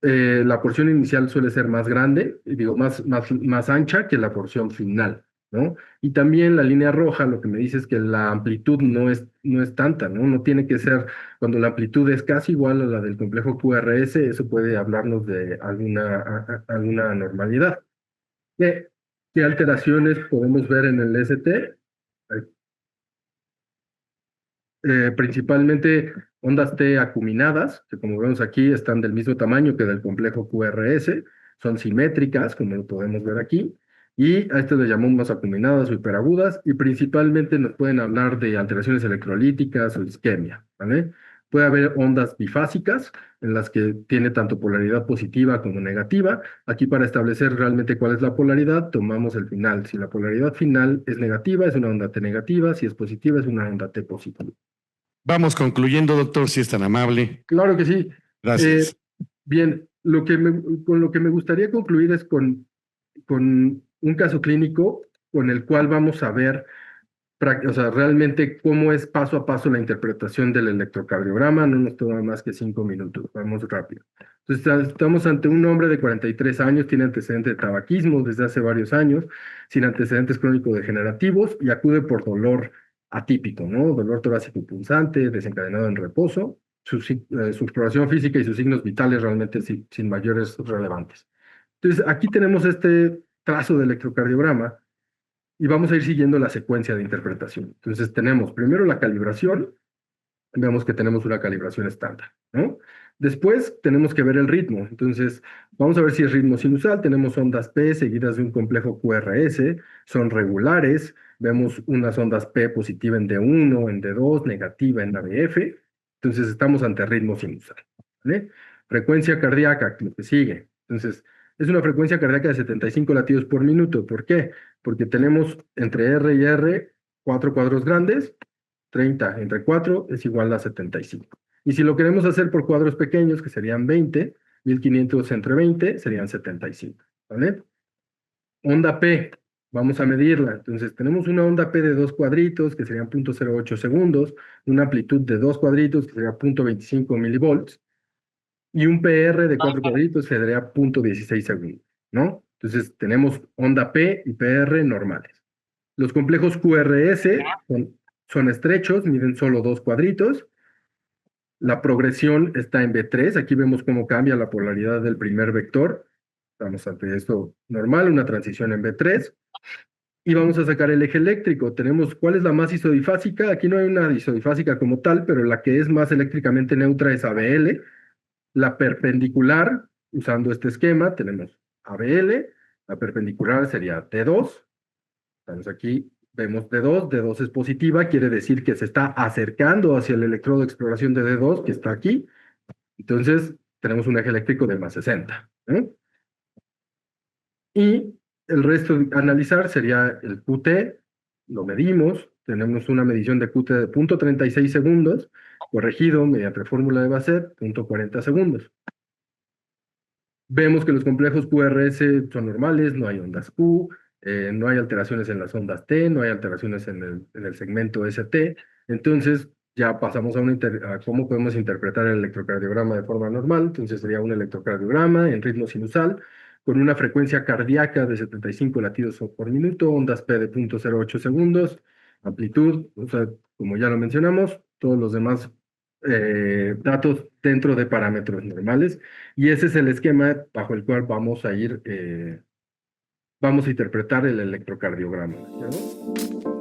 Speaker 1: la porción inicial suele ser más grande, digo, más ancha que la porción final, ¿no? Y también la línea roja lo que me dice es que la amplitud no es tanta, ¿no? No tiene que ser, cuando la amplitud es casi igual a la del complejo QRS, eso puede hablarnos de alguna anormalidad. ¿Qué, qué alteraciones podemos ver en el ST? Principalmente ondas T acuminadas, que como vemos aquí están del mismo tamaño que del complejo QRS, son simétricas, como lo podemos ver aquí, y a esto le llamamos acuminadas o hiperagudas, y principalmente nos pueden hablar de alteraciones electrolíticas o isquemia, ¿vale? Puede haber ondas bifásicas, en las que tiene tanto polaridad positiva como negativa. Aquí para establecer realmente cuál es la polaridad, tomamos el final. Si la polaridad final es negativa, es una onda T negativa, si es positiva, es una onda T positiva.
Speaker 2: Vamos concluyendo, doctor, si es tan amable.
Speaker 1: Claro que sí.
Speaker 2: Gracias.
Speaker 1: Bien, con lo que me gustaría concluir es con un caso clínico con el cual vamos a ver, o sea, realmente cómo es paso a paso la interpretación del electrocardiograma. No nos toma más que 5 minutos, vamos rápido. Entonces, estamos ante un hombre de 43 años, tiene antecedentes de tabaquismo desde hace varios años, sin antecedentes crónico-degenerativos y acude por dolor atípico, ¿no? Dolor torácico punzante, desencadenado en reposo, su exploración física y sus signos vitales realmente sin mayores relevantes. Entonces, aquí tenemos este trazo de electrocardiograma y vamos a ir siguiendo la secuencia de interpretación. Entonces, tenemos primero la calibración, vemos que tenemos una calibración estándar, ¿no? Después tenemos que ver el ritmo. Entonces, vamos a ver si es ritmo sinusal. Tenemos ondas P seguidas de un complejo QRS, son regulares. Vemos unas ondas P positiva en D1, en D2, negativa en ABF. Entonces, estamos ante ritmo sinusal, ¿vale? Frecuencia cardíaca, lo que sigue. Entonces, es una frecuencia cardíaca de 75 latidos por minuto. ¿Por qué? Porque tenemos entre R y R 4 cuadros grandes. 30 entre 4 es igual a 75. Y si lo queremos hacer por cuadros pequeños, que serían 20, 1500 entre 20 serían 75, ¿vale? Onda P. Vamos a medirla. Entonces, tenemos una onda P de 2 cuadritos, que serían 0.08 segundos, una amplitud de 2 cuadritos, que sería 0.25 milivolts, y un PR de 4 cuadritos, que sería 0.16 segundos, ¿no? Entonces, tenemos onda P y PR normales. Los complejos QRS son estrechos, miden solo 2 cuadritos. La progresión está en B3. Aquí vemos cómo cambia la polaridad del primer vector. Estamos ante esto normal, una transición en B3. Y vamos a sacar el eje eléctrico. Tenemos cuál es la más isodifásica. Aquí no hay una isodifásica como tal, pero la que es más eléctricamente neutra es ABL. La perpendicular, usando este esquema, tenemos ABL. La perpendicular sería T2. Estamos aquí, vemos D2. D2 es positiva, quiere decir que se está acercando hacia el electrodo de exploración de D2, que está aquí. Entonces, tenemos un eje eléctrico de más 60. Y el resto de analizar sería el QT, lo medimos, tenemos una medición de QT de 0.36 segundos, corregido mediante fórmula de Bassett, 0.40 segundos. Vemos que los complejos QRS son normales, no hay ondas Q, no hay alteraciones en las ondas T, no hay alteraciones en el segmento ST. Entonces, ya pasamos a cómo podemos interpretar el electrocardiograma de forma normal. Entonces, sería un electrocardiograma en ritmo sinusal, con una frecuencia cardíaca de 75 latidos por minuto, ondas P de 0.08 segundos, amplitud, o sea, como ya lo mencionamos, todos los demás datos dentro de parámetros normales. Y ese es el esquema bajo el cual vamos a interpretar el electrocardiograma, ¿no?